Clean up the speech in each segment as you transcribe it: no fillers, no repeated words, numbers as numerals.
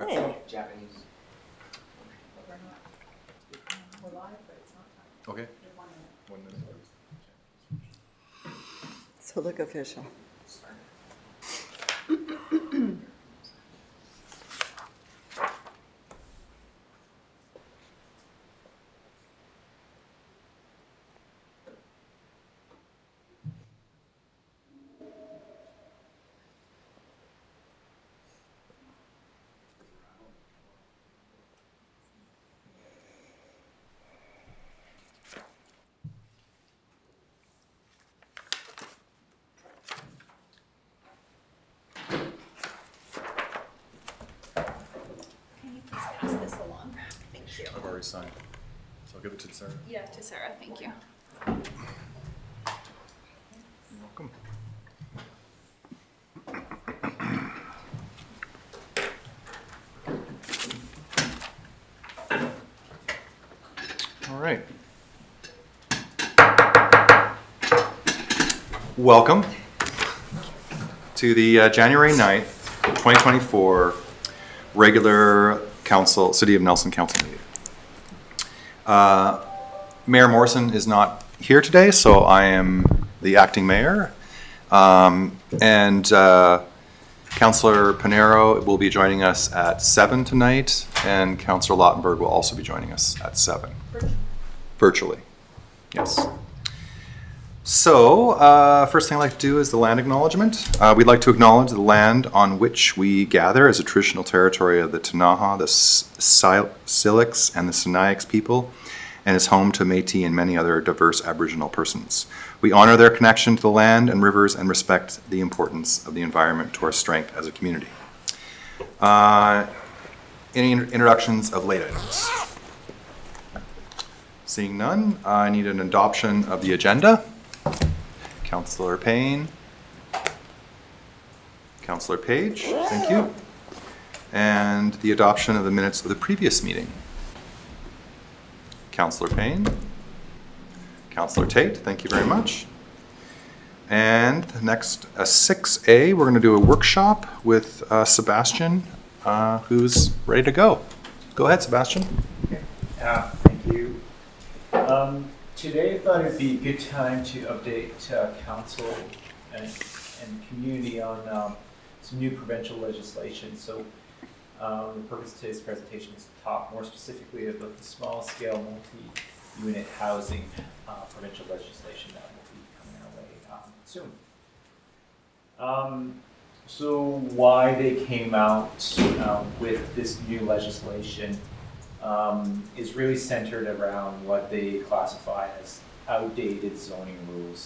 Hey. Japanese. We're live, but it's not time. Okay. 1 minute. 1 minute. So look official. Can you please pass this along? Thank you. I've already signed, so I'll give it to Sarah. Yeah, to Sarah, thank you. You're welcome. All right. Welcome to the January 9th, 2024 regular council, City of Nelson Council meeting. Mayor Morrison is not here today, so I am the acting mayor. And Councillor Panero will be joining us at 7 tonight, and Councillor Lautenberg will also be joining us at 7. Virtually, yes. So, first thing I'd like to do is the land acknowledgement. We'd like to acknowledge the land on which we gather as a traditional territory of the Ktunaxa, the Syilx, and the Sinixt people, and is home to Métis and many other diverse Aboriginal persons. We honor their connection to the land and rivers and respect the importance of the environment to our strength as a community. Any introductions of late items? Seeing none, I need an adoption of the agenda. Councillor Payne. Councillor Page, thank you. And the adoption of the minutes of the previous meeting. Councillor Payne. Councillor Tate, thank you very much. And the next, 6A, we're going to do a workshop with Sebastian, who's ready to go. Go ahead, Sebastian. Thank you. Today I thought it'd be a good time to update council and community on some new provincial legislation. So the purpose of today's presentation is to talk more specifically about the small scale multi-unit housing provincial legislation that will be coming our way soon. So why they came out with this new legislation is really centered around what they classify as outdated zoning rules.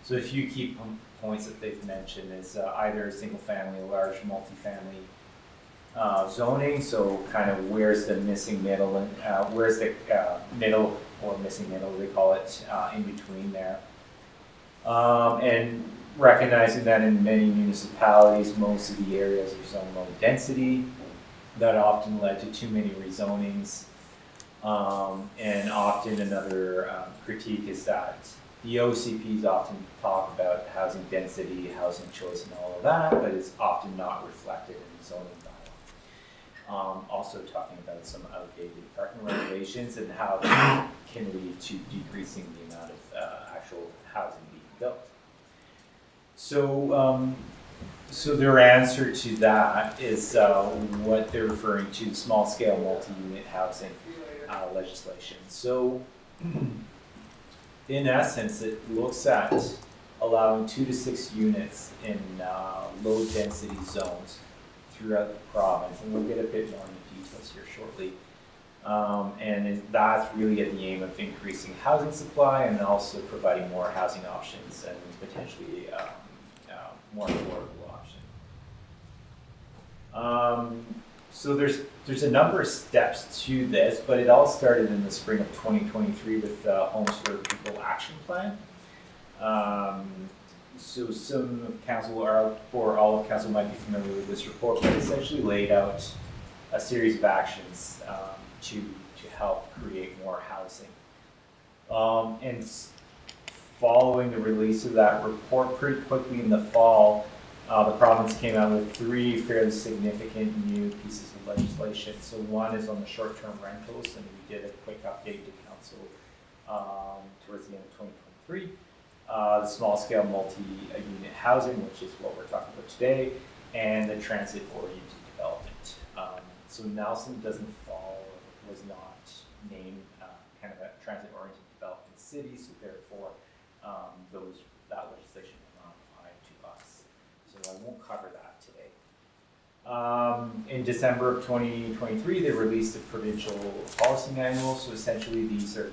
So a few key points that they've mentioned is either single family or large multifamily zoning. So kind of where's the missing middle and where's the middle or missing middle, they call it, in between there. And recognizing that in many municipalities, most of the areas are zone low density. That often led to too many rezonings. And often another critique is that the OCPs often talk about housing density, housing choice, and all of that, but it's often not reflected in the zoning bylaw. Also talking about some outdated parking regulations and how that can lead to decreasing the amount of actual housing being built. So their answer to that is what they're referring to, small-scale multi-unit housing legislation. So in essence, it looks at allowing 2 to 6 units in low-density zones throughout the province, and we'll get a bit more into details here shortly. And that's really at the aim of increasing housing supply and also providing more housing options and potentially more affordable option. So there's a number of steps to this, but it all started in the spring of 2023 with the Homes for People Action Plan. So some council or all of council might be familiar with this report, but essentially laid out a series of actions to help create more housing. And following the release of that report pretty quickly in the fall, The province came out with 3 fairly significant new pieces of legislation. So one is on the short-term rentals, and we did a quick update to council towards the end of 2023. The small-scale multi-unit housing, which is what we're talking about today, and the transit-oriented development. So Nelson was not named kind of a transit-oriented development city, so therefore that legislation will not apply to us. So I won't cover that today. In December of 2023, they released a provincial policy manual. So essentially, these are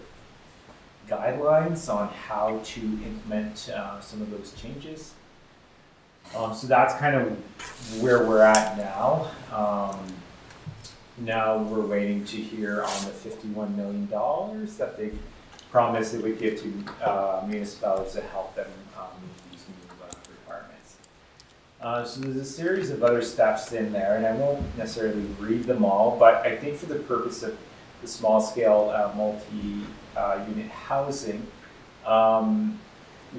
guidelines on how to implement some of those changes. So that's kind of where we're at now. Now we're waiting to hear on the $51 million that they promised they would give to municipalities to help them meet these new requirements. So there's a series of other steps in there, and I won't necessarily read them all, but I think for the purpose of the small-scale multi-unit housing,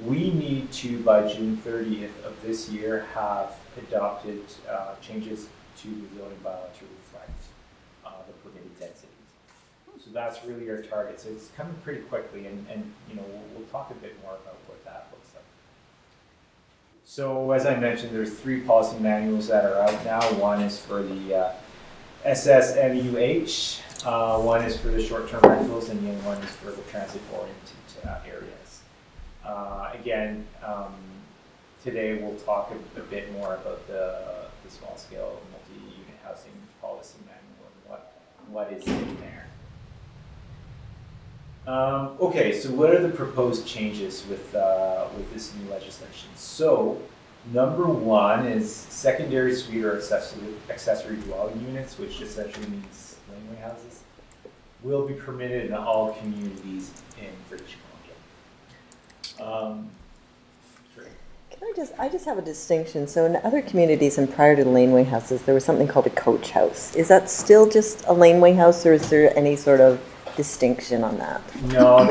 we need to, by June 30th of this year, have adopted changes to the zoning bylaw to reflect the permitted densities. So that's really our target. So it's coming pretty quickly, and you know, we'll talk a bit more about what that looks like. So as I mentioned, there's 3 policy manuals that are out now. One is for the SSMUH, one is for the short-term rentals, and the other one is for the transit-oriented areas. Again, today we'll talk a bit more about the small-scale multi-unit housing policy manual and what is in there. Okay, so what are the proposed changes with this new legislation? So, number 1 is secondary suite or accessory dwelling units, which essentially means laneway houses, will be permitted in all communities in British Columbia. I just have a distinction. So in other communities and prior to the laneway houses, there was something called a coach house. Is that still just a laneway house, or is there any sort of distinction on that? No,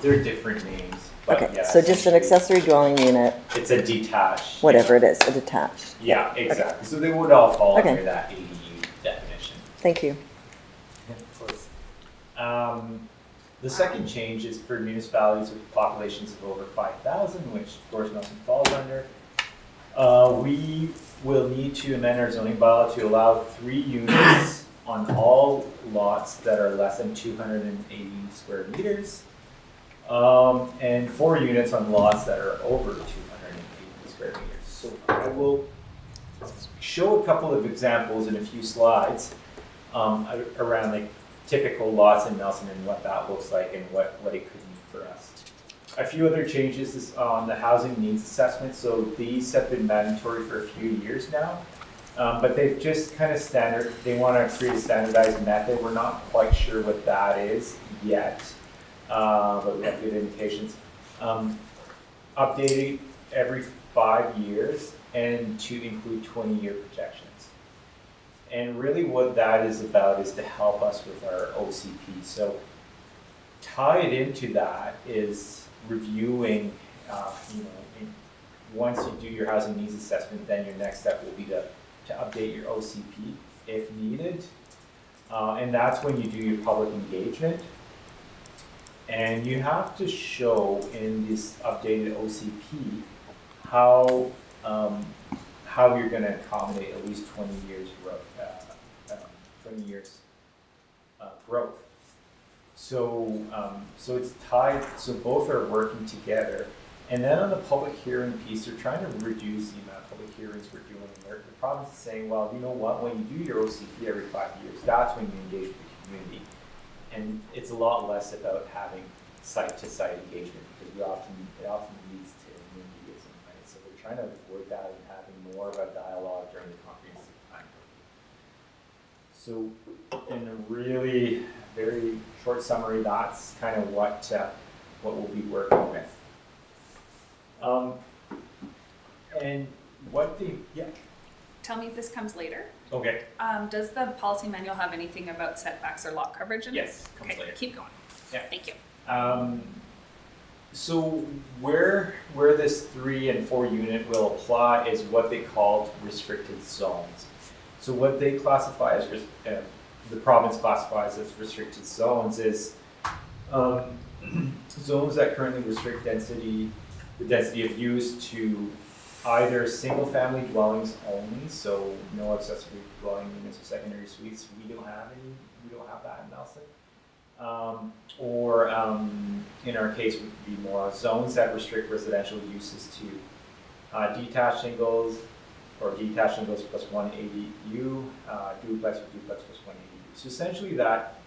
they're different names. But Okay, yeah, so just an accessory dwelling unit, It's a detached. whatever it is, a detached. Yeah, exactly. Okay. So they would all fall Okay. under that ADU definition. Thank you. Of course. The second change is for municipalities with populations of over 5,000, which of course Nelson falls under. We will need to amend our zoning bylaw to allow 3 units on all lots that are less than 280 square meters, and 4 units on lots that are over 280 square meters. So I will show a couple of examples in a few slides around the typical lots in Nelson and what that looks like and what it could mean for us. A few other changes is on the housing needs assessment. So these have been mandatory for a few years now, but they've just kind of they want to create a standardized method. We're not quite sure what that is yet, but we have good indications. Updating every 5 years and to include 20-year projections. And really what that is about is to help us with our OCP. So tied into that is reviewing, once you do your housing needs assessment, then your next step will be to update your OCP if needed. And that's when you do your public engagement. And you have to show in this updated OCP how you're going to accommodate at least 20 years growth. Growth. So it's tied. So both are working together. And then on the public hearing piece, they're trying to reduce the amount of public hearings we're doing. The province is saying, well, you know what? When you do your OCP every 5 years, that's when you engage with the community. And it's a lot less about having site-to-site engagement because it often leads to NIMBYism, right? So we're trying to avoid that and having more of a dialogue during the comprehensive plan. So in a really very short summary, that's kind of what we'll be working with. And what Tell me if this comes later. okay, Does the policy manual have anything about setbacks or lot coverage in it? yes, comes Okay, later. keep going. Yeah. Thank you. So where this 3 and 4 unit will apply is what they call restricted zones. So what they classify as, the province classifies as restricted zones is zones that currently restrict the density of use to either single-family dwellings only, so no accessory dwelling units or secondary suites. We don't have that in Nelson. Or in our case would be more zones that restrict residential uses to detached shingles or detached shingles plus 1 ADU, duplex or duplex plus 1 ADU. So essentially that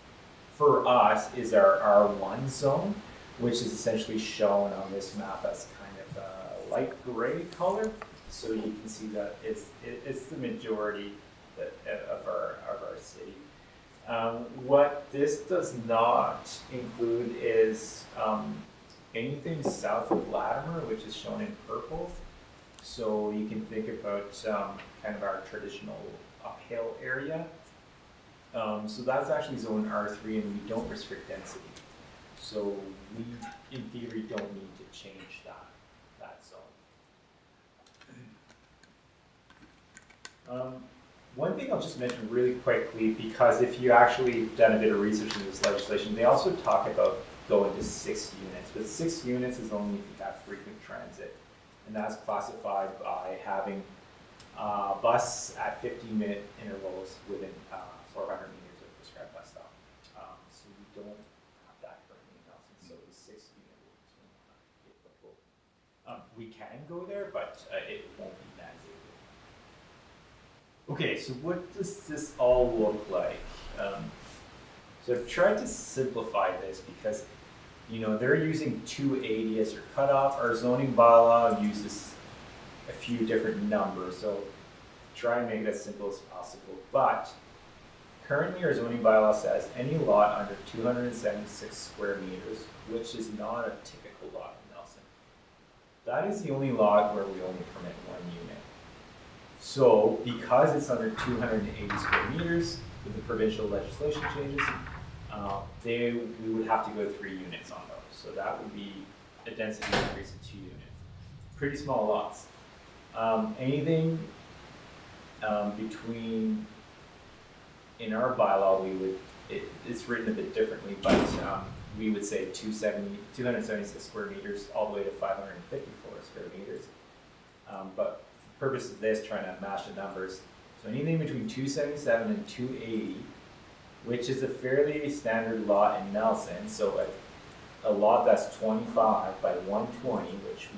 for us is our R1 zone, which is essentially shown on this map as kind of a light gray color. So you can see that it's the majority of our city. What this does not include is anything south of Latimer, which is shown in purple. So you can think about kind of our traditional uphill area. So that's actually zone R3, and we don't restrict density. So we, in theory, don't need to change that zone. One thing I'll just mention really quickly, because if you actually done a bit of research in this legislation, they also talk about going to 6 units. But 6 units is only if you have frequent transit. And that's classified by having bus at 15-minute intervals within 400 meters of prescribed bus stop. So we don't have that currently in Nelson. So the 6 unit will not be applicable. We can go there, but it won't be mandated. Okay, so what does this all look like? So I've tried to simplify this because, you know, they're using 280 as their cutoff. Our zoning bylaw uses a few different numbers, so try and make it as simple as possible. But currently our zoning bylaw says any lot under 276 square meters, which is not a typical lot in Nelson. That is the only lot where we only permit 1 unit. So because it's under 280 square meters, with the provincial legislation changes, we would have to go 3 units on those. So that would be a density increase of 2 units. Pretty small lots. Anything between, in our bylaw, it's written a bit differently, but we would say 276 square meters all the way to 554 square meters. But purpose of this, trying to match the numbers. So anything between 277 and 280, which is a fairly standard lot in Nelson. So a lot that's 25 by 120, which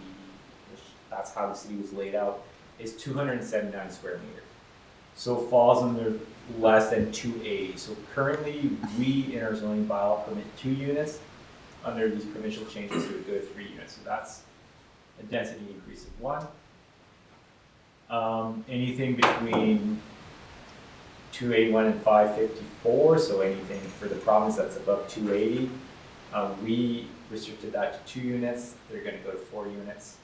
that's how the city was laid out, is 279 square meters. So it falls under less than 280. So currently, we in our zoning bylaw permit 2 units. Under these provincial changes, it would go to 3 units. So that's a density increase of 1. Anything between 281 and 554, so anything for the province that's above 280, we restricted that to 2 units. They're going to go to 4 units.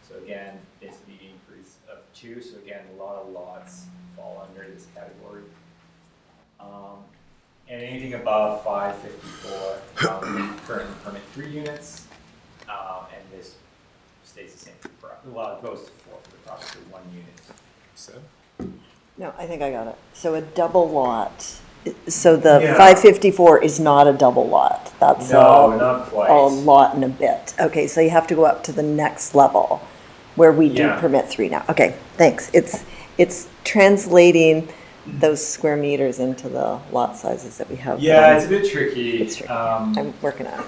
So again, density increase of 2. So again, a lot of lots fall under this category. And anything above 554, we currently permit 3 units, and this stays the same for the property. Well, it goes to 4 for the property, 1 unit. No, I think I got it. So a double lot, so the Yeah. 554 is not a double lot. That's No, not quite. a lot and a bit. Okay, so you have to go up to the next level where we do Yeah. permit 3 now. Okay, thanks. It's translating those square meters into the lot sizes that we have. Yeah, it's a bit tricky. It's tricky. I'm working on it.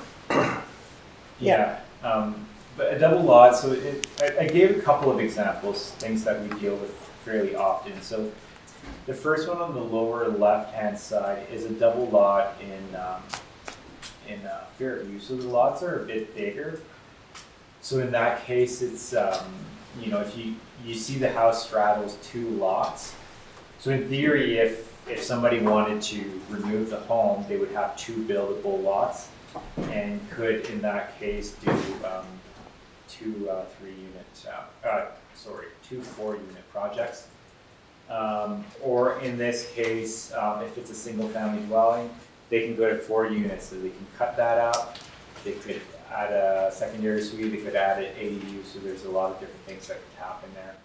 Yeah, but a double lot, so I gave a couple of examples, things that we deal with fairly often. So the first one on the lower left-hand side is a double lot in Fairview. So the lots are a bit bigger. So in that case, it's, you know, if you see the house straddles 2 lots. So in theory, if somebody wanted to remove the home, they would have 2 buildable lots and could, in that case, do 2 4-unit projects. Or in this case, if it's a single family dwelling, they can go to 4 units, so they can cut that out. They could add a secondary suite, they could add an ADU, so there's a lot of different things that could happen there.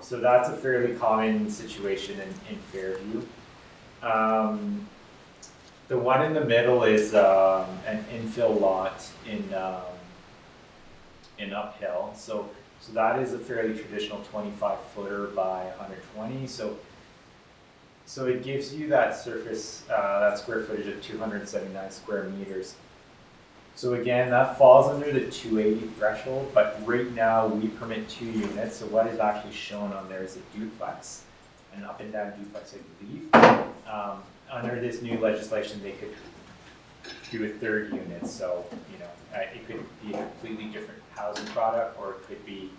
So that's a fairly common situation in Fairview. The one in the middle is an infill lot in Uphill. So that is a fairly traditional 25-footer by 120. So it gives you that surface, that square footage of 279 square meters. So again, that falls under the 280 threshold, but right now we permit 2 units. So what is actually shown on there is a duplex, an up and down duplex, I believe. Under this new legislation, they could do a 3rd unit. So, it could be a completely different housing product, or it could be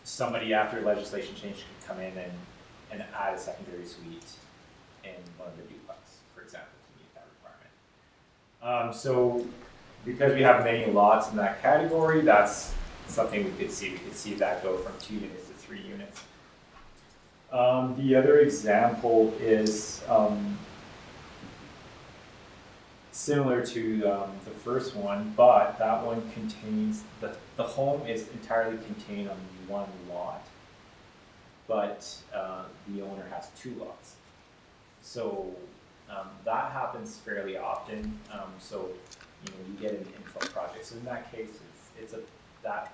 somebody after legislation change could come in and add a secondary suite in one of the duplex, for example, to meet that requirement. So because we have many lots in that category, that's something we could see. We could see that go from 2 units to 3 units. The other example is similar to the first one, but that one contains, the home is entirely contained on 1 lot, but the owner has 2 lots. So that happens fairly often. So you get an infill project. So in that case, it's that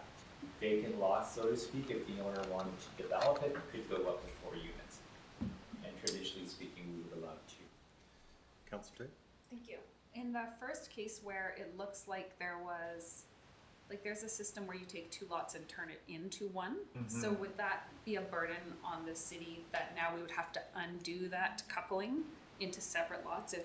vacant lot, so to speak. If the owner wanted to develop it, could go up to 4 units. And traditionally speaking, we would allow 2. Councillor Tate? Thank you. In the first case where it looks like there's a system where you take 2 lots and turn it into 1. So would that be a burden on the city that now we would have to undo that coupling into separate lots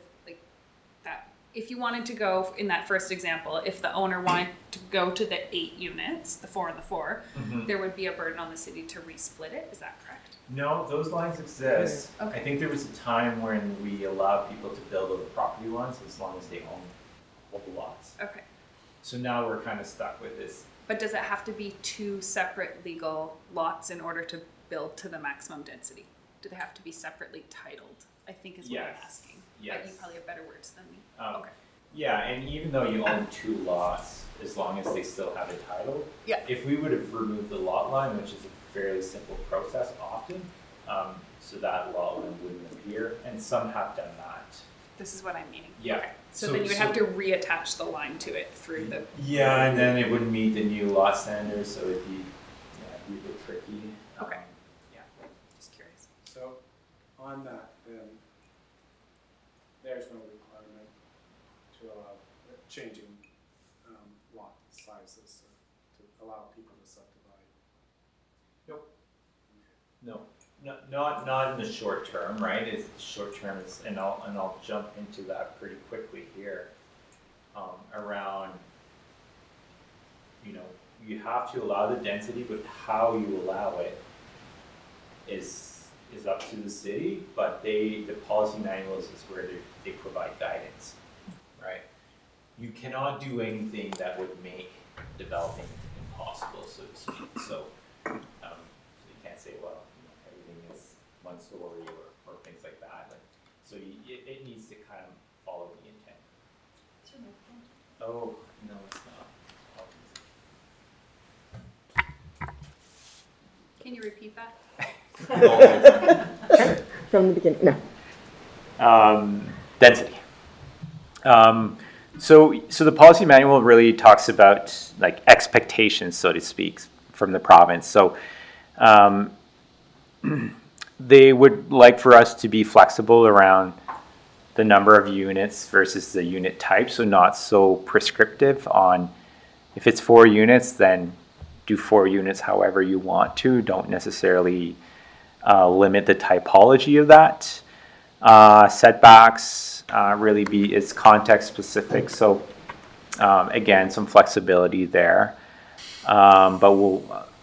if you wanted to go in that first example, if the owner wanted to go to the 8 units, the 4 and the 4, there would be a burden on the city to resplit it. Is that correct? No, those lines exist. Okay. I think there was a time when we allowed people to build over property lines as long as they own all the lots. Okay. So now we're kind of stuck with this. But does it have to be 2 separate legal lots in order to build to the maximum density? Do they have to be separately titled? I think is what I'm asking. Yes. But you probably have better words than me. Okay. Yeah, and even though you own 2 lots, as long as they still have a title, if we would have removed the lot line, which is a fairly simple process often, so that lot line wouldn't appear, and some have done that. This is what I'm meaning. Yeah. Okay. So then you would have to reattach the line to it through the. Yeah, and then it wouldn't meet the new lot standards, so it'd be a bit tricky. Okay. Yeah, just curious. So, on that, then, there's no requirement to allow changing lot sizes to allow people to subdivide. Nope. No, not in the short term, right? It's short term is, and I'll jump into that pretty quickly here. Around, you have to allow the density, but how you allow it is up to the city, but the policy manuals is where they provide guidance, right? You cannot do anything that would make developing impossible, so to speak. So you can't say, well, everything is 1 story or things like that. So it needs to kind of follow the intent. Oh, no, it's not. Can you repeat that? From the beginning, no. Density. So the policy manual really talks about like expectations, so to speak, from the province. So they would like for us to be flexible around the number of units versus the unit type, so not so prescriptive on if it's 4 units, then do 4 units however you want to. Don't necessarily limit the typology of that. Setbacks really it's context specific, so again, some flexibility there. But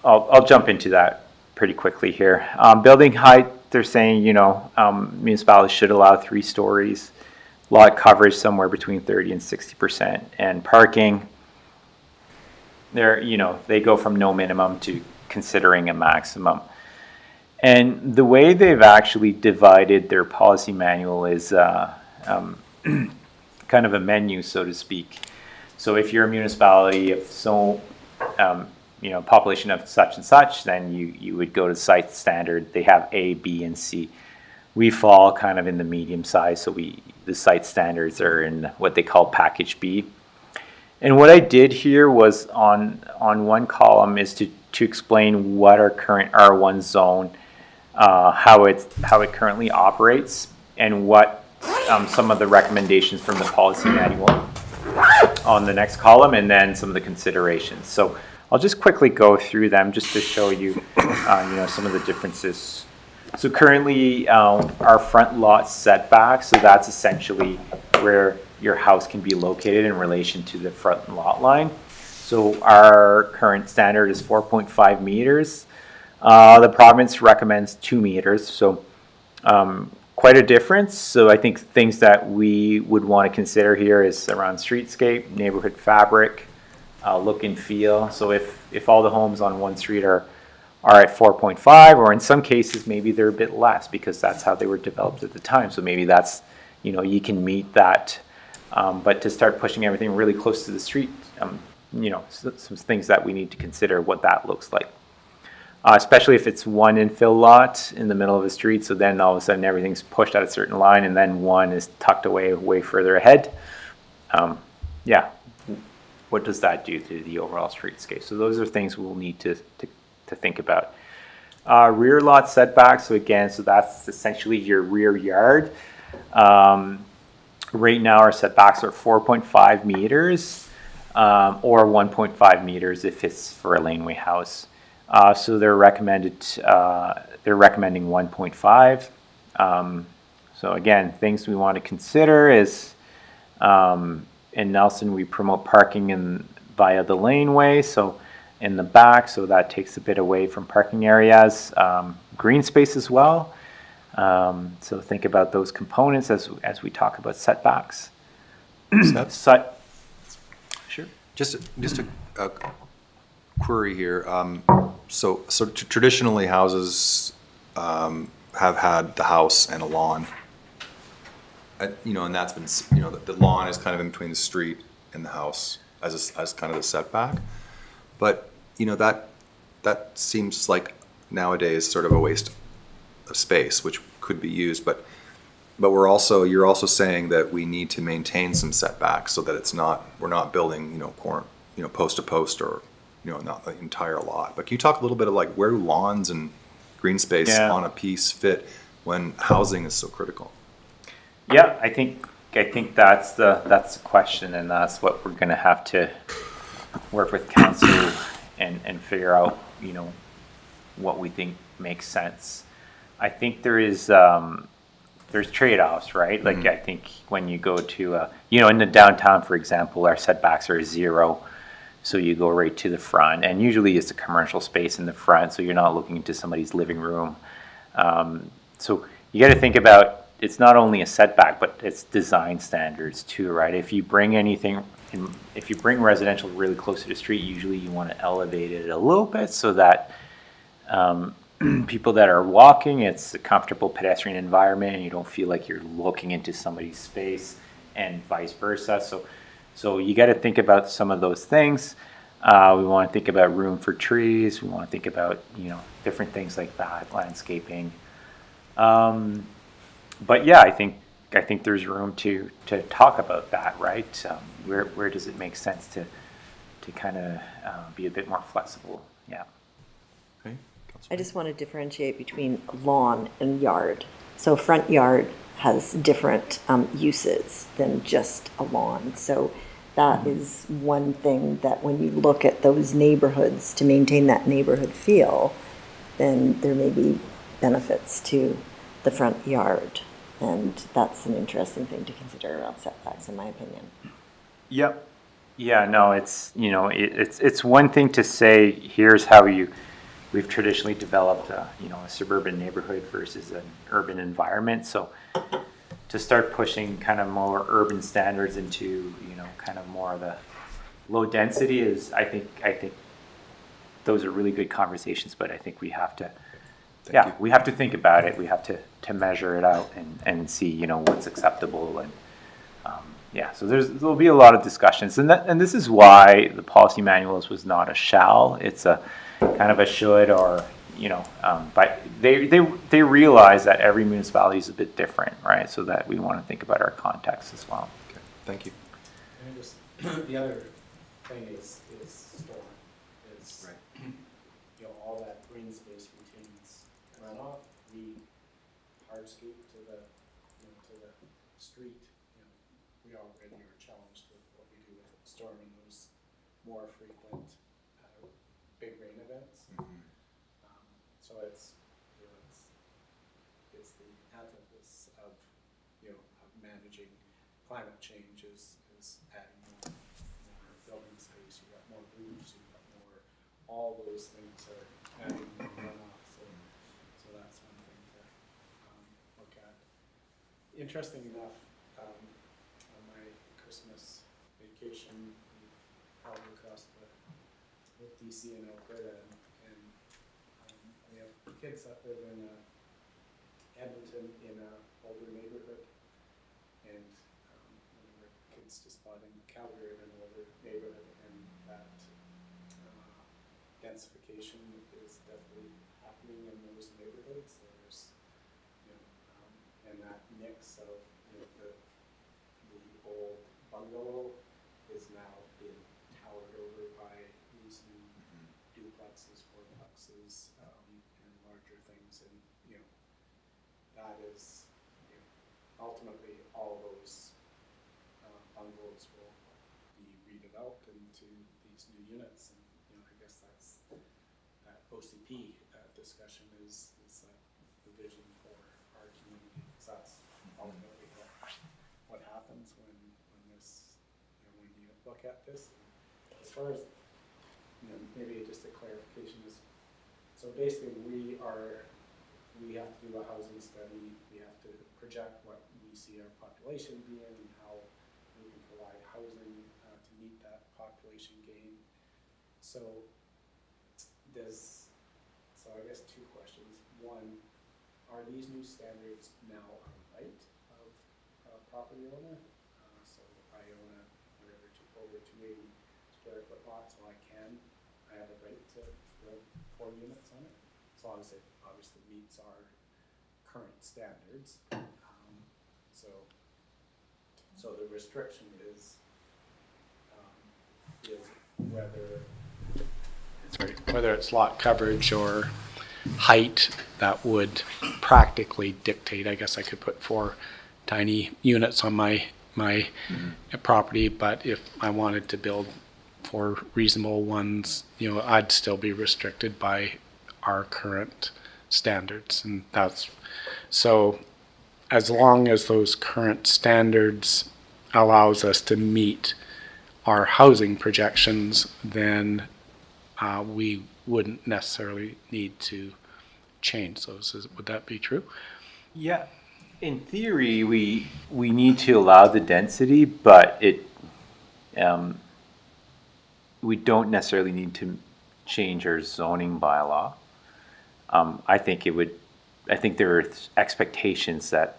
I'll jump into that pretty quickly here. Building height, they're saying, municipalities should allow 3 stories. Lot coverage somewhere between 30 and 60%. And parking, they go from no minimum to considering a maximum. And the way they've actually divided their policy manual is kind kind of a menu, so to speak. So if you're a municipality of population of such and such, then you would go to site standard. They have A, B, and C. We fall kind of in the medium size, so the site standards are in what they call package B. And what I did here was on one column is to explain what our current R1 zone, how it currently operates, and what some of the recommendations from the policy manual on the next column, and then some of the considerations. So I'll just quickly go through them just to show you, some of the differences. So currently, our front lot setback, so that's essentially where your house can be located in relation to the front lot line. So our current standard is 4.5 meters. The province recommends 2 meters, so quite a difference. So I think things that we would want to consider here is around streetscape, neighborhood fabric, look and feel. So if all the homes on one street are at 4.5, or in some cases maybe they're a bit less because that's how they were developed at the time. So maybe that's, you can meet that. But to start pushing everything really close to the street, some things that we need to consider what that looks like. Especially if it's one infill lot in the middle of the street, so then all of a sudden everything's pushed at a certain line and then one is tucked away way further ahead. What does that do to the overall streetscape? So those are things we'll need to think about. Rear lot setbacks, so again, so that's essentially your rear yard. Right now our setbacks are 4.5 meters or 1.5 meters if it's for a laneway house. So they're recommending 1.5. So again, things we want to consider is in Nelson we promote parking via the laneway, so in the back, so that takes a bit away from parking areas. Green space as well. So think about those components as we talk about setbacks. Sure. Just a query here. So traditionally houses have had the house and a lawn. And that's been, the lawn is kind of in between the street and the house as kind of the setback. But, that seems like nowadays sort of a waste of space, which could be used. But you're also saying that we need to maintain some setbacks so that we're not building, post to post or, not the entire lot. But can you talk a little bit of like where lawns and green space on a piece fit when housing is so critical? Yeah, I think that's the question, and that's what we're going to have to work with council and figure out, what we think makes sense. I think there's trade-offs, right? Like I think when you go to in the downtown, for example, our setbacks are 0. So you go right to the front, and usually it's a commercial space in the front, so you're not looking into somebody's living room. So you got to think about, it's not only a setback, but it's design standards too, right? If you bring residential really close to the street, usually you want to elevate it a little bit so that people that are walking, it's a comfortable pedestrian environment, and you don't feel like you're looking into somebody's space, and vice versa. So you got to think about some of those things. We want to think about room for trees. We want to think about, different things like that, landscaping. But yeah, I think there's room to talk about that, right? Where does it make sense to kind of be a bit more flexible? Yeah. Okay. I just want to differentiate between lawn and yard. So front yard has different uses than just a lawn. So that is one thing that when you look at those neighborhoods to maintain that neighborhood feel, then there may be benefits to the front yard. And that's an interesting thing to consider around setbacks, in my opinion. Yep. Yeah, no, it's, it's one thing to say, here's how we've traditionally developed a suburban neighborhood versus an urban environment. So to start pushing kind of more urban standards into, kind of more of the low density is, I think those are really good conversations, but I think we have to, we have to think about it. We have to measure it out and see, what's acceptable and, Yeah, so there'll be a lot of discussions, and this is why the policy manuals was not a shall, it's a kind of a should, or, but they realize that every municipality is a bit different, right? So that we want to think about our context as well. Okay, thank you. And just, the other thing is storm, is, all that green space retains runoff, we hardscape to the street, we already are challenged with what we do with storm and those more frequent, big rain events. So it's the antithesis of, of managing climate change is adding more building space, you've got more roofs, you've got more, all those things are adding more runoff, so that's one thing to look at. Interesting enough, on my Christmas vacation, we traveled across the DC and Alberta, and we have kids that live in Edmonton in an older neighborhood, and one of our kids just bought in Calgary in an older neighborhood, and that densification is definitely happening in those neighborhoods. There's, and that mix of the old bungalow is now being towered over by these new duplexes, fourplexes, and larger things, and that is ultimately all those bungalows will be redeveloped into these new units, and I guess that's that OCP discussion is the vision for our community, because that's ultimately what happens when this, when you look at this. And as far as maybe just a clarification is, so basically we have to do a housing study, we have to project what we see our population being and how we can provide housing to meet that population gain. So I guess two questions. One, are these new standards now a right of a property owner? So I own over 280 square foot lot, so I have a right to build 4 units on it, as long as it obviously meets our current standards. So the restriction is whether it's lot coverage or height that would practically dictate. I guess I could put 4 tiny units on my property, but if I wanted to build 4 reasonable ones, I'd still be restricted by our current standards, and that's so. As long as those current standards allows us to meet our housing projections, then we wouldn't necessarily need to change those. Would that be true? Yeah, in theory, we need to allow the density, but we don't necessarily need to change our zoning bylaw. I think there are expectations that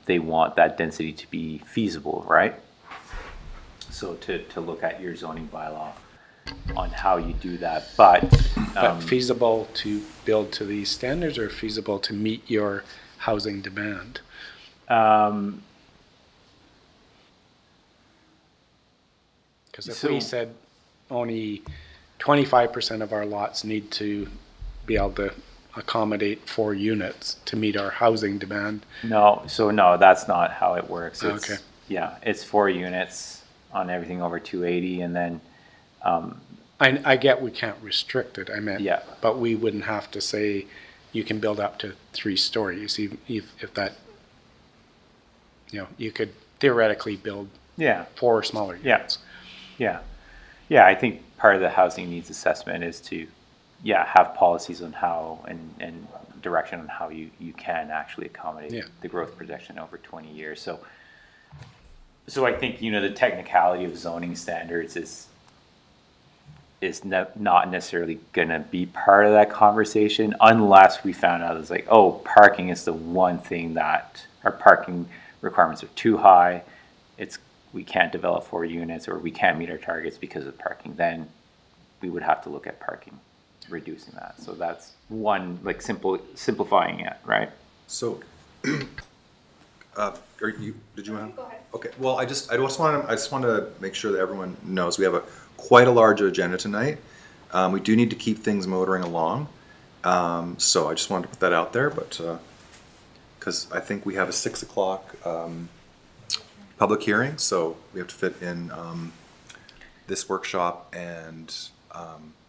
they want that density to be feasible, right? So to look at your zoning bylaw on how you do that, but feasible to build to these standards, or feasible to meet your housing demand? Because if we said only 25% of our lots need to be able to accommodate 4 units to meet our housing demand. No, that's not how it works. It's, okay. Yeah, it's 4 units on everything over 280, and then. I get we can't restrict it. I meant, yeah. But we wouldn't have to say you can build up to 3 stories, if that. You could theoretically build 4 smaller units. Yeah. I think part of the housing needs assessment is to, have policies on how and direction on how you can actually accommodate the growth projection over 20 years. So I think, the technicality of zoning standards is not necessarily going to be part of that conversation unless we found out it's like, parking is the one thing that our parking requirements are too high. we can't develop 4 units or we can't meet our targets because of parking, then we would have to look at parking, reducing that. So that's one, like simplifying it, right? So, did you want? Go ahead. Okay, well, I just want to make sure that everyone knows we have quite a large agenda tonight. We do need to keep things motoring along. So I just wanted to put that out there, but, because I think we have a 6 o'clock public hearing, so we have to fit in this workshop and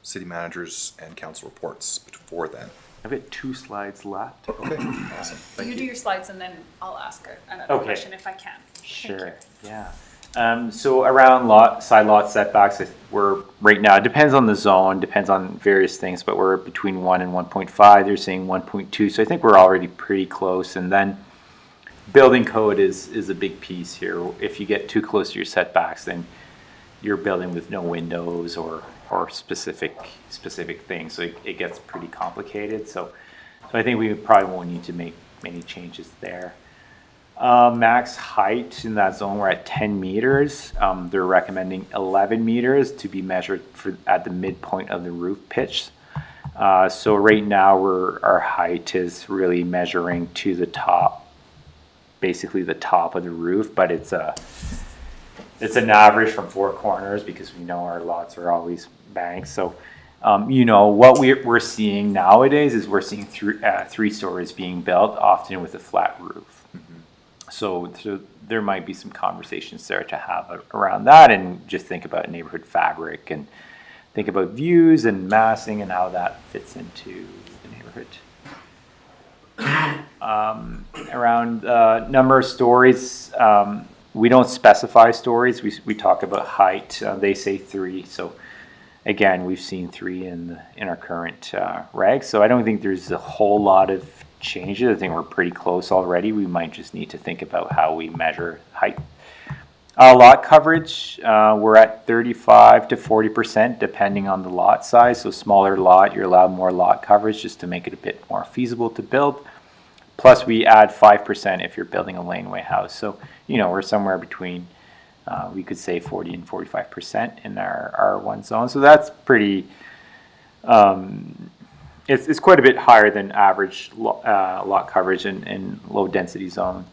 city managers and council reports before then. I've got 2 slides left. Okay, awesome, thank You do you. your slides and then I'll ask another Okay. question if I can. Thank Sure, you. yeah. So around side lot setbacks, we're right now, it depends on the zone, depends on various things, but we're between 1 and 1.5. They're saying 1.2, so I think we're already pretty close. And then building code is a big piece here. If you get too close to your setbacks, then you're building with no windows or specific things, so it gets pretty complicated. So I think we probably won't need to make many changes there. Max height in that zone, we're at 10 meters. They're recommending 11 meters to be measured at the midpoint of the roof pitch. So right now our height is really measuring to the top, basically the top of the roof, but it's an average from 4 corners because we know our lots are always banked. So what we're seeing nowadays is we're seeing 3 stories being built, often with a flat roof. So there might be some conversations there to have around that, and just think about neighborhood fabric and think about views and massing and how that fits into the neighborhood. Around number of stories, we don't specify stories. We talk about height. They say 3. So again, we've seen 3 in our current regs. So I don't think there's a whole lot of changes. I think we're pretty close already. We might just need to think about how we measure height. Lot coverage, we're at 35 to 40% depending on the lot size. So smaller lot, you're allowed more lot coverage just to make it a bit more feasible to build. Plus we add 5% if you're building a laneway house. So, we're somewhere between, we could say 40 and 45% in our R1 zone. So that's pretty, it's quite a bit higher than average lot coverage in low density zone.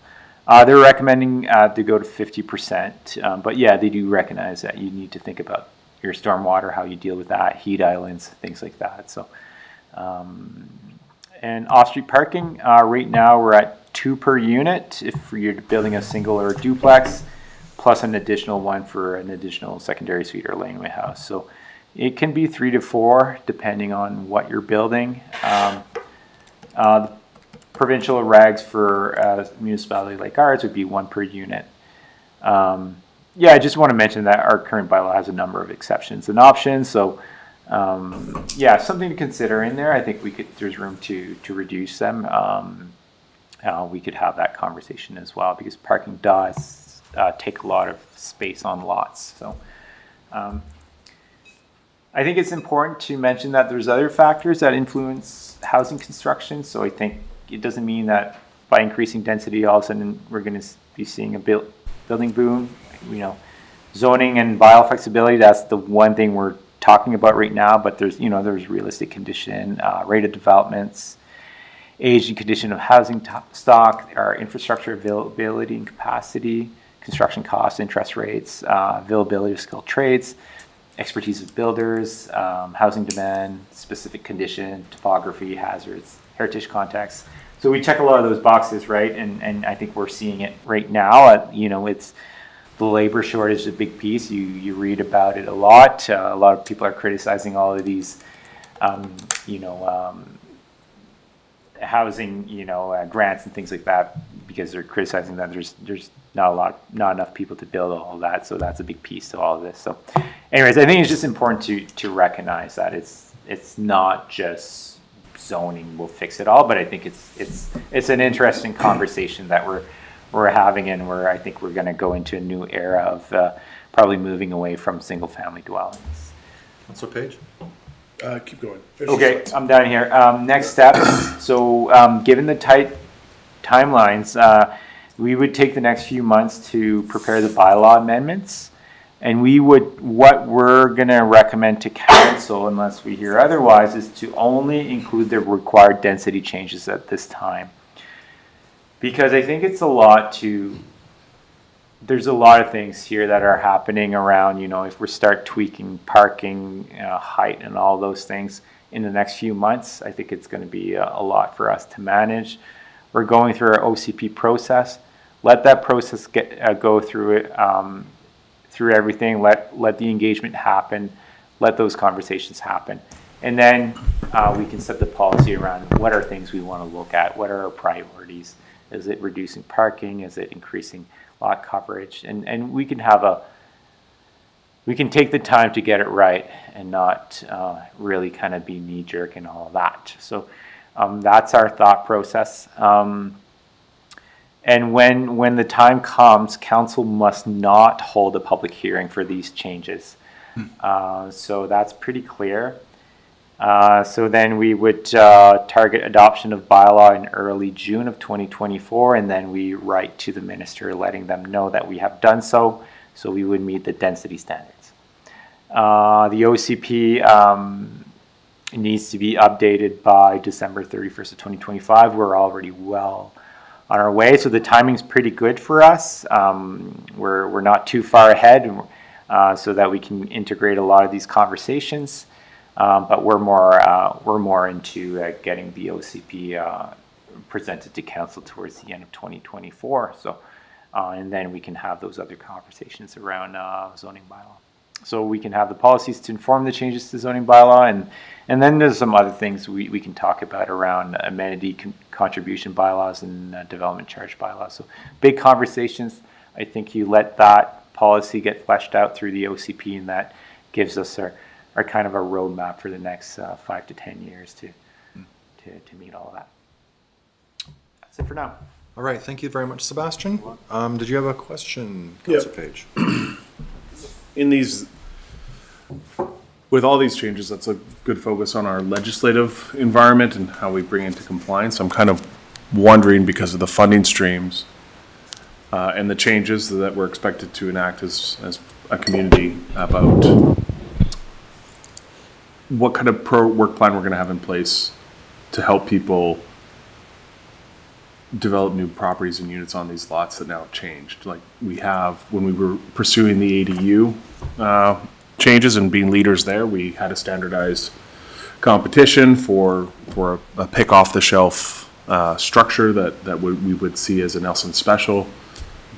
They're recommending to go to 50%, but yeah, they do recognize that you need to think about your stormwater, how you deal with that, heat islands, things like that. So, and off-street parking, right now we're at 2 per unit if you're building a single or a duplex, plus an additional 1 for an additional secondary suite or laneway house. So it can be 3 to 4 depending on what you're building. The provincial regs for a municipality like ours would be 1 per unit. I just want to mention that our current bylaw has a number of exceptions and options. So something to consider in there. I think there's room to reduce them. We could have that conversation as well because parking does take a lot of space on lots. So I think it's important to mention that there's other factors that influence housing construction. So I think it doesn't mean that by increasing density, all of a sudden we're going to be seeing a building boom. Zoning and bylaw flexibility, that's the one thing we're talking about right now, but there's realistic condition, rate of developments, age and condition of housing stock, our infrastructure availability and capacity, construction costs, interest rates, availability of skilled trades, expertise of builders, housing demand, specific condition, topography, hazards, heritage context. So we check a lot of those boxes, right? And I think we're seeing it right now. It's the labor shortage is a big piece. You read about it a lot. A lot of people are criticizing all of these, housing, grants and things like that because they're criticizing that there's not enough people to build all of that. So that's a big piece to all of this. So, anyways, I think it's just important to recognize that it's not just zoning will fix it all, but I think it's an interesting conversation that we're having, and I think we're going to go into a new era of probably moving away from single family dwellings. What's our page? Keep going. Okay, I'm down here. Next steps. So given the tight timelines, we would take the next few months to prepare the bylaw amendments. And what we're gonna recommend to council, unless we hear otherwise, is to only include the required density changes at this time. Because I think there's a lot of things here that are happening around, if we start tweaking parking, height and all those things in the next few months, I think it's gonna be a lot for us to manage. We're going through our OCP process. Let that process go through it, through everything. Let the engagement happen. Let those conversations happen. And then we can set the policy around what are things we want to look at. What are our priorities? Is it reducing parking? Is it increasing lot coverage? And we can take the time to get it right and not really kind of be knee jerk and all of that. So that's our thought process. And when the time comes, council must not hold a public hearing for these changes. So that's pretty clear. So then we would target adoption of bylaw in early June of 2024, and then we write to the minister letting them know that we have done so, so we would meet the density standards. The OCP needs to be updated by December 31st of 2025. We're already well on our way, so the timing's pretty good for us. We're not too far ahead, so that we can integrate a lot of these conversations. But we're more into getting the OCP presented to council towards the end of 2024. So, and then we can have those other conversations around zoning bylaw. So we can have the policies to inform the changes to zoning bylaw, and then there's some other things we can talk about around amenity contribution bylaws and development charge bylaws. So big conversations. I think you let that policy get fleshed out through the OCP, and that gives us our kind of a roadmap for the next 5 to 10 years to meet all of that. That's it for now. All right, thank you very much, Sebastian. Did you have a question, Yep. Councillor Page? With all these changes, that's a good focus on our legislative environment and how we bring into compliance. I'm kind of wondering, because of the funding streams and the changes that we're expected to enact as a community, about what kind of work plan we're going to have in place to help people develop new properties and units on these lots that now have changed. Like we have, when we were pursuing the ADU changes and being leaders there, we had a standardized competition for a pick off the shelf structure that we would see as a Nelson special.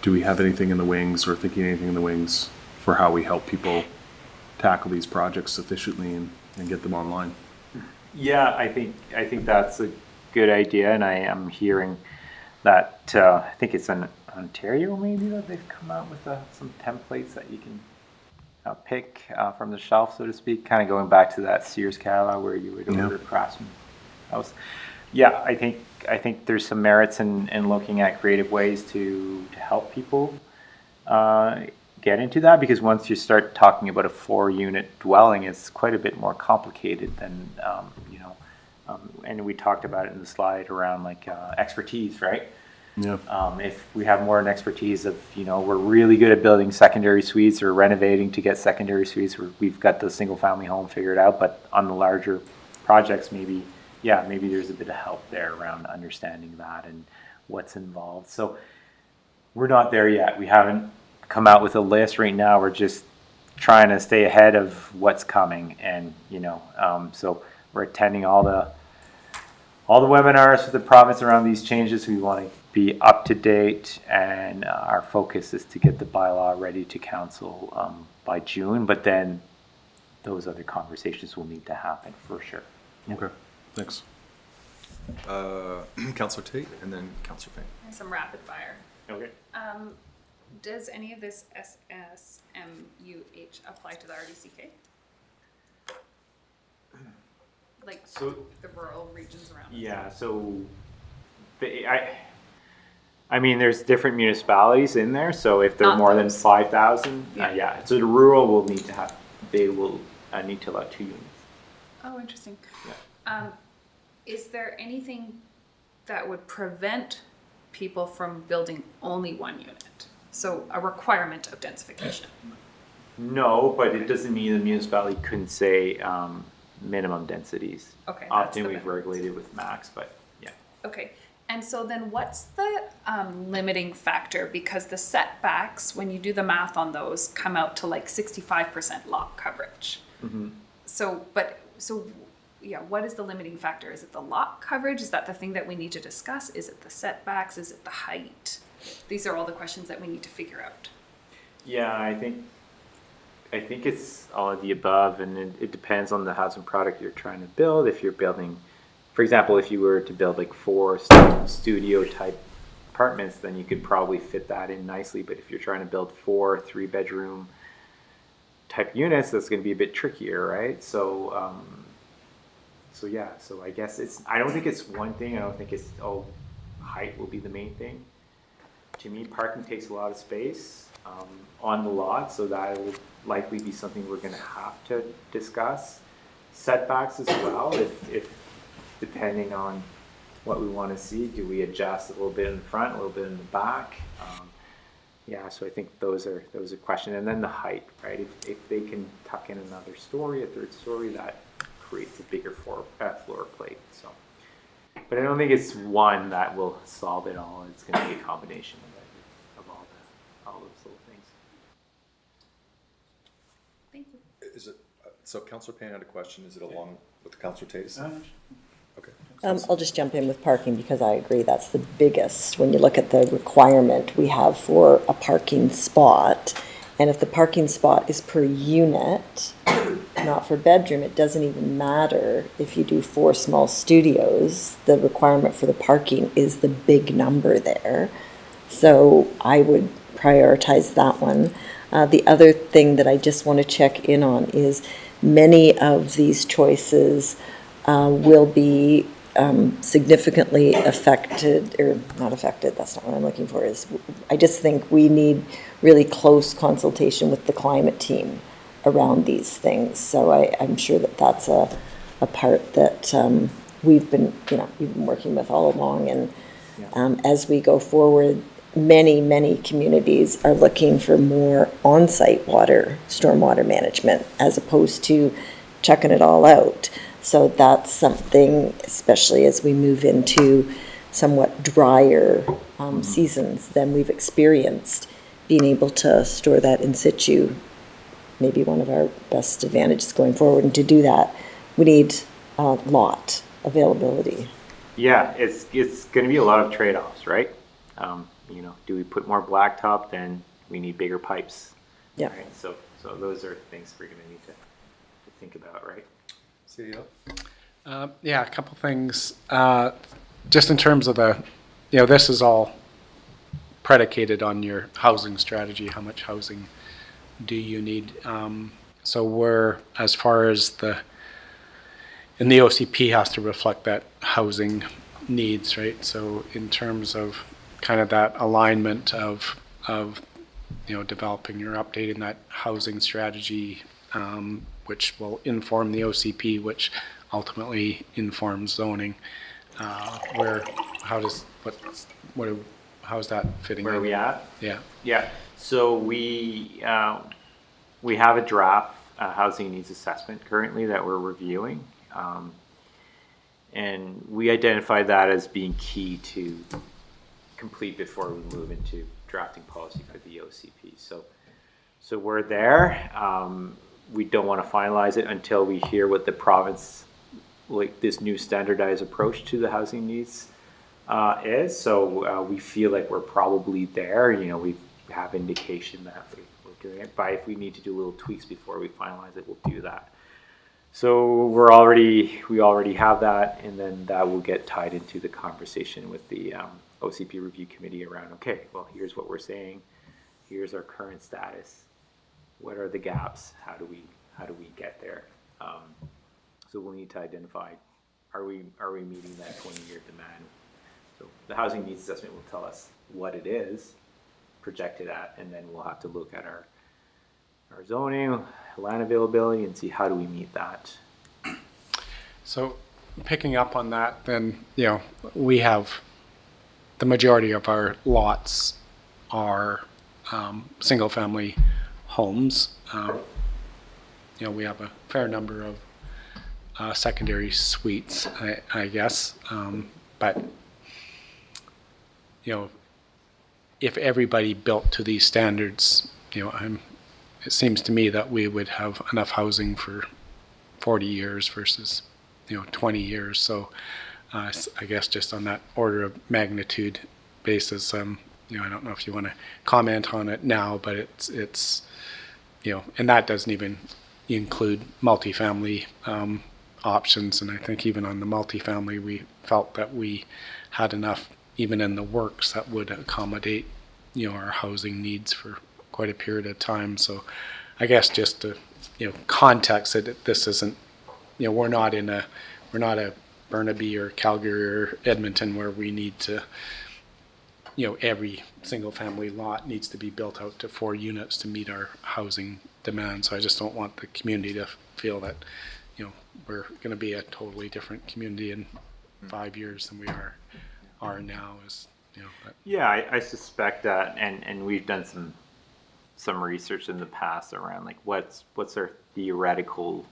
Do we have anything in the wings, or thinking anything in the wings for how we help people tackle these projects efficiently and get them online? Yeah, I think that's a good idea, and I am hearing that I think it's in Ontario maybe that they've come out with some templates that you can pick from the shelf, so to speak, kind of going back to that Sears catalog where you would order Craftsman house. Yeah, I think there's some merits in looking at creative ways to help people get into that, because once you start talking about a 4-unit dwelling, it's quite a bit more complicated than and we talked about it in the slide around like expertise, right? Yeah. If we have more an expertise of, we're really good at building secondary suites or renovating to get secondary suites, we've got the single family home figured out, but on the larger projects, maybe there's a bit of help there around understanding that and what's involved. So we're not there yet. We haven't come out with a list right now. We're just trying to stay ahead of what's coming, and so we're attending all the webinars for the province around these changes. We want to be up to date, and our focus is to get the bylaw ready to council by June, but then those other conversations will need to happen for sure. Okay, thanks. Councillor Tate, and then Councillor Payne. There's some rapid fire. Okay. Does any of this SSMUH apply to the RDCK? Like So the rural regions around? yeah, so I mean, there's different municipalities in there. So if they're Not more than those. 5,000, Yeah. So the rural will need to have, they will need to allow 2 units. Oh, interesting. Yeah. Is there anything that would prevent people from building only one unit. So a requirement of densification. No, but it doesn't mean the municipality couldn't say minimum densities. Okay, that's Often the we've minimum. regulated with max, but yeah. Okay, and so then what's the limiting factor? Because the setbacks, when you do the math on those, come out to like 65% lot coverage. So yeah, what is the limiting factor? Is it the lot coverage? Is that the thing that we need to discuss? Is it the setbacks? Is it the height? These are all the questions that we need to figure out. Yeah, I think it's all of the above, and it depends on the housing product you're trying to build. If you're building, for example, if you were to build like 4 studio type apartments, then you could probably fit that in nicely. But if you're trying to build 4 3-bedroom type units, that's going to be a bit trickier, right? So, so I guess I don't think it's one thing. I don't think it's, height will be the main thing. To me, parking takes a lot of space on the lot, so that will likely be something we're going to have to discuss. Setbacks as well, if depending on what we want to see, do we adjust a little bit in the front, a little bit in the back? Yeah, so I think those are questions. And then the height, right? If they can tuck in another story, a 3rd story, that creates a bigger floor plate. So, but I don't think it's one that will solve it all. It's going to be a combination of all those little things. Thank you. Is it, so Councillor Payne had a question, is it along with Councillor Tate's? Okay. I'll just jump in with parking because I agree that's the biggest, when you look at the requirement we have for a parking spot. And if the parking spot is per unit, not for bedroom, it doesn't even matter if you do 4 small studios. The requirement for the parking is the big number there. So I would prioritize that one. The other thing that I just want to check in on is many of these choices will be significantly affected, or not affected, that's not what I'm looking for, is I just think we need really close consultation with the climate team around these things. So I'm sure that that's a part that we've been working with all along. And as we go forward, many communities are looking for more on-site stormwater management as opposed to chucking it all out. So that's something, especially as we move into somewhat drier seasons than we've experienced, being able to store that in situ, maybe one of our best advantages going forward. And to do that, we need lot availability. Yeah, it's going to be a lot of trade-offs, right? Do we put more blacktop? Then we need bigger pipes. Yeah. Right? So those are things we're going to need to think about, right? CEO? Yeah, a couple things. Just in terms of this is all predicated on your housing strategy. How much housing do you need? So we're, as far as and the OCP has to reflect that housing needs, right? So in terms of kind of that alignment of developing or updating that housing strategy, which will inform the OCP, which ultimately informs zoning. How's that fitting? Where are we at? Yeah. Yeah. So we have a draft housing needs assessment currently that we're reviewing, and we identified that as being key to complete before we move into drafting policy for the OCP. So we're there. We don't want to finalize it until we hear what the province, like this new standardized approach to the housing needs is. So we feel like we're probably there. We have indication that we're doing it. But if we need to do little tweaks before we finalize it, we'll do that. So we already have that, and then that will get tied into the conversation with the OCP review committee around, okay, well, here's what we're saying. Here's our current status. What are the gaps? How do we get there? So we'll need to identify, are we meeting that 20-year demand? So the housing needs assessment will tell us what it is projected at, and then we'll have to look at our zoning, land availability, and see how do we meet that. So picking up on that, then we have the majority of our lots are single-family homes. We have a fair number of secondary suites, I guess. But, if everybody built to these standards, it seems to me that we would have enough housing for 40 years versus, 20 years. So I guess just on that order of magnitude basis, I don't know if you want to comment on it now, but it's and that doesn't even include multifamily options. And I think even on the multifamily, we felt that we had enough, even in the works, that would accommodate, our housing needs for quite a period of time. So I guess just to, context it, this isn't, we're not a Burnaby or Calgary or Edmonton where we need to, every single family lot needs to be built out to 4 units to meet our housing demand. So I just don't want the community to feel that, we're going to be a totally different community in 5 years than we are now. Yeah, I suspect that, and we've done some research in the past around like what's our theoretical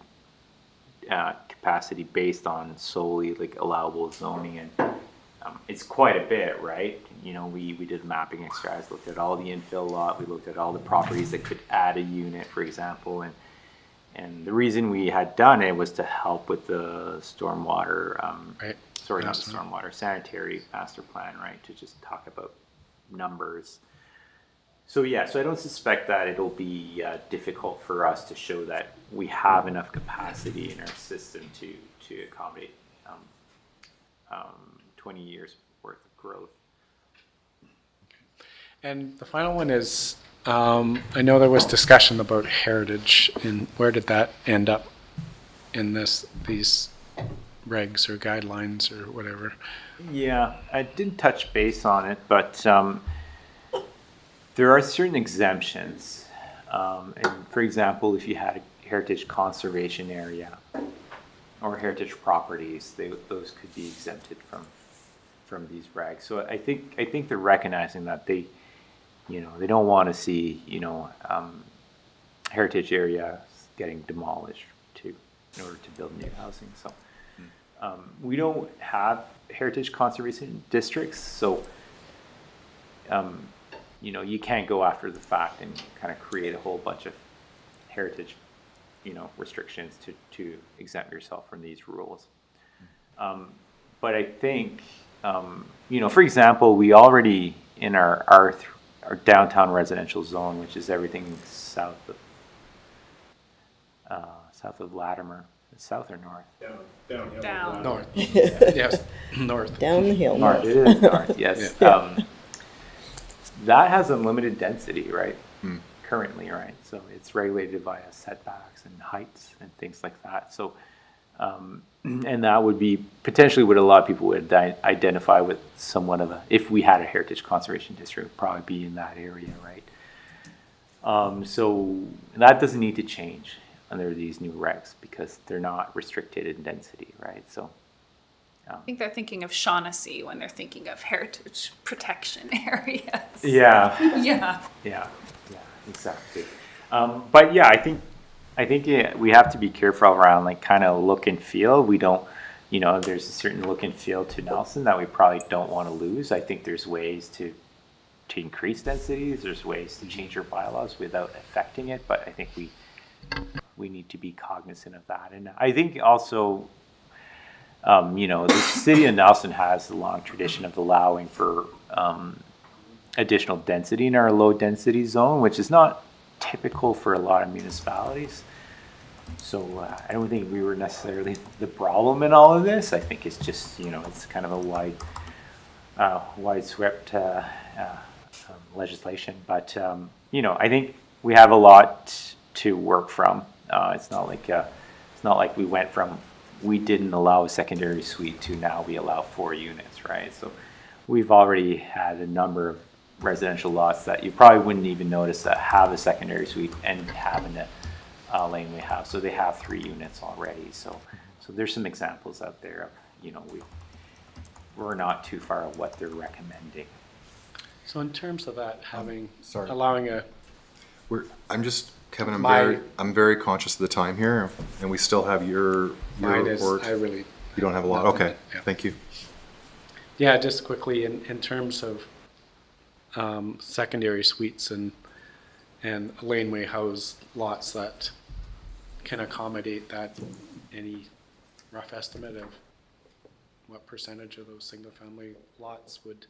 capacity based on solely like allowable zoning, and it's quite a bit, right? We did a mapping exercise, looked at all the infill lot, we looked at all the properties that could add a unit, for example, and the reason we had done it was to help with the stormwater, Right. sorry, not the stormwater, sanitary master plan, right? To just talk about numbers. So yeah, so I don't suspect that it'll be difficult for us to show that we have enough capacity in our system to accommodate 20 years worth of growth. And the final one is, I know there was discussion about heritage, and where did that end up in these regs or guidelines or whatever? Yeah, I didn't touch base on it, but there are certain exemptions. And for example, if you had a heritage conservation area or heritage properties, those could be exempted from these regs. So I think they're recognizing that they don't want to see heritage areas getting demolished in order to build new housing. So we don't have heritage conservation districts, so you can't go after the fact and kind of create a whole bunch of heritage restrictions to exempt yourself from these rules. But I think for example, we already in our downtown residential zone, which is everything south of Latimer, south or north? Down. North. Yes, north. Down the hill. North. It is north, yes. Yeah. That has unlimited density, right? Currently, right? So it's regulated via setbacks and heights and things like that. So, and that would be potentially what a lot of people would identify with somewhat of if we had a heritage conservation district, it would probably be in that area, right? So that doesn't need to change under these new regs because they're not restricted in density, right? So I think they're thinking of Shaughnessy when they're thinking of heritage protection areas. yeah, Yeah. exactly. But yeah, I think we have to be careful around like kind of look and feel. We don't, there's a certain look and feel to Nelson that we probably don't want to lose. I think there's ways to increase densities. There's ways to change your bylaws without affecting it. But I think we need to be cognizant of that. And I think also, the city of Nelson has a long tradition of allowing for additional density in our low density zone, which is not typical for a lot of municipalities. So I don't think we were necessarily the problem in all of this. I think it's just, it's kind of a wide-swept legislation. But, I think we have a lot to work from. It's not like we went from we didn't allow a secondary suite to now we allow 4 units, right? So we've already had a number of residential lots that you probably wouldn't even notice that have a secondary suite and having a laneway house. So they have 3 units already. So there's some examples out there of, we're not too far of what they're recommending. So in terms of that, having, sorry. allowing a, Kevin, My- I'm very conscious of the time here, and we still have your mine is, report. I really, You don't have a lot, Nothing, okay, yeah. thank you. yeah, just quickly, in terms of secondary suites and laneway house lots that can accommodate that, any rough estimate of what percentage of those single-family lots would?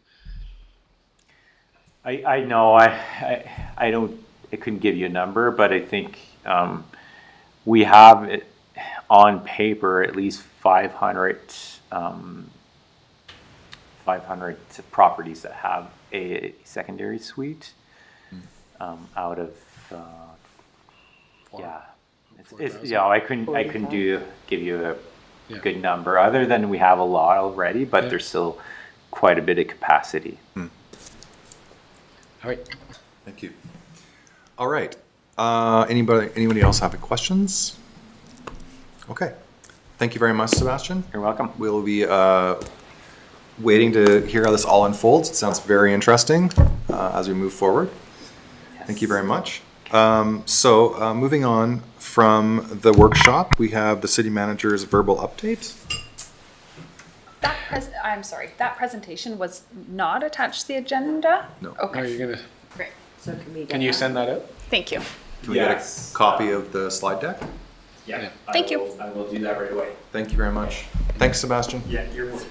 I know, I don't, I couldn't give you a number, but I think, we have it on paper, at least 500 properties that have a secondary suite, out of, yeah. Yeah, I couldn't give you a Yeah. good number, other than we have a lot already, but Yeah. there's still quite a bit of capacity. All right. Thank you. All right. Anybody else have any questions? Okay. Thank you very much, Sebastian. You're welcome. We'll be waiting to hear how this all unfolds. It sounds very interesting as we move forward. Thank you very much. Moving on from the workshop, we have the city manager's verbal update. I'm sorry, that presentation was not attached to the agenda? No. Are Okay, you gonna, great. So can we get can you that? send that out? Thank you. Can we get a copy of the slide deck? Yeah. Thank you. I will do that right away. Thank you very much. Thanks, Sebastian. Yeah, you're welcome.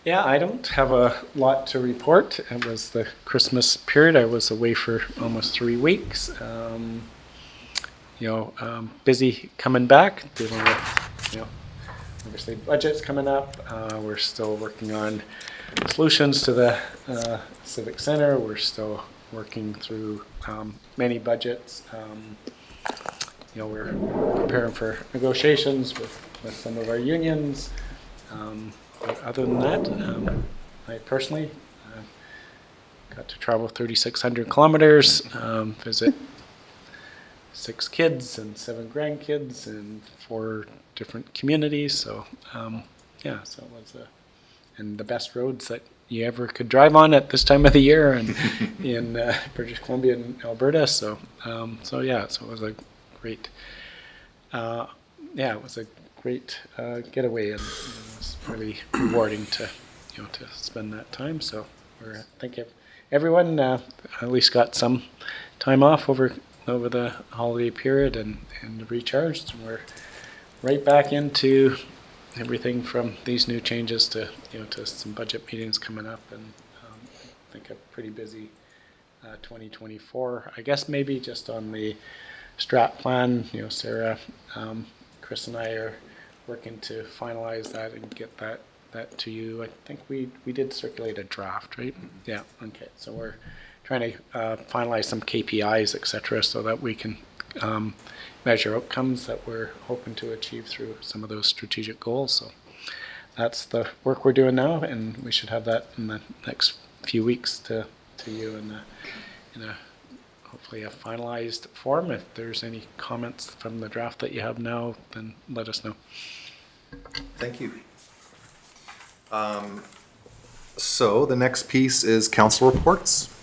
Yeah, I don't have a lot to report. It was the Christmas period. I was away for almost 3 weeks. Busy coming back, dealing with, obviously budgets coming up. We're still working on solutions to the Civic Center. We're still working through many budgets. We're preparing for negotiations with some of our unions. But other than that, I personally got to travel 3,600 kilometers, visit 6 kids and 7 grandkids in 4 different communities. So, so it was and the best roads that you ever could drive on at this time of the year, and in British Columbia and Alberta. So, so it was a great, it was a great getaway, and it was really rewarding to spend that time. So I think everyone at least got some time off over the holiday period and recharged, and we're right back into everything from these new changes to to some budget meetings coming up, and I think a pretty busy 2024. I guess maybe just on the strat plan, Sarah, Chris and I are working to finalize that and get that to you. I think we did circulate a draft, right? Yeah, okay. So we're trying to finalize some KPIs, et cetera, so that we can measure outcomes that we're hoping to achieve through some of those strategic goals. So that's the work we're doing now, and we should have that in the next few weeks to you in a hopefully a finalized form. If there's any comments from the draft that you have now, then let us know. Thank you. So the next piece is council reports.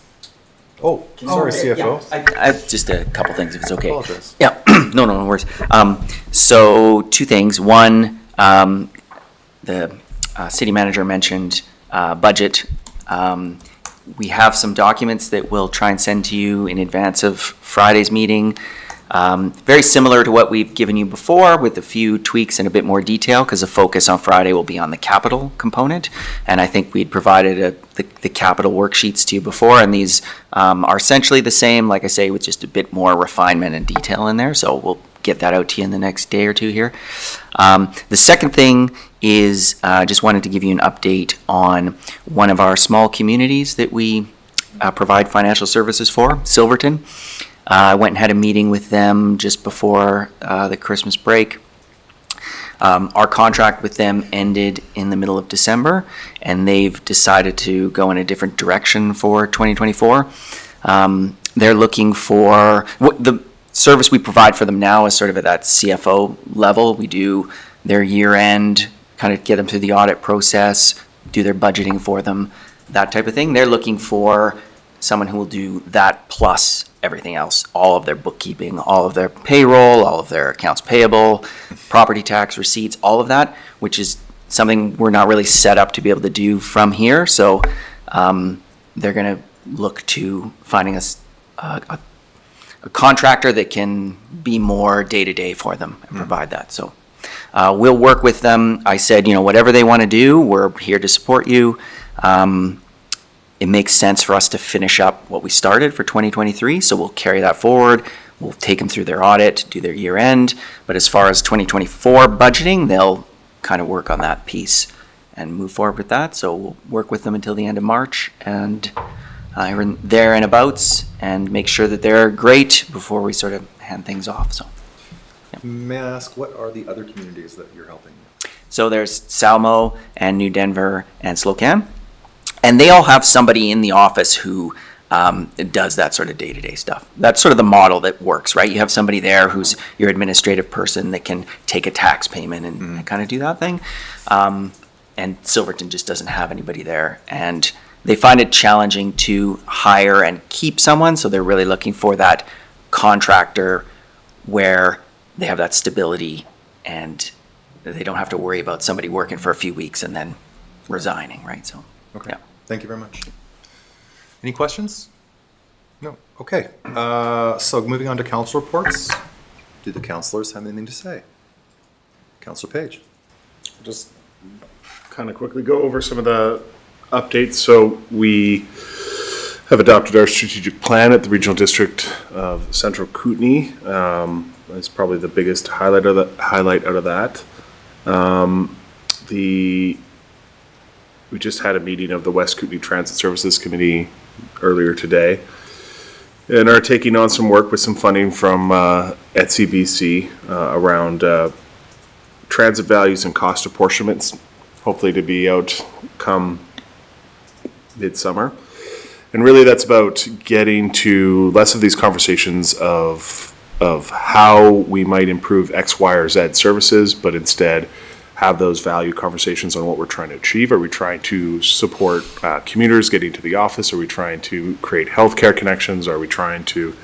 Oh, sorry, CFO. I have just a couple things, if it's okay. Apologize. Yeah, no worries. So 2 things. One, the city manager mentioned budget. We have some documents that we'll try and send to you in advance of Friday's meeting. Very similar to what we've given you before, with a few tweaks and a bit more detail, because the focus on Friday will be on the capital component. And I think we'd provided the capital worksheets to you before, and these are essentially the same, like I say, with just a bit more refinement and detail in there. So we'll get that out to you in the next day or 2 here. The second thing is just wanted to give you an update on one of our small communities that we provide financial services for, Silverton. I went and had a meeting with them just before the Christmas break. Our contract with them ended in the middle of December, and they've decided to go in a different direction for 2024. They're looking for the service we provide for them now is sort of at that CFO level. We do their year-end kind of get them through the audit process, do their budgeting for them, that type of thing. They're looking for someone who will do that plus everything else, all of their bookkeeping, all of their payroll, all of their accounts payable, property tax receipts, all of that, which is something we're not really set up to be able to do from here. So they're going to look to finding us a contractor that can be more day-to-day for them and provide that. So we'll work with them. I said, whatever they want to do, we're here to support you. It makes sense for us to finish up what we started for 2023, so we'll carry that forward. We'll take them through their audit, do their year end, but as far as 2024 budgeting, they'll kind of work on that piece and move forward with that. So we'll work with them until the end of March and there and abouts and make sure that they're great before we sort of hand things off. So. May I ask, what are the other communities that you're helping? So there's Salmo and New Denver and Slocum. And they all have somebody in the office who does that sort of day-to-day stuff. That's sort of the model that works, right? You have somebody there who's your administrative person that can take a tax payment and kind of do that thing. And Silverton just doesn't have anybody there. And they find it challenging to hire and keep someone, so they're really looking for that contractor where they have that stability and they don't have to worry about somebody working for a few weeks and then resigning, right? So. Okay. Yeah. Thank you very much. Any questions? No. Okay. So moving on to council reports. Do the councilors have anything to say? Councilor Page. Just kind of quickly go over some of the updates. So we have adopted our strategic plan at the Regional District of Central Kootenay. That's probably the biggest highlight out of that. We just had a meeting of the West Kootenay Transit Services Committee earlier today and are taking on some work with some funding from ETSI around transit values and cost apportionments, hopefully to be out come midsummer. And really that's about getting to less of these conversations of how we might improve X, Y, or Z services, but instead have those value conversations on what we're trying to achieve. Are we trying to support commuters getting to the office? Are we trying to create healthcare connections? Are we trying to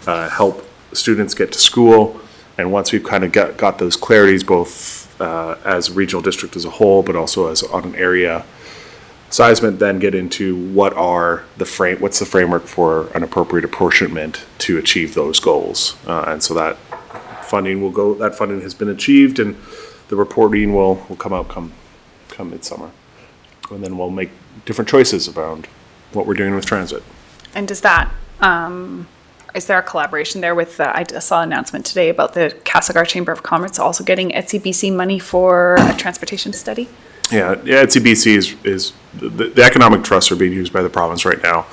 help students get to school? And once we've kind of got those clarities, both as a regional district as a whole, but also as on an area sizement, then get into what's the framework for an appropriate apportionment to achieve those goals. And so that funding has been achieved, and the reporting will come out come midsummer. And then we'll make different choices around what we're doing with transit. And does that, is there a collaboration there with, I saw an announcement today about the Castlegar Chamber of Commerce also getting ETSI money for a transportation study? Yeah, ETSI is the economic trusts are being used by the province right now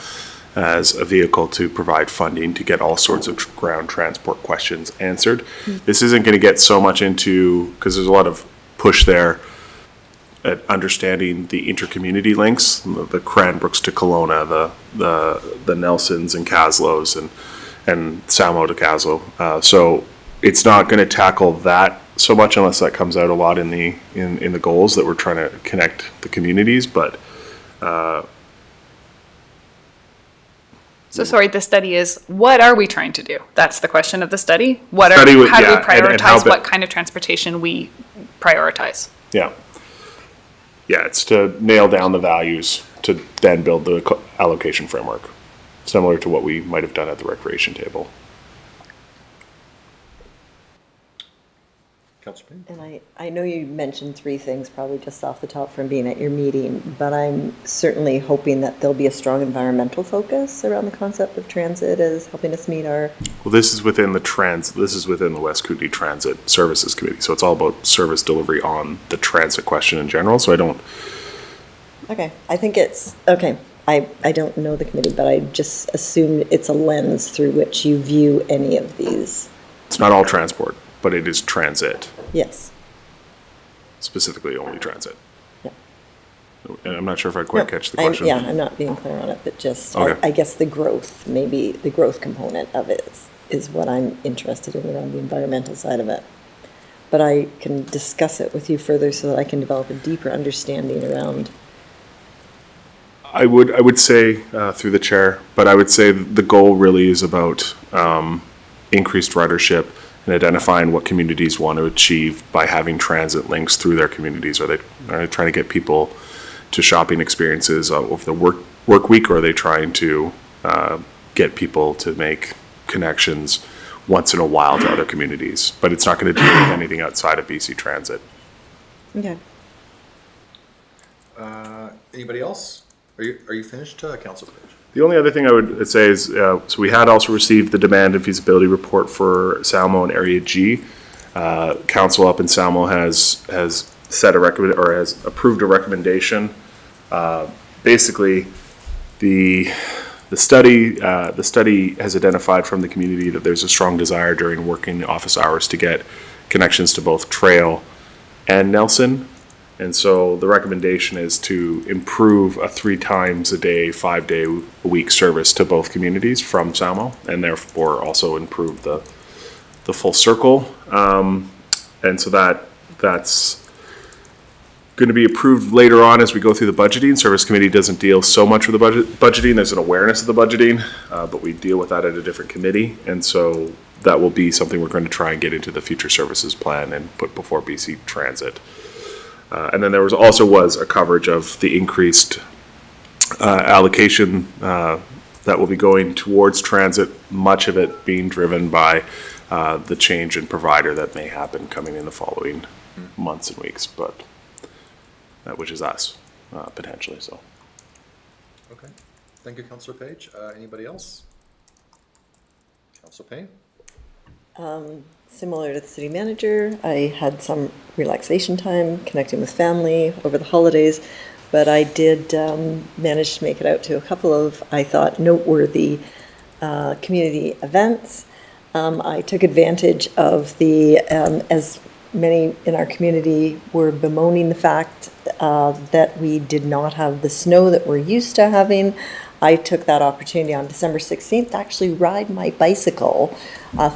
as a vehicle to provide funding to get all sorts of ground transport questions answered. This isn't going to get so much into, because there's a lot of push there at understanding the intercommunity links, the Cranbrooks to Kelowna, the Nelsons and Caslows and Samo to Caslow. So it's not going to tackle that so much unless that comes out a lot in the goals that we're trying to connect the communities, but So sorry, the study is, what are we trying to do? That's the question of the study. How do we prioritize what kind of transportation we prioritize? Yeah, it's to nail down the values to then build the allocation framework, similar to what we might have done at the recreation table. Councilor Payne. And I know you mentioned three things probably just off the top from being at your meeting, but I'm certainly hoping that there'll be a strong environmental focus around the concept of transit as helping us meet our... Well, this is within the West Kootenay Transit Services Committee, so it's all about service delivery on the transit question in general, so I don't... Okay, I think it's, okay, I don't know the committee, but I just assume it's a lens through which you view any of these. It's not all transport, but it is transit. Yes. Specifically only transit. Yeah. And I'm not sure if I quite catch the I'm question. I'm not being clear on it, but just, Okay. I guess the growth, maybe the growth component of it is what I'm interested in around the environmental side of it. but I can discuss it with you further so that I can develop a deeper understanding around. I would say through the chair, but I would say the goal really is about increased ridership and identifying what communities want to achieve by having transit links through their communities. Are they trying to get people to shopping experiences over the work week, or are they trying to get people to make connections once in a while to other communities? But it's not going to deal with anything outside of BC Transit. Okay. Anybody else? Are you finished, Councillor Page? The only other thing I would say is, so we had also received the demand and feasibility report for Salmo and Area G. Council up in Salmo has set a has approved a recommendation. Basically, the study has identified from the community that there's a strong desire during working office hours to get connections to both Trail and Nelson. And so the recommendation is to improve a 3 times a day, 5-day a week service to both communities from Salmo, and therefore also improve the full circle. And so that's going to be approved later on as we go through the budgeting. Service committee doesn't deal so much with the budgeting. There's an awareness of the budgeting, but we deal with that at a different committee. And so that will be something we're going to try and get into the future services plan and put before BC Transit. And then there was a coverage of the increased allocation that will be going towards transit, much of it being driven by the change in provider that may happen coming in the following months and weeks, but which is us, potentially, so. Okay. Thank you, Councillor Page. Anybody else? Councillor Payne? Similar to the city manager, I had some relaxation time connecting with family over the holidays, but I did manage to make it out to a couple of, I thought, noteworthy community events. I took advantage of the, as many in our community were bemoaning the fact that we did not have the snow that we're used to having. I took that opportunity on December 16th to actually ride my bicycle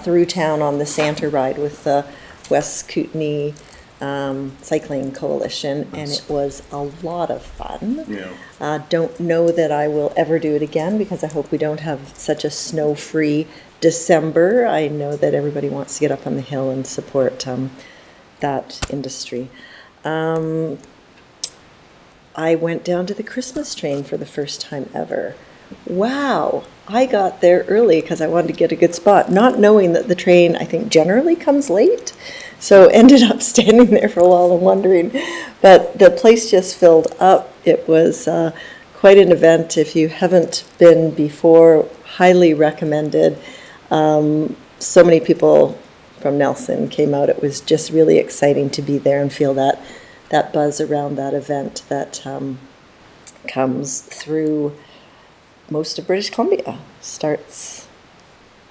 through town on the Santa ride with the West Kootenay Cycling Coalition, and it was a lot of fun. Yeah. Don't know that I will ever do it again because I hope we don't have such a snow-free December. I know that everybody wants to get up on the hill and support that industry. I went down to the Christmas train for the first time ever. Wow, I got there early because I wanted to get a good spot, not knowing that the train, I think, generally comes late. So ended up standing there for a while and wondering. But the place just filled up. It was quite an event. If you haven't been before, highly recommended. So many people from Nelson came out. It was just really exciting to be there and feel that buzz around that event that comes through most of British Columbia. Starts,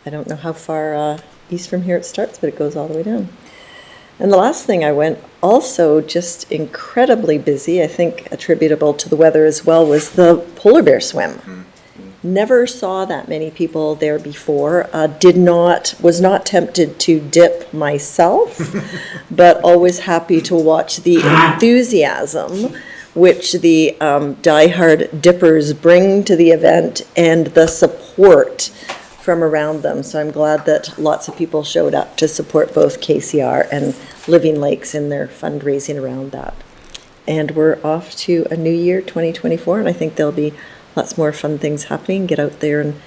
I don't know how far east from here it starts, but it goes all the way down. And the last thing I went, also just incredibly busy, I think attributable to the weather as well, was the polar bear swim. Never saw that many people there before. Was not tempted to dip myself, but always happy to watch the enthusiasm which the diehard dippers bring to the event and the support from around them. So I'm glad that lots of people showed up to support both KCR and Living Lakes in their fundraising around that. And we're off to a new year, 2024, and I think there'll be lots more fun things happening. Get out there and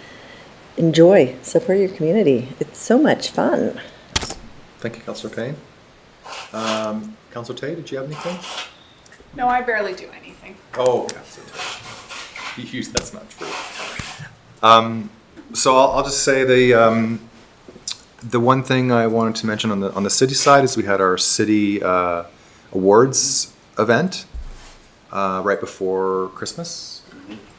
enjoy, support your community. It's so much fun. Thank you, Councillor Payne. Councillor Tay, did you have anything? No, I barely do anything. Oh, Councillor Tay. That's not true. So I'll just say the one thing I wanted to mention on the city side is we had our city awards event right before Christmas.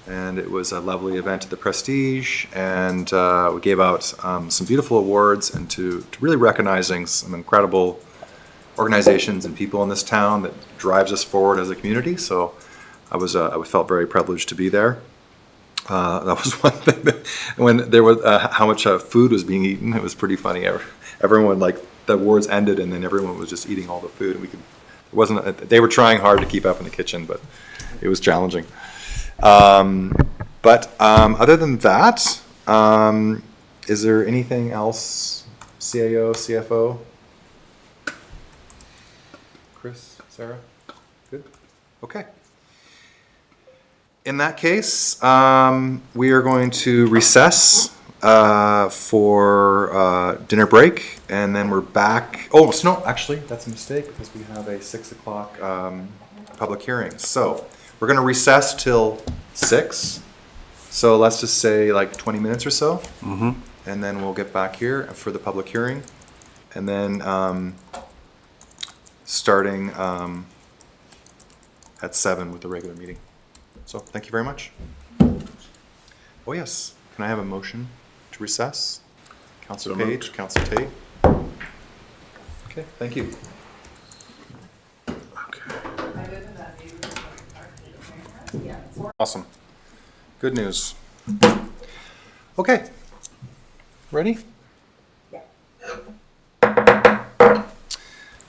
And it was a lovely event at the Prestige, and we gave out some beautiful awards and to really recognizing some incredible organizations and people in this town that drives us forward as a community. So I felt very privileged to be there. That was one thing that when there was how much food was being eaten, it was pretty funny. Everyone the words ended, and then everyone was just eating all the food. They were trying hard to keep up in the kitchen, but it was challenging. But other than that, is there anything else, CAO, CFO? Chris, Sarah? Good? Okay. In that case, we are going to recess for dinner break, and then we're back. Oh, so no, actually, that's a mistake because we have a 6 o'clock public hearing. So we're going to recess till 6. So let's just say like 20 minutes or so, and then we'll get back here for the public hearing, and then starting at 7 with the regular meeting. So thank you very much. Oh yes, can I have a motion to recess? Councillor Page, Councillor Tate. Okay, thank you. Awesome. Good news. Okay. Ready?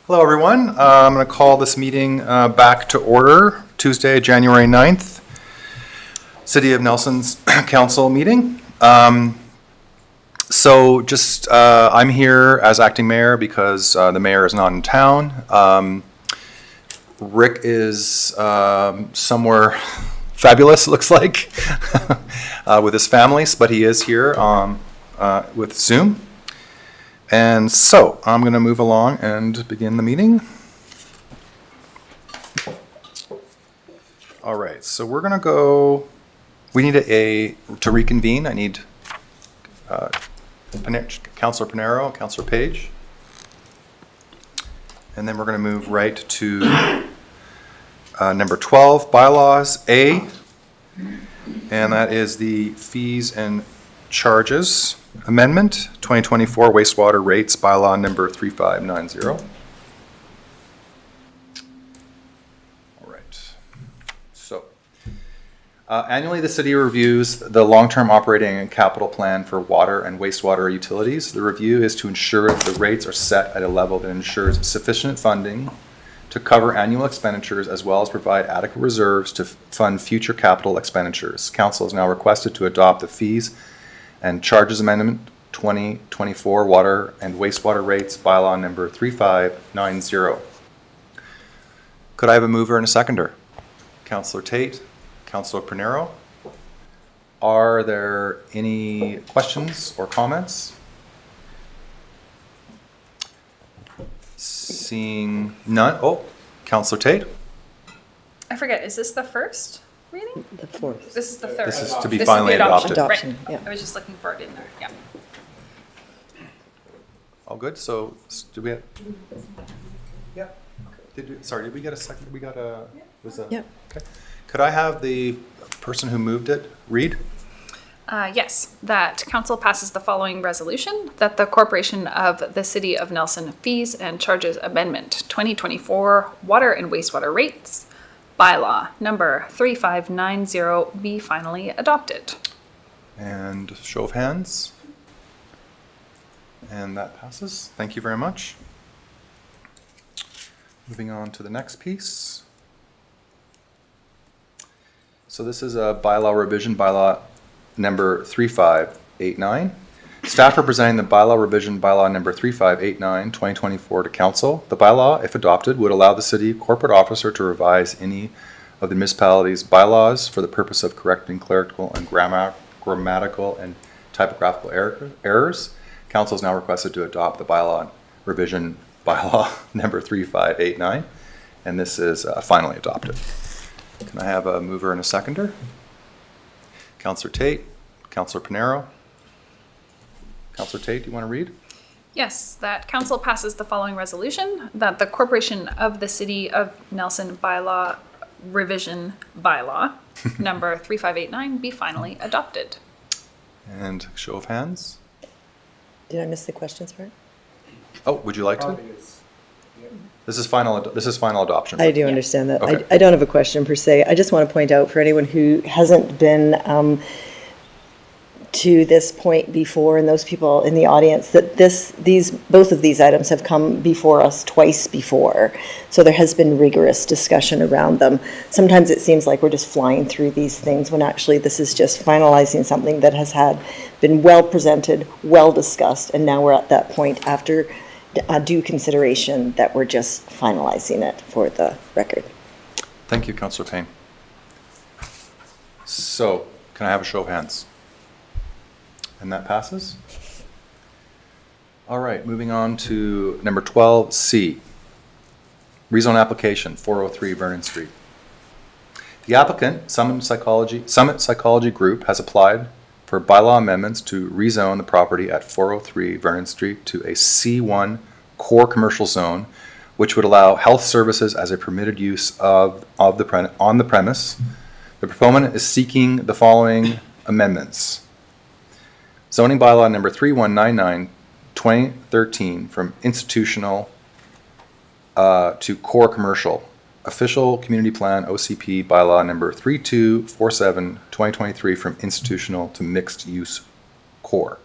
Hello, everyone. I'm going to call this meeting back to order. Tuesday, January 9th, City of Nelson's Council meeting. So just, I'm here as acting mayor because the mayor is not in town. Rick is somewhere fabulous, it looks like, with his family, but he is here with Zoom. And so I'm going to move along and begin the meeting. All right, so we're going to go, we need to reconvene. I need Councillor Pinero, Councillor Page. And then we're going to move right to number 12, Bylaws A. And that is the fees and charges amendment, 2024 wastewater rates, bylaw number 3590. All right. So, annually the city reviews the long-term operating and capital plan for water and wastewater utilities. The review is to ensure that the rates are set at a level that ensures sufficient funding to cover annual expenditures as well as provide adequate reserves to fund future capital expenditures. Council is now requested to adopt the fees and charges amendment 2024 water and wastewater rates bylaw number 3590. Could I have a mover and a seconder? Councillor Tate, Councillor Pinero. Are there any questions or comments? Seeing none. Oh, Councillor Tate. I forget, is this the first reading? The fourth. This is the third. This is to be This is the finally adopted. Adoption, Right. yeah. I was just looking for it in there, yeah. All good. So, do we have? Yeah. Did we get a second? We got a. Was a. Yeah. Okay. Could I have the person who moved it read? Yes, that council passes the following resolution, that the Corporation of the City of Nelson Fees and Charges Amendment 2024 Water and Wastewater Rates Bylaw number 3590 be finally adopted. And show of hands. And that passes. Thank you very much. Moving on to the next piece. So this is a bylaw revision, bylaw number 3589. Staff are presenting the bylaw revision, bylaw number 3589, 2024 to council. The bylaw, if adopted, would allow the city corporate officer to revise any of the municipality's bylaws for the purpose of correcting clerical and grammatical and typographical errors. Council is now requested to adopt the bylaw revision, bylaw number 3589, and this is finally adopted. Can I have a mover and a seconder? Councillor Tate, Councillor Pinero. Councillor Tate, do you want to read? Yes, that council passes the following resolution, that the Corporation of the City of Nelson Bylaw Revision Bylaw number 3589 be finally adopted. And show of hands. Did I miss the questions part? Oh, would you like to? Probably is, yeah. This is final adoption. I do understand that. Okay. I don't have a question per se. I just want to point out for anyone who hasn't been to this point before, and those people in the audience, that both of these items have come before us twice before. So there has been rigorous discussion around them. Sometimes it seems like we're just flying through these things when actually this is just finalizing something that has been well presented, well discussed, and now we're at that point after due consideration that we're just finalizing it for the record. Thank you, Councillor Payne. So, can I have a show of hands? And that passes. All right, moving on to number 12C. Rezone application, 403 Vernon Street. The applicant, Summit Psychology Group, has applied for bylaw amendments to rezone the property at 403 Vernon Street to a C1 core commercial zone, which would allow health services as a permitted use on the premise. The proponent is seeking the following amendments. Zoning bylaw number 3199, 2013, from institutional to core commercial. Official community plan OCP bylaw number 3247, 2023, from institutional to mixed use core.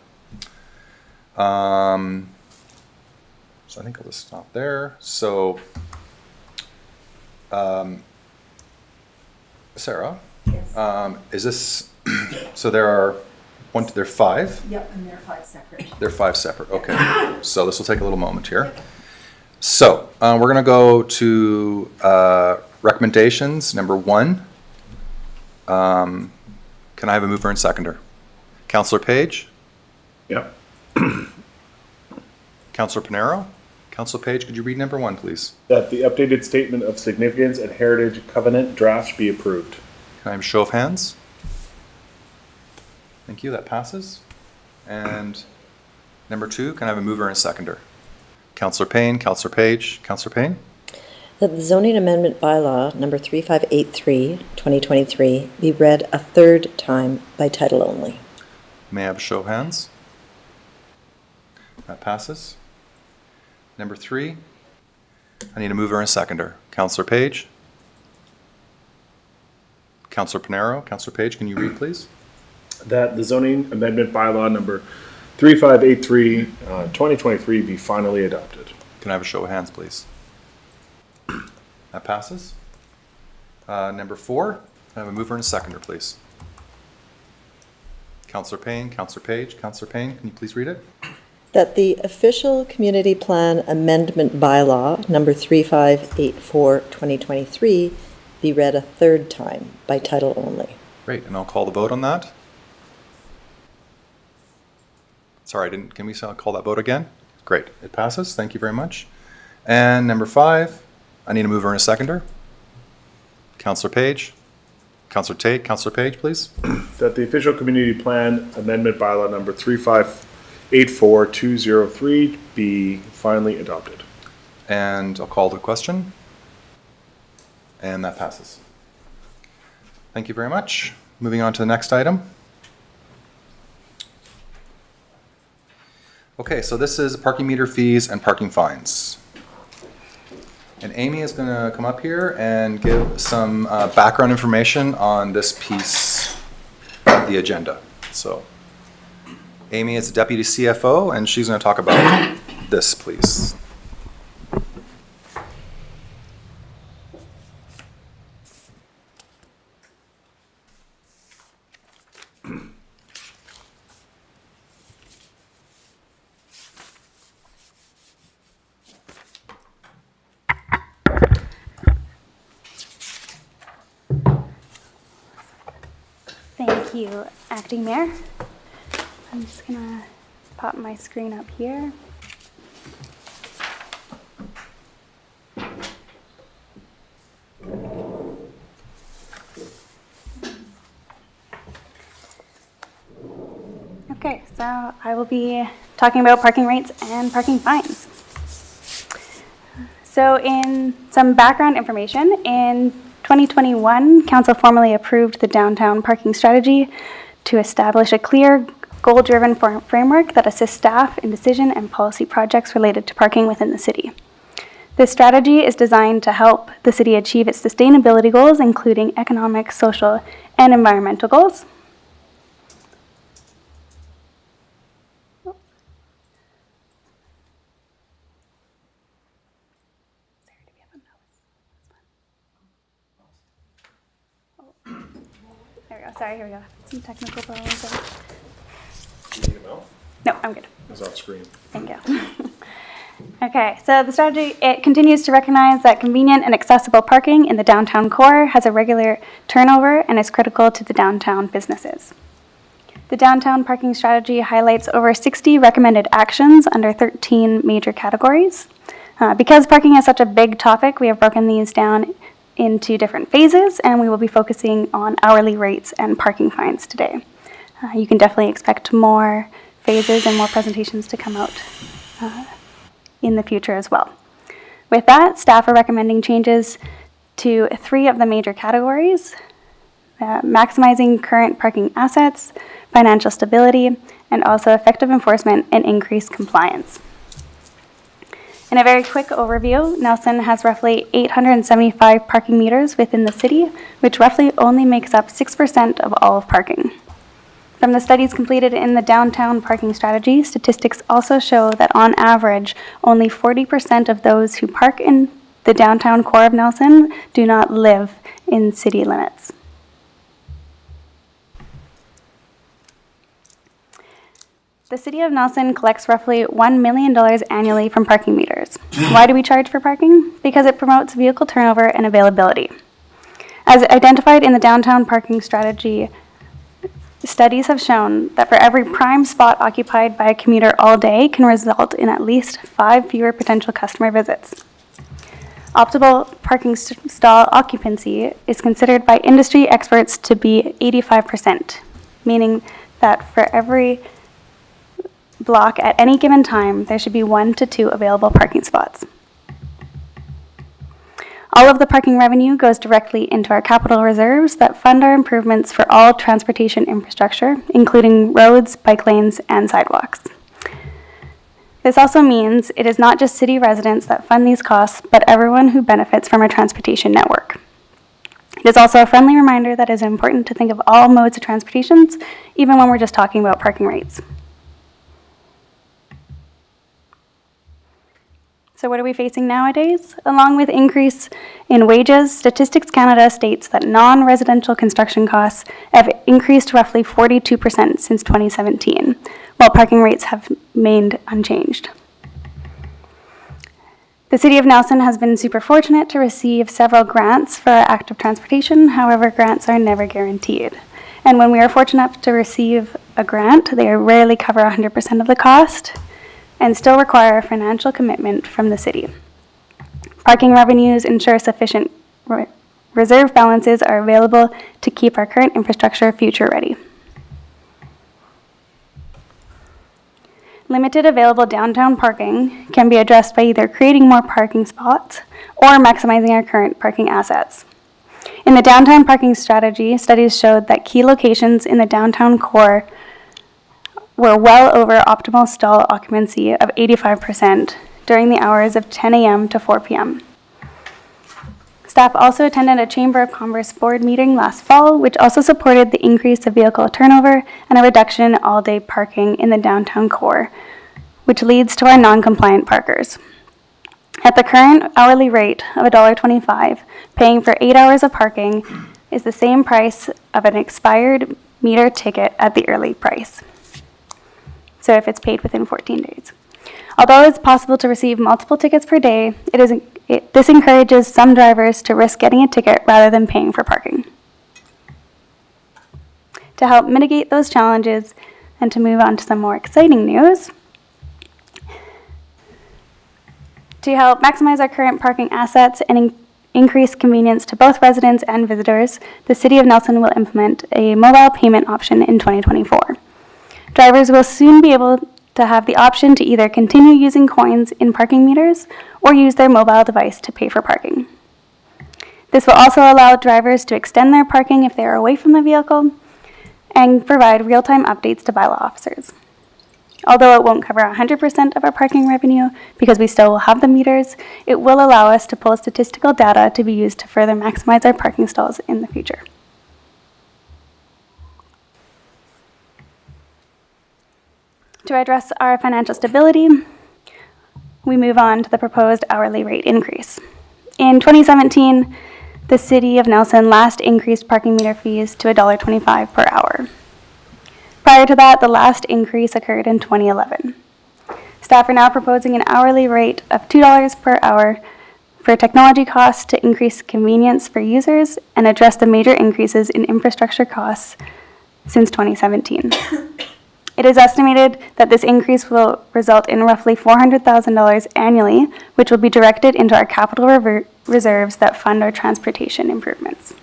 So I think I'll just stop there. So, Sarah, is this, so there are five? Yep, and they're 5 separate. They're 5 separate, okay. So this will take a little moment here. So we're going to go to recommendations. Number 1. Can I have a mover and seconder? Councillor Page? Yep. Councillor Pinero? Councillor Page, could you read number 1, please? That the updated statement of significance and heritage covenant draft be approved. Can I have a show of hands? Thank you, that passes. And number 2, can I have a mover and seconder? Councillor Payne, Councillor Page, Councillor Payne? That the zoning amendment bylaw number 3583, 2023, be read a third time by title only. May I have a show of hands? That passes. Number 3, I need a mover and a seconder. Councillor Page? Councillor Pinero, Councillor Page, can you read, please? That the zoning amendment bylaw number 3583, 2023 be finally adopted. Can I have a show of hands, please? That passes. Number 4, can I have a mover and a seconder, please? Councillor Payne, Councillor Page, Councillor Payne, can you please read it? That the official community plan amendment bylaw number 3584, 2023, be read a third time by title only. Great, and I'll call the vote on that. Sorry, can we call that vote again? Great, it passes, thank you very much. And number 5, I need a mover and a seconder. Councillor Page, Councillor Tate, Councillor Page, please. That the official community plan amendment bylaw number 3584, 203 be finally adopted. And I'll call the question. And that passes. Thank you very much. Moving on to the next item. Okay, so this is parking meter fees and parking fines. And Amy is going to come up here and give some background information on this piece of the agenda. So, Amy is the Deputy CFO, and she's going to talk about this, please. Thank you, Acting Mayor. I'm just gonna pop my screen up here. Okay, so I will be talking about parking rates and parking fines. So in some background information, in 2021, Council formally approved the downtown parking strategy to establish a clear, goal-driven framework that assists staff in decision and policy projects related to parking within the city. This strategy is designed to help the city achieve its sustainability goals, including economic, social, and environmental goals. we go. Sorry, here we go. Some technical problems there. Do you need a milk? No, I'm good. It's off screen. Thank you. Okay, so the strategy, it continues to recognize that convenient and accessible parking in the downtown core has a regular turnover and is critical to the downtown businesses. The downtown parking strategy highlights over 60 recommended actions under 13 major categories. Because parking is such a big topic, we have broken these down into different phases, and we will be focusing on hourly rates and parking fines today. You can definitely expect more phases and more presentations to come out in the future as well. With that, staff are recommending changes to 3 of the major categories: maximizing current parking assets, financial stability, and also effective enforcement and increased compliance. In a very quick overview, Nelson has roughly 875 parking meters within the city, which roughly only makes up 6% of all of parking. From the studies completed in the downtown parking strategy, statistics also show that on average, only 40% of those who park in the downtown core of Nelson do not live in city limits. The City of Nelson collects roughly $1 million annually from parking meters. Why do we charge for parking? Because it promotes vehicle turnover and availability. As identified in the downtown parking strategy, studies have shown that for every prime spot occupied by a commuter all day can result in at least 5 fewer potential customer visits. Optimal parking stall occupancy is considered by industry experts to be 85%, meaning that for every block at any given time, there should be 1 to 2 available parking spots. All of the parking revenue goes directly into our capital reserves that fund our improvements for all transportation infrastructure, including roads, bike lanes, and sidewalks. This also means it is not just city residents that fund these costs, but everyone who benefits from our transportation network. It is also a friendly reminder that it is important to think of all modes of transportations, even when we're just talking about parking rates. So what are we facing nowadays? Along with increase in wages, Statistics Canada states that non-residential construction costs have increased roughly 42% since 2017, while parking rates have remained unchanged. The City of Nelson has been super fortunate to receive several grants for active transportation. However, grants are never guaranteed. And when we are fortunate enough to receive a grant, they rarely cover 100% of the cost and still require a financial commitment from the city. Parking revenues ensure sufficient reserve balances are available to keep our current infrastructure future ready. Limited available downtown parking can be addressed by either creating more parking spots or maximizing our current parking assets. In the downtown parking strategy, studies showed that key locations in the downtown core were well over optimal stall occupancy of 85% during the hours of 10 a.m. to 4 p.m. Staff also attended a Chamber of Commerce board meeting last fall, which also supported the increase of vehicle turnover and a reduction in all-day parking in the downtown core, which leads to our non-compliant parkers. At the current hourly rate of $1.25, paying for 8 hours of parking is the same price of an expired meter ticket at the early price. So if it's paid within 14 days. Although it's possible to receive multiple tickets per day, this encourages some drivers to risk getting a ticket rather than paying for parking. To help mitigate those challenges and to move on to some more exciting news, to help maximize our current parking assets and increase convenience to both residents and visitors, the City of Nelson will implement a mobile payment option in 2024. Drivers will soon be able to have the option to either continue using coins in parking meters or use their mobile device to pay for parking. This will also allow drivers to extend their parking if they are away from the vehicle and provide real-time updates to bylaw officers. Although it won't cover 100% of our parking revenue because we still will have the meters, it will allow us to pull statistical data to be used to further maximize our parking stalls in the future. To address our financial stability, we move on to the proposed hourly rate increase. In 2017, the City of Nelson last increased parking meter fees to $1.25 per hour. Prior to that, the last increase occurred in 2011. Staff are now proposing an hourly rate of $2 per hour for technology costs to increase convenience for users and address the major increases in infrastructure costs since 2017. It is estimated that this increase will result in roughly $400,000 annually, which will be directed into our capital reserves that fund our transportation improvements.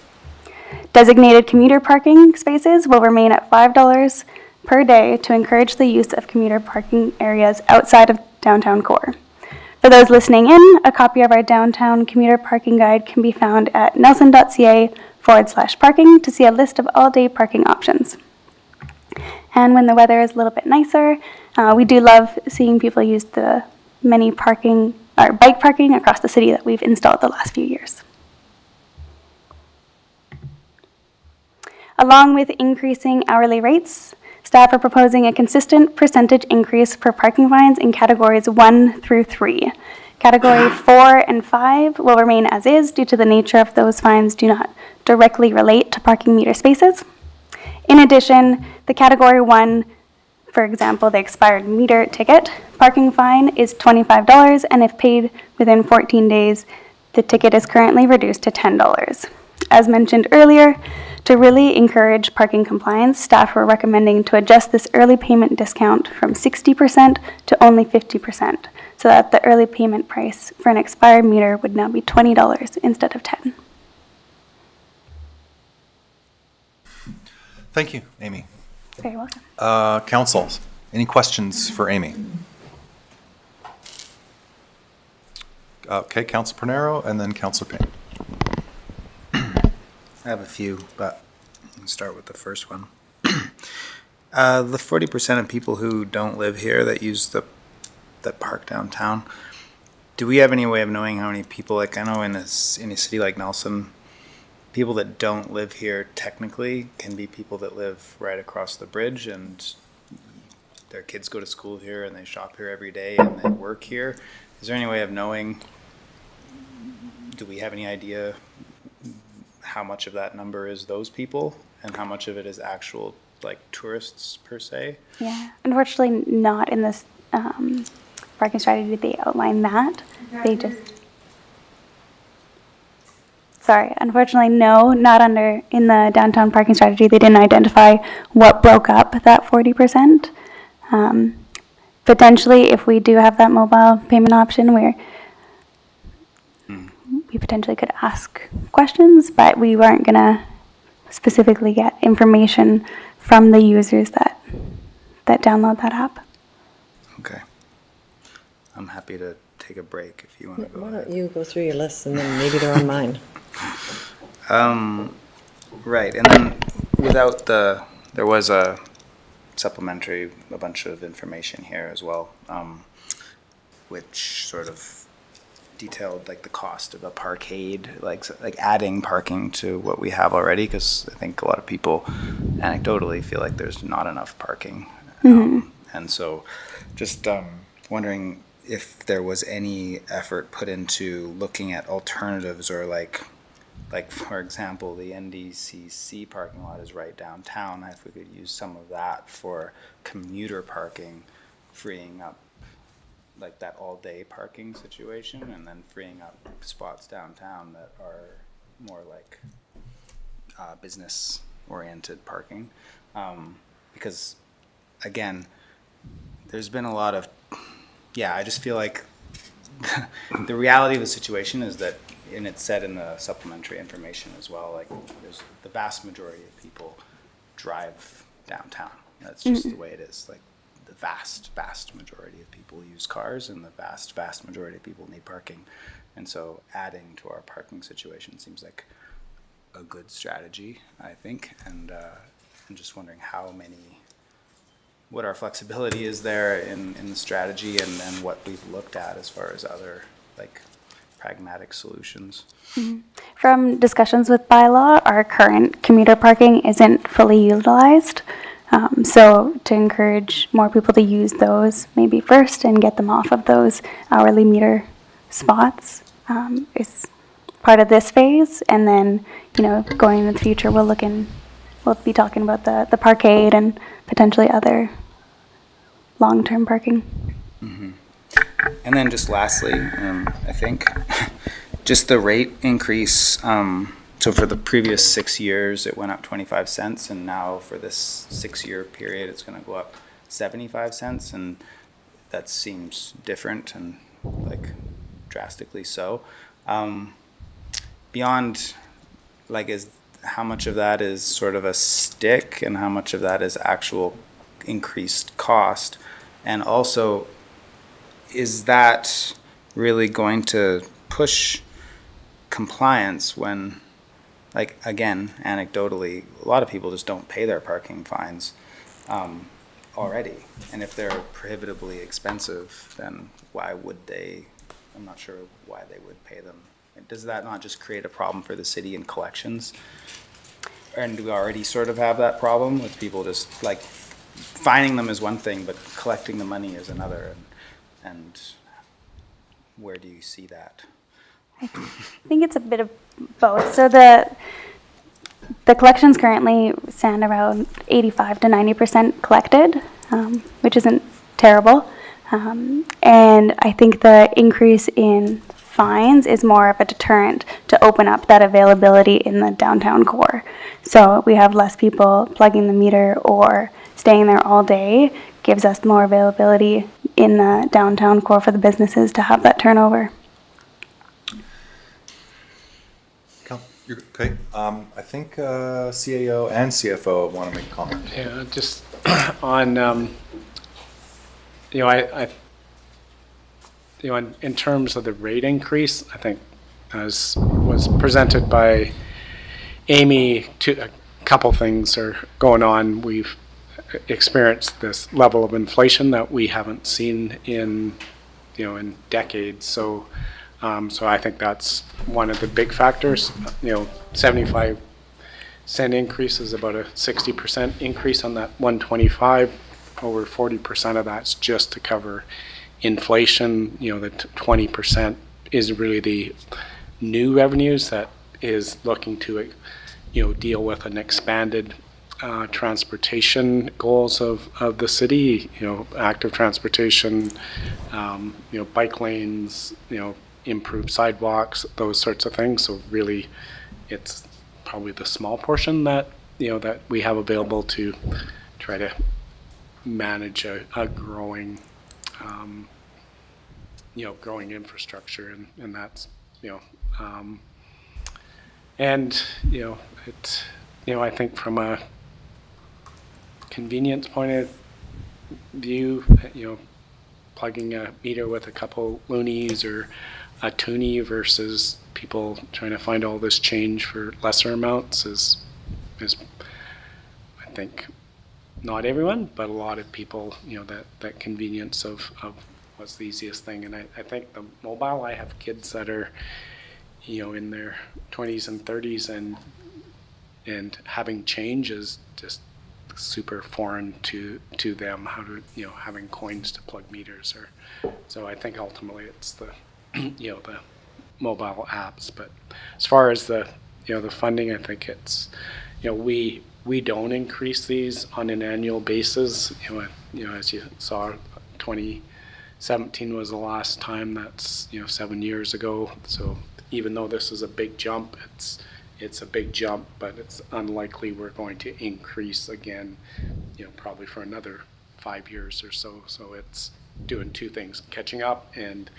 Designated commuter parking spaces will remain at $5 per day to encourage the use of commuter parking areas outside of downtown core. For those listening in, a copy of our downtown commuter parking guide can be found at nelson.ca/parking to see a list of all-day parking options. And when the weather is a little bit nicer, we do love seeing people use the many bike parking across the city that we've installed the last few years. Along with increasing hourly rates, staff are proposing a consistent percentage increase for parking fines in categories 1 through 3. Category 4 and 5 will remain as is due to the nature of those fines do not directly relate to parking meter spaces. In addition, the Category 1, for example, the expired meter ticket, parking fine is $25, and if paid within 14 days, the ticket is currently reduced to $10. As mentioned earlier, to really encourage parking compliance, staff were recommending to adjust this early payment discount from 60% to only 50%, so that the early payment price for an expired meter would now be $20 instead of $10. Thank you, Amy. Very welcome. Council, any questions for Amy? Okay, Council Pernero and then Council Payne. I have a few, but I'll start with the first one. The 40% of people who don't live here that use that park downtown, do we have any way of knowing how many people, like I know in a city like Nelson, people that don't live here technically can be people that live right across the bridge and their kids go to school here and they shop here every day and they work here. Is there any way of knowing, do we have any idea how much of that number is those people and how much of it is actual like tourists per se? Yeah, unfortunately not in this parking strategy did they outline that. They just... Sorry, unfortunately, no, not in the downtown parking strategy. They didn't identify what broke up that 40%. Potentially, if we do have that mobile payment option where we potentially could ask questions, but we weren't going to specifically get information from the users that download that app. Okay. I'm happy to take a break if you want to go Why ahead. don't you go through your list and then maybe they're on mine. Right, and then there was a supplementary, a bunch of information here as well, which sort of detailed like the cost of a parkade, like adding parking to what we have already, because I think a lot of people anecdotally feel like there's not enough parking. And so just wondering if there was any effort put into looking at alternatives or like for example, the NDCC parking lot is right downtown. If we could use some of that for commuter parking, freeing up like that all-day parking situation, and then freeing up spots downtown that are more like business-oriented parking. Because again, there's been a lot of, I just feel like the reality of the situation is that, and it's said in the supplementary information as well, like there's the vast majority of people drive downtown. That's just the way it is. Like the vast majority of people use cars, and the vast majority of people need parking. And so adding to our parking situation seems like a good strategy, I think. And I'm just wondering what our flexibility is there in the strategy, and what we've looked at as far as other like pragmatic solutions. From discussions with Bylaw, our current commuter parking isn't fully utilized. So to encourage more people to use those maybe first and get them off of those hourly meter spots is part of this phase, and then, going in the future, we'll be talking about the parkade and potentially other long-term parking. And then just lastly, I think, just the rate increase, so for the previous 6 years, it went up 25 cents, and now for this 6-year period, it's gonna go up 75 cents, and that seems different and like drastically so. Beyond, like, how much of that is sort of a stick and how much of that is actual increased cost? And also, is that really going to push compliance when, like, again, anecdotally, a lot of people just don't pay their parking fines already. And if they're prohibitively expensive, then why would they? I'm not sure why they would pay them. Does that not just create a problem for the city in collections? And do we already sort of have that problem with people just like fining them is one thing, but collecting the money is another? And where do you see that? I think it's a bit of both. So the collections currently stand around 85 to 90% collected, which isn't terrible. And I think the increase in fines is more of a deterrent to open up that availability in the downtown core. So we have less people plugging the meter or staying there all day, gives us more availability in the downtown core for the businesses to have that turnover. You're okay. I think CAO and CFO want to make a comment. Yeah, just on, in terms of the rate increase, I think as was presented by Amy, a couple things are going on. We've experienced this level of inflation that we haven't seen in decades. So I think that's one of the big factors. 75-cent increase is about a 60% increase on that 125. Over 40% of that's just to cover inflation. The 20% is really the new revenues that is looking to deal with an expanded transportation goals of the city, active transportation, bike lanes, improved sidewalks, those sorts of things. So really, it's probably the small portion that that we have available to try to manage a growing, growing infrastructure, and that's it's I think from a convenience point of view, plugging a meter with a couple loonies or a toonie versus people trying to find all this change for lesser amounts is I think not everyone, but a lot of people, that convenience of what's the easiest thing. And I think the mobile, I have kids that are, in their 20s and 30s, and having change is just super foreign to them, how to, having coins to plug meters. So I think ultimately it's the, the mobile apps. But as far as the, the funding, I think it's, we don't increase these on an annual basis. As you saw, 2017 was the last time. That's 7 years ago. So even though this is a big jump, it's a big jump, but it's unlikely we're going to increase again. Probably for another 5 years or so. So it's doing two things: catching up and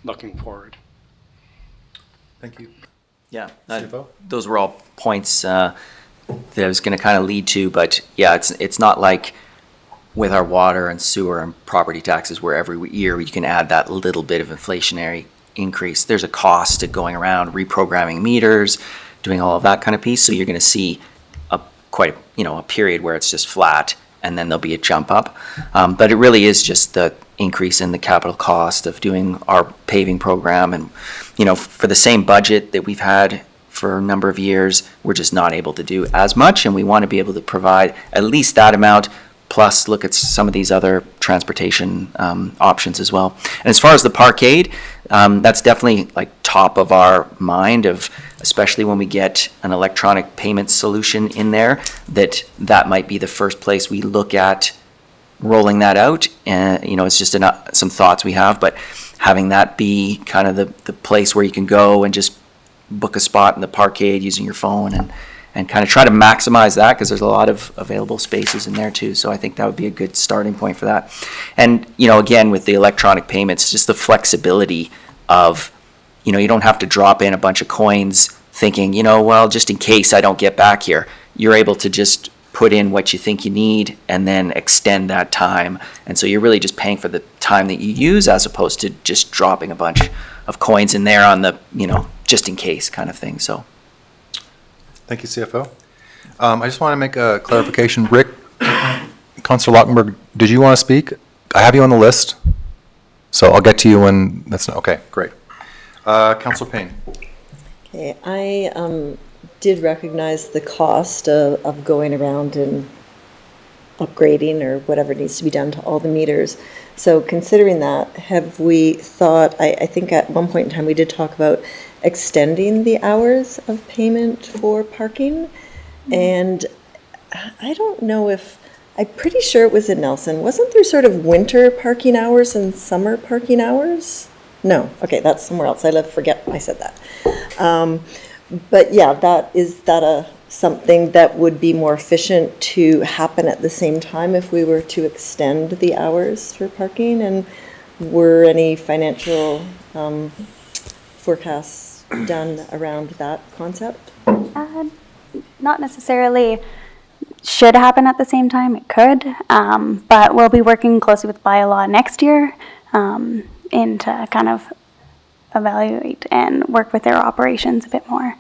looking forward. Thank you. Yeah, CFO? those were all points that I was going to kind of lead to, but yeah, it's not like with our water and sewer and property taxes where every year you can add that little bit of inflationary increase. There's a cost to going around reprogramming meters, doing all of that kind of piece. So you're going to see a period where it's just flat, and then there'll be a jump up. But it really is just the increase in the capital cost of doing our paving program, and for the same budget that we've had for a number of years, we're just not able to do as much, and we want to be able to provide at least that amount plus look at some of these other transportation options as well. And as far as the parkade, that's definitely like top of our mind, of especially when we get an electronic payment solution in there, that might be the first place we look at rolling that out. And it's just some thoughts we have, but having that be kind of the place where you can go and just book a spot in the parkade using your phone and kind of try to maximize that, because there's a lot of available spaces in there too. So I think that would be a good starting point for that. And, again, with the electronic payments, just the flexibility of, you don't have to drop in a bunch of coins thinking, well, just in case I don't get back here. You're able to just put in what you think you need and then extend that time. And so you're really just paying for the time that you use, as opposed to just dropping a bunch of coins in there on the, just in case kind of thing. So. Thank you, CFO. I just want to make a clarification. Rick, Councillor Lockenberg, did you want to speak? I have you on the list, so I'll get to you when that's not, okay, great. Councillor Payne. Okay, I did recognize the cost of going around and upgrading or whatever needs to be done to all the meters. So considering that, have we thought, I think at one point in time we did talk about extending the hours of payment for parking. And I don't know if, I'm pretty sure it was in Nelson. Wasn't there sort of winter parking hours and summer parking hours? No, okay, that's somewhere else. Forget I said that. But yeah, is that something that would be more efficient to happen at the same time if we were to extend the hours for parking? And were any financial forecasts done around that concept? Not necessarily should happen at the same time. It could, but we'll be working closely with Bylaw next year to kind of evaluate and work with their operations a bit more.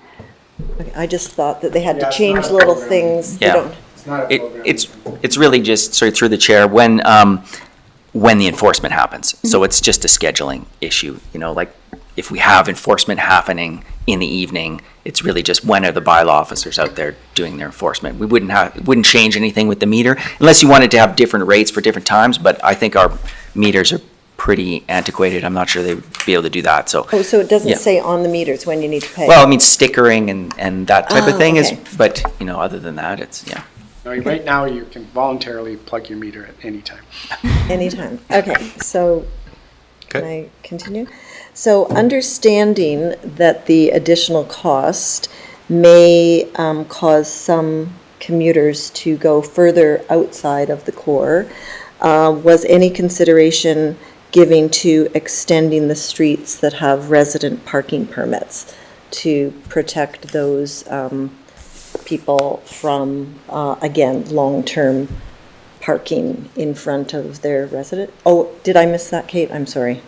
Okay, I just thought that they had to change little things. They Yeah. don't- It's not a program. It's really just, sorry, through the chair, when the enforcement happens. So it's just a scheduling issue, like if we have enforcement happening in the evening, it's really just when are the bylaw officers out there doing their enforcement. We wouldn't change anything with the meter, unless you wanted to have different rates for different times, but I think our meters are pretty antiquated. I'm not sure they would be able to do that, so. Oh, so it doesn't Yeah. say on the meters when you need to pay? Well, I mean, stickering and that type of thing okay. but, other than that, it's, yeah. No, right now, you can voluntarily plug your meter at any time. Anytime. Okay, so can Okay. I continue? So understanding that the additional cost may cause some commuters to go further outside of the core, was any consideration given to extending the streets that have resident parking permits to protect those people from, again, long-term parking in front of their resident? Oh, did I miss that, Kate? I'm sorry.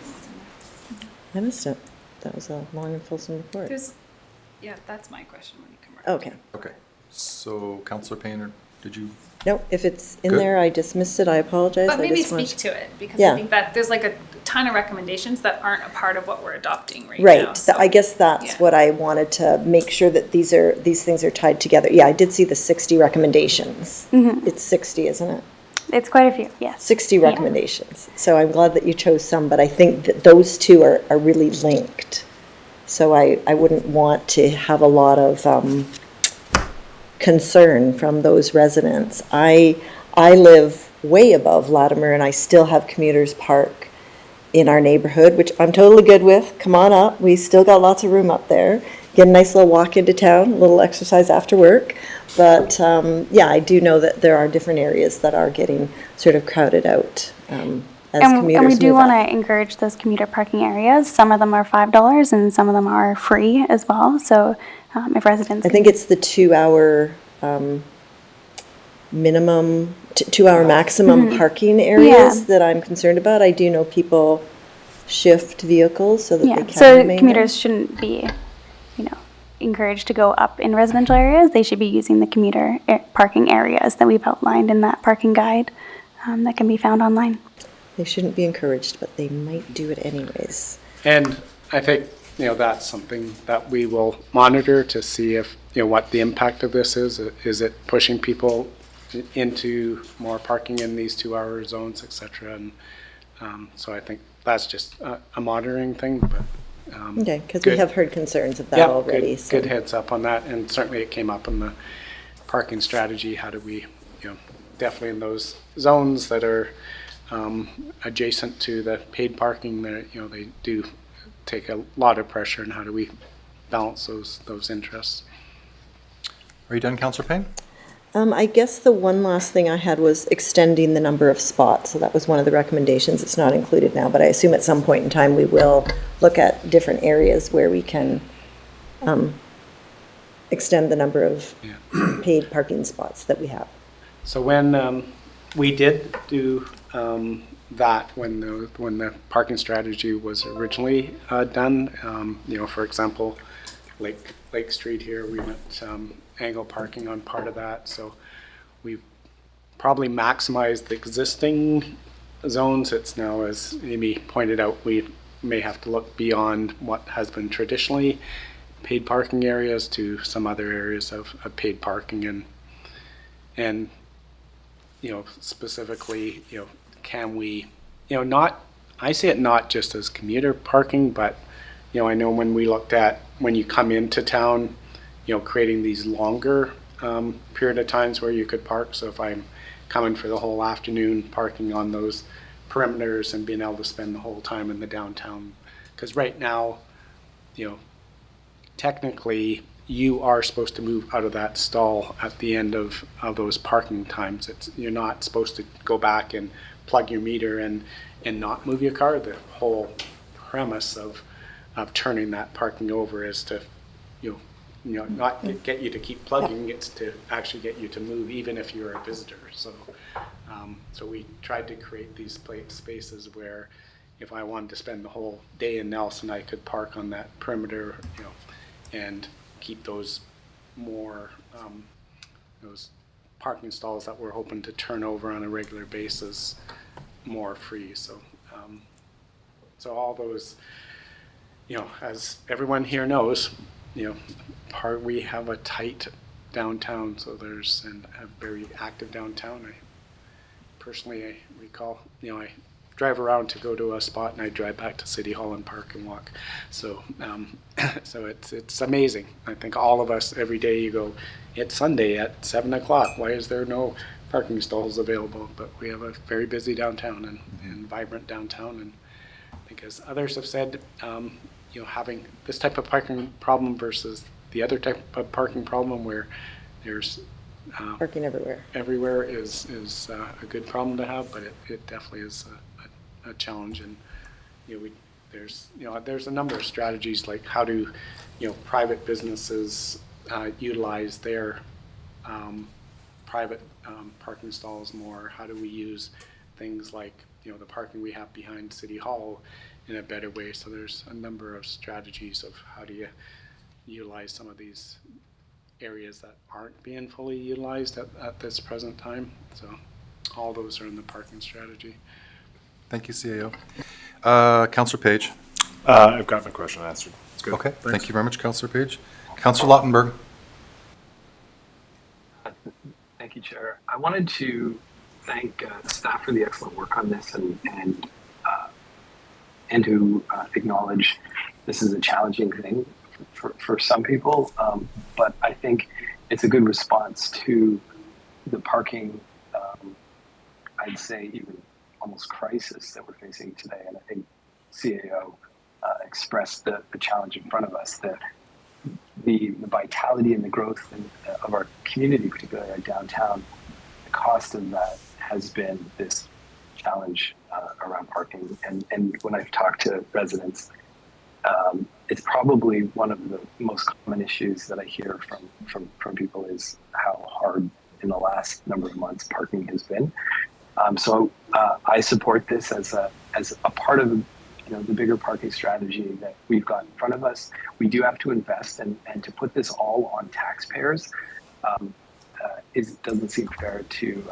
I missed it. That was a long and fulsome report. That's my question when you come around. Okay. Okay, so Councillor Payne, did you? No, if it's in Good. there, I dismissed it. I apologize. But I maybe just speak wanted- to it, because Yeah. I think that there's like a ton of recommendations that aren't a part of what we're adopting right now. Right. so- I guess that's yeah. what I wanted to make sure that these things are tied together. Yeah, I did see the 60 recommendations. It's 60, isn't it? It's quite a few, yes. 60 recommendations. So I'm glad that you chose some, but I think that those two are really linked. So I wouldn't want to have a lot of concern from those residents. I live way above Latimer, and I still have commuters park in our neighborhood, which I'm totally good with. Come on up. We still got lots of room up there. Get a nice little walk into town, a little exercise after work. But yeah, I do know that there are different areas that are getting sort of crowded out as commuters And we do move want up. to encourage those commuter parking areas. Some of them are $5 and some of them are free as well. So if residents. I think it's the 2-hour minimum, 2-hour maximum parking areas that I'm concerned about. I do know people shift vehicles so that they Yeah, can so remain there. commuters shouldn't be, encouraged to go up in residential areas. They should be using the commuter parking areas that we've outlined in that parking guide that can be found online. They shouldn't be encouraged, but they might do it anyways. And I think, that's something that we will monitor to see if, what the impact of this is. Is it pushing people into more parking in these 2-hour zones, et cetera. And so I think that's just a monitoring thing, but. Okay, because we good. have heard concerns of that Yeah, already. good, good heads up on that, and certainly it came up in the parking strategy. How do we, definitely in those zones that are adjacent to the paid parking, that they do take a lot of pressure, and how do we balance those interests? Are you done, Councillor Payne? I guess the one last thing I had was extending the number of spots. So that was one of the recommendations. It's not included now, but I assume at some point in time we will look at different areas where we can extend the number of paid parking spots that we have. So when we did do that, when the parking strategy was originally done, for example, Lake Street here, we went angle parking on part of that. So we've probably maximized the existing zones. It's now, as Amy pointed out, we may have to look beyond what has been traditionally paid parking areas to some other areas of paid parking, and specifically, can we, not, I see it not just as commuter parking, but I know when we looked at when you come into town, creating these longer period of times where you could park. So if I'm coming for the whole afternoon, parking on those perimeters and being able to spend the whole time in the downtown. Because right now, technically you are supposed to move out of that stall at the end of those parking times. You're not supposed to go back and plug your meter and not move your car. The whole premise of turning that parking over is to, not get you to keep plugging, it's to actually get you to move, even if you're a visitor. So, so we tried to create these spaces where if I wanted to spend the whole day in Nelson, I could park on that perimeter, and keep those more, those parking stalls that we're hoping to turn over on a regular basis more free. So, so all those, as everyone here knows, we have a tight downtown, so there's a very active downtown. I recall, I drive around to go to a spot and I drive back to City Hall and park and walk. So, so it's amazing. I think all of us every day you go, it's Sunday at 7 o'clock. Why is there no parking stalls available? But we have a very busy downtown and vibrant downtown, and because others have said, having this type of parking problem versus the other type of parking problem where there's Parking everywhere. Everywhere is a good problem to have, but it definitely is a challenge. And there's a number of strategies, like how do private businesses utilize their private parking stalls more? How do we use things like the parking we have behind City Hall in a better way? So there's a number of strategies of how do you utilize some of these areas that aren't being fully utilized at this present time. So all those are in the parking strategy. Thank you, CAO. Councillor Page. I've got my question answered. It's good. Okay, Thanks. thank you very much, Councillor Page. Councillor Lautenberg. Thank you, Chair. I wanted to thank staff for the excellent work on this and to acknowledge this is a challenging thing for some people, but I think it's a good response to the parking, I'd say even almost crisis that we're facing today. And I think CAO expressed the challenge in front of us, that the vitality and the growth of our community, particularly our downtown, the cost of that has been this challenge around parking. And when I've talked to residents, it's probably one of the most common issues that I hear from people is how hard in the last number of months parking has been. So I support this as a part of the bigger parking strategy that we've got in front of us. We do have to invest, and to put this all on taxpayers doesn't seem fair to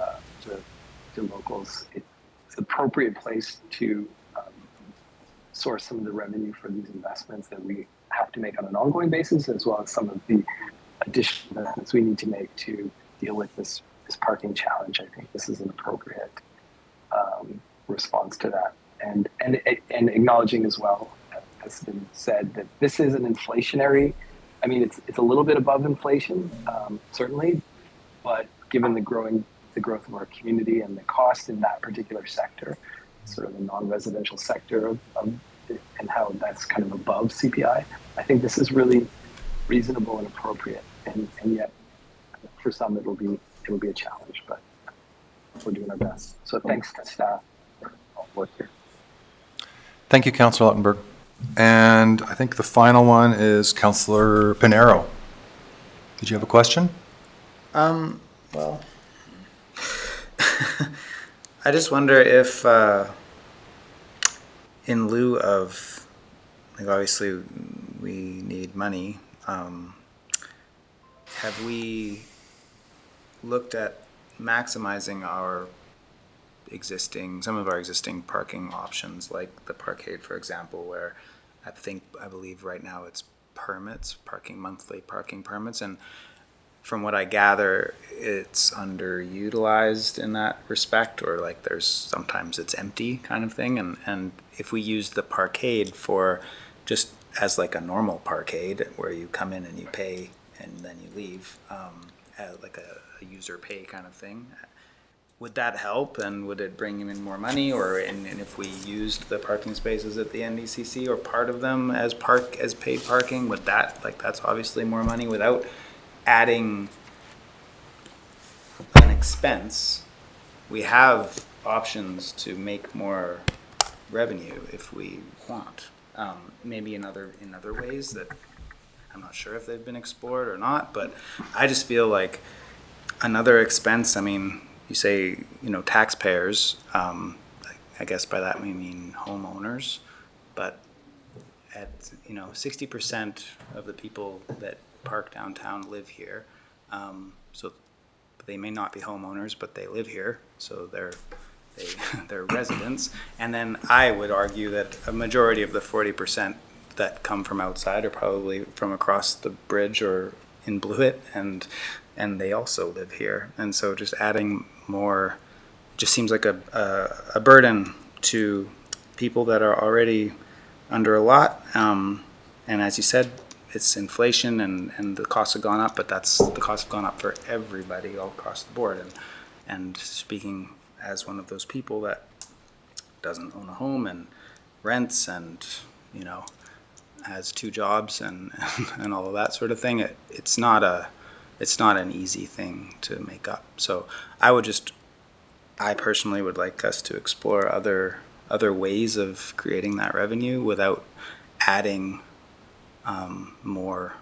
locals. It's an appropriate place to source some of the revenue for these investments that we have to make on an ongoing basis, as well as some of the additional investments we need to make to deal with this this parking challenge, I think this is an appropriate response to that. And acknowledging as well, as has been said, that this is an inflationary, I mean, it's a little bit above inflation, certainly, but given the growth of our community and the cost in that particular sector, sort of the non-residential sector of and how that's kind of above CPI, I think this is really reasonable and appropriate. And yet, for some, it will be a challenge, but we're doing our best. So thanks to staff for all the work here. Thank you, Councillor Lautenberg. And I think the final one is Councillor Pinero. Did you have a question? Well, I just wonder if, in lieu of, like, obviously we need money, have we looked at maximizing some of our existing parking options, like the parkade, for example, where I believe right now it's monthly parking permits, and from what I gather, it's underutilized in that respect, or like sometimes it's empty kind of thing, and if we use the parkade for just as like a normal parkade where you come in and you pay and then you leave, as like a user pay kind of thing, would that help, and would it bring in more money? And if we used the parking spaces at the NDCC or part of them as paid parking, would that's obviously more money without adding an expense. We have options to make more revenue if we want, maybe in other ways that I'm not sure if they've been explored or not, but I just feel like another expense, I mean, you say, taxpayers, I guess by that we mean homeowners, but at, 60% of the people that park downtown live here. So they may not be homeowners, but they live here, so they're residents. And then I would argue that a majority of the 40% that come from outside are probably from across the bridge or in Blewett, and they also live here. And so just adding more just seems like a burden to people that are already under a lot. And as you said, it's inflation and the costs have gone up, but the costs have gone up for everybody all across the board. And speaking as one of those people that doesn't own a home and rents and, has 2 jobs and all of that sort of thing, it's not an easy thing to make up. So I personally would like us to explore other ways of creating that revenue without adding more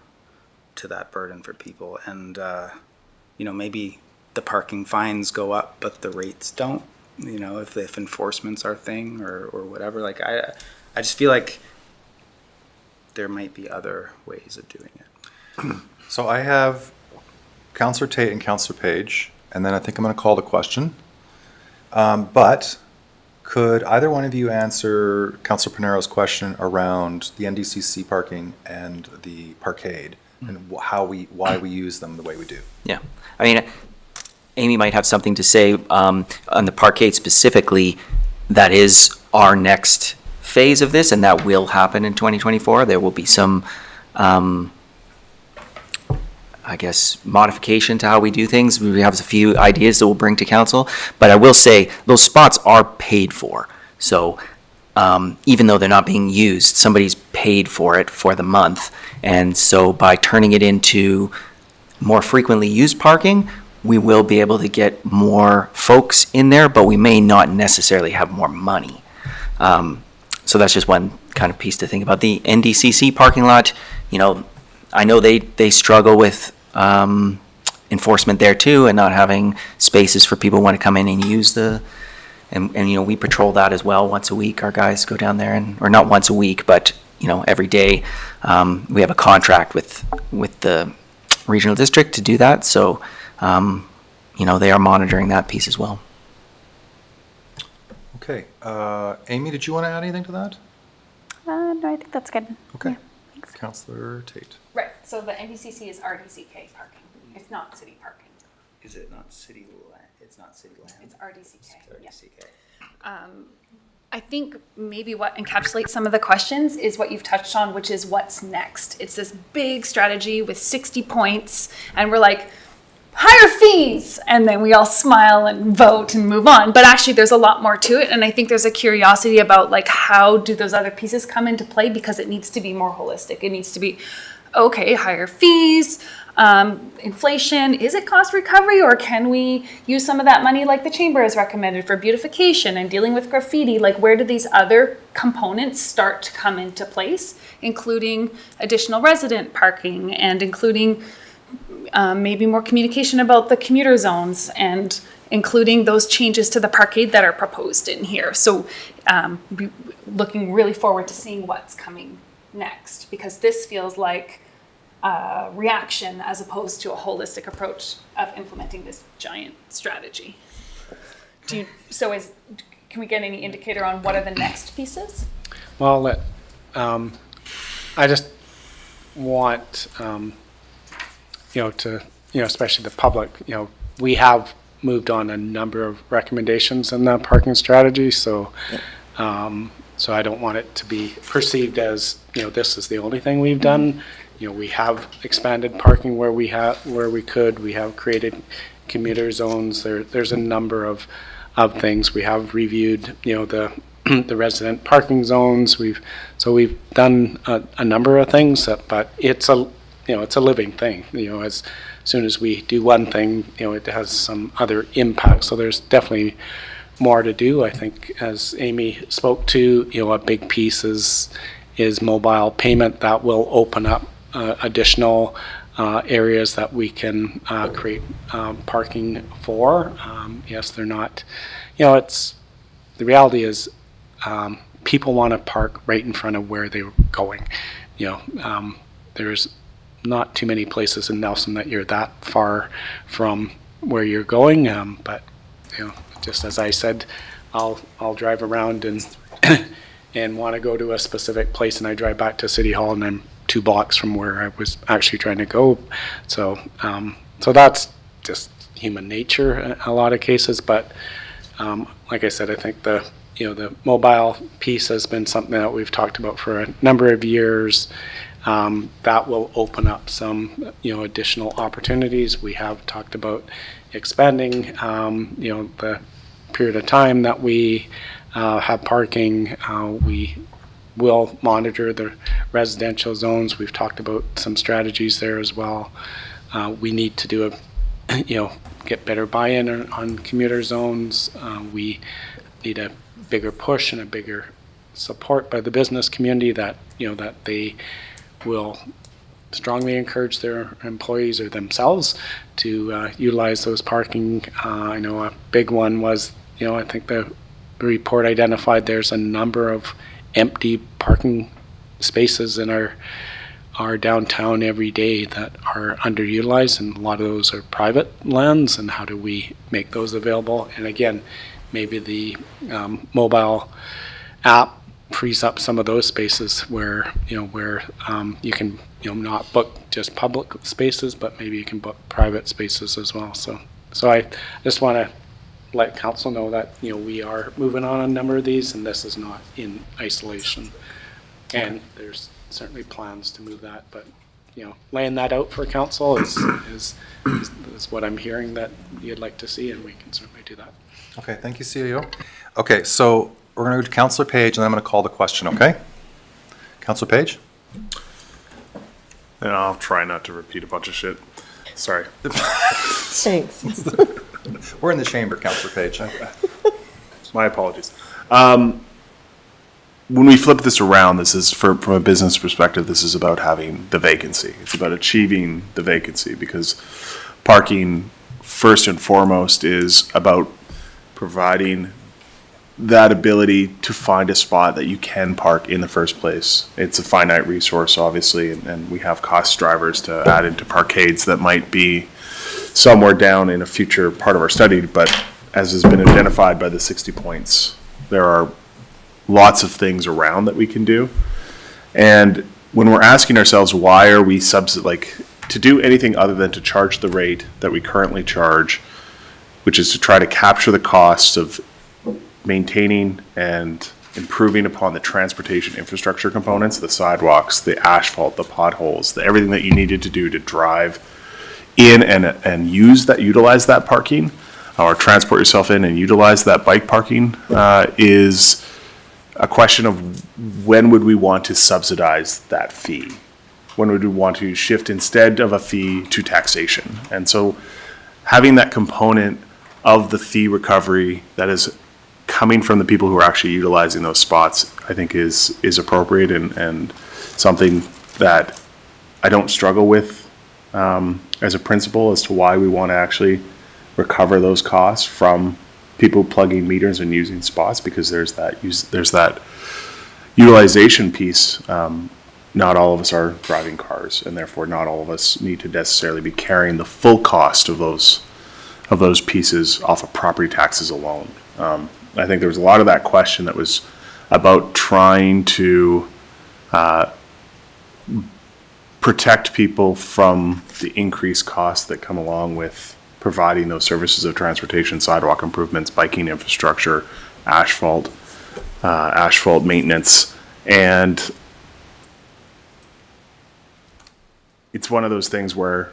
to that burden for people. And maybe the parking fines go up, but the rates don't. If enforcement's our thing or whatever. Like I just feel like there might be other ways of doing it. So I have Councillor Tate and Councillor Page, and then I think I'm going to call the question. But could either one of you answer Councillor Pinero's question around the NDCC parking and the parkade and why we use them the way we do? Yeah. I mean, Amy might have something to say on the parkade specifically. That is our next phase of this, and that will happen in 2024. There will be some, modification to how we do things. We have a few ideas that we'll bring to council, but I will say those spots are paid for. So even though they're not being used, somebody's paid for it for the month. And so by turning it into more frequently used parking, we will be able to get more folks in there, but we may not necessarily have more money. So that's just one kind of piece to think about. The NDCC parking lot, I know they struggle with enforcement there too, and not having spaces for people who want to come in and use and we patrol that as well once a week. Our guys go down there, or not once a week, but every day. We have a contract with the regional district to do that, so they are monitoring that piece as well. Okay. Amy, did you want to add anything to that? No, I think that's good. Okay. Yeah, thanks. Councillor Tate. Right, so the NBCC is RDCK parking. It's not city parking. Is it not city land? It's not city land. It's RDCK, yeah. RDCK. I think maybe what encapsulates some of the questions is what you've touched on, which is what's next. It's this big strategy with 60 points, and we're like, higher fees, and then we all smile and vote and move on. But actually there's a lot more to it, and I think there's a curiosity about like how do those other pieces come into play, because it needs to be more holistic. It needs to be, okay, higher fees, inflation, is it cost recovery, or can we use some of that money like the chamber has recommended for beautification and dealing with graffiti? Like, where do these other components start to come into place, including additional resident parking and including maybe more communication about the commuter zones and including those changes to the parkade that are proposed in here. So looking really forward to seeing what's coming next, because this feels like reaction as opposed to a holistic approach of implementing this giant strategy. Can we get any indicator on what are the next pieces? Well, I just want, especially the public, we have moved on a number of recommendations in the parking strategy. So I don't want it to be perceived as, this is the only thing we've done. We have expanded parking where we could. We have created commuter zones. There's a number of things. We have reviewed, the resident parking zones. We've done a number of things, but it's a living thing. As soon as we do one thing, it has some other impact. So there's definitely more to do. I think, as Amy spoke to, a big piece is mobile payment that will open up additional areas that we can create parking for. Yes, they're not, the reality is people want to park right in front of where they're going. There's not too many places in Nelson that you're that far from where you're going, but just as I said, I'll drive around and and want to go to a specific place, and I drive back to City Hall and I'm 2 blocks from where I was actually trying to go. So that's just human nature in a lot of cases. But like I said, I think the mobile piece has been something that we've talked about for a number of years. That will open up some additional opportunities. We have talked about expanding the period of time that we have parking. We will monitor the residential zones. We've talked about some strategies there as well. We need to do get better buy-in on commuter zones. We need a bigger push and a bigger support by the business community that that they will strongly encourage their employees or themselves to utilize those parking. I know a big one was, I think the report identified there's a number of empty parking spaces in our downtown every day that are underutilized, and a lot of those are private lands, and how do we make those available? And again, maybe the mobile app frees up some of those spaces where you can not book just public spaces, but maybe you can book private spaces as well. So I just want to let council know that we are moving on a number of these, and this is not in isolation. And there's certainly plans to move that, but laying that out for council is what I'm hearing that you'd like to see, and we can certainly do that. Okay, thank you, CEO. Okay, so we're going to go to Councillor Page, and then I'm going to call the question, okay? Councillor Page? And I'll try not to repeat a bunch of shit. Sorry. Thanks. We're in the chamber, Councillor Page. My apologies. When we flip this around, this is, from a business perspective, this is about having the vacancy. It's about achieving the vacancy, because parking, first and foremost, is about providing that ability to find a spot that you can park in the first place. It's a finite resource, obviously, and we have cost drivers to add into parkades that might be somewhere down in a future part of our study, but as has been identified by the 60 points, there are lots of things around that we can do. And when we're asking ourselves, why are we to do anything other than to charge the rate that we currently charge, which is to try to capture the costs of maintaining and improving upon the transportation infrastructure components, the sidewalks, the asphalt, the potholes, everything that you needed to do to drive in and utilize that parking, or transport yourself in and utilize that bike parking, is a question of when would we want to subsidize that fee? When would we want to shift instead of a fee to taxation? And so having that component of the fee recovery that is coming from the people who are actually utilizing those spots, I think is appropriate and something that I don't struggle with as a principle as to why we want to actually recover those costs from people plugging meters and using spots, because there's that utilization piece. Not all of us are driving cars, and therefore not all of us need to necessarily be carrying the full cost of those pieces off of property taxes alone. I think there was a lot of that question that was about trying to protect people from the increased costs that come along with providing those services of transportation, sidewalk improvements, biking infrastructure, asphalt maintenance. And it's one of those things where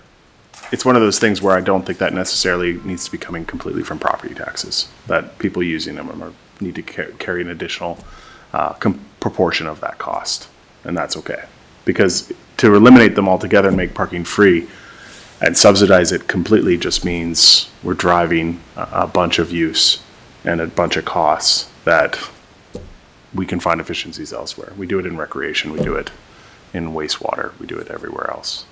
I don't think that necessarily needs to be coming completely from property taxes, that people using them need to carry an additional proportion of that cost. And that's okay. Because to eliminate them altogether and make parking free and subsidize it completely just means we're driving a bunch of use and a bunch of costs that we can find efficiencies elsewhere. We do it in recreation, we do it in wastewater, we do it everywhere else.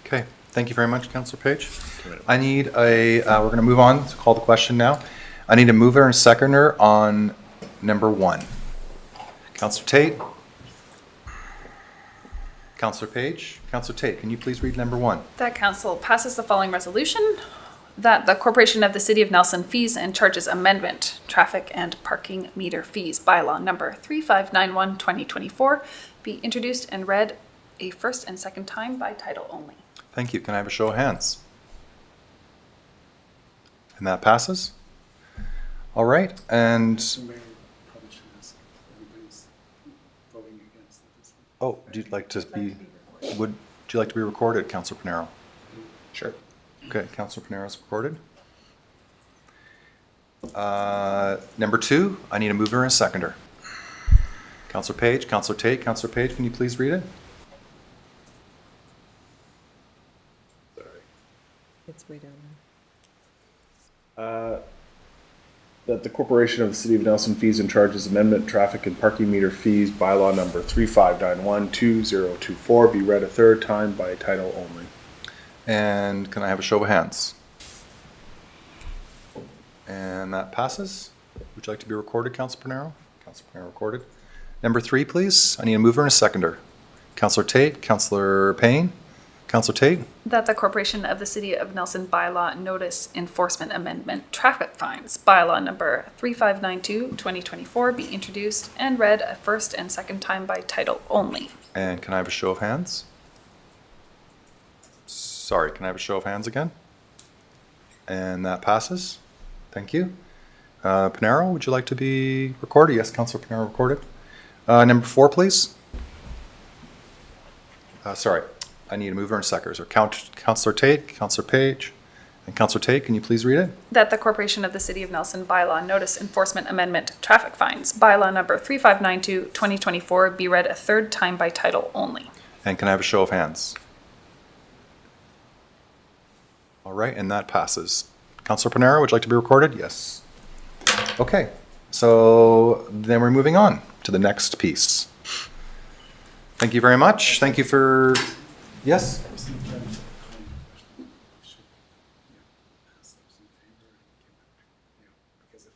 Okay, thank you very much, Councillor Page. I need we're going to move on to call the question now. I need a mover and seconder on number 1. Councillor Tate. Councillor Page. Councillor Tate, can you please read number 1? That council passes the following resolution, that the Corporation of the City of Nelson Fees and Charges Amendment, Traffic and Parking Meter Fees Bylaw number 3591/2024 be introduced and read a first and second time by title only. Thank you. Can I have a show of hands? And that passes. All right, and So Mayor, probably should ask if everybody's voting against it. oh, would you like to be recorded, Councillor Pinero? Sure. Okay, Councillor Pinero is recorded. Number 2, I need a mover and a seconder. Councillor Page, Councillor Tate, Councillor Page, can you please read it? It's way down That the Corporation of the City of Nelson Fees and Charges Amendment, Traffic and Parking Meter Fees Bylaw number 3591/2024 be read a third time by title only. And can I have a show of hands? And that passes. Would you like to be recorded, Councillor Pinero? Councillor Pinero recorded. Number 3, please. I need a mover and a seconder. Councillor Tate, Councillor Payne, Councillor Tate. That the Corporation of the City of Nelson Bylaw Notice Enforcement Amendment Traffic Fines Bylaw number 3592/2024 be introduced and read a first and second time by title only. And can I have a show of hands? Sorry, can I have a show of hands again? And that passes. Thank you. Pinero, would you like to be recorded? Yes, Councillor Pinero recorded. Number 4, please. Sorry, I need a mover and seconder. So Councillor Tate, Councillor Page, and Councillor Tate, can you please read it? That the Corporation of the City of Nelson Bylaw Notice Enforcement Amendment Traffic Fines Bylaw number 3592/2024 be read a third time by title only. And can I have a show of hands? All right, and that passes. Councillor Pinero, would you like to be recorded? Yes. Okay, so then we're moving on to the next piece. Thank you very much. Thank you for, yes? Just in terms of time, we should, ask those in favor and because if,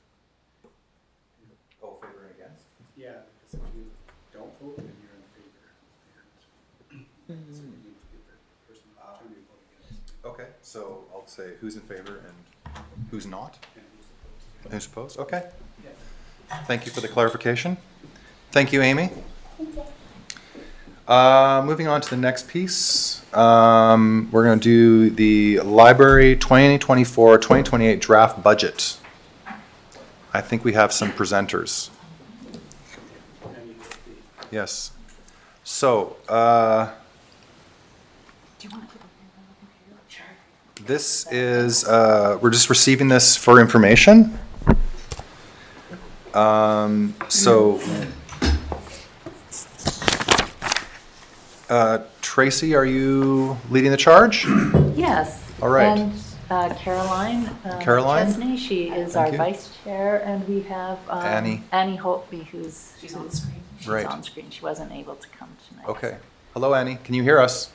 Oh, favor and against? because if you don't vote, then you're in favor. And so you need to give the person the opportunity to vote against. Okay, so I'll say who's in favor and who's not? And who's opposed? Who's opposed? Okay. Thank you for the clarification. Thank you, Amy. Moving on to the next piece, we're going to do the library 2024-2028 draft budget. I think we have some presenters. Yes. So, this is, we're just receiving this for information. Tracy, are you leading the charge? Yes. All right. And Caroline. Caroline? Chesney, she is Thank our you. vice chair, and we have Annie. Annie Holtby, who's on screen. She's Right. on screen. She wasn't able to come tonight. Okay. Hello, Annie. Can you hear us?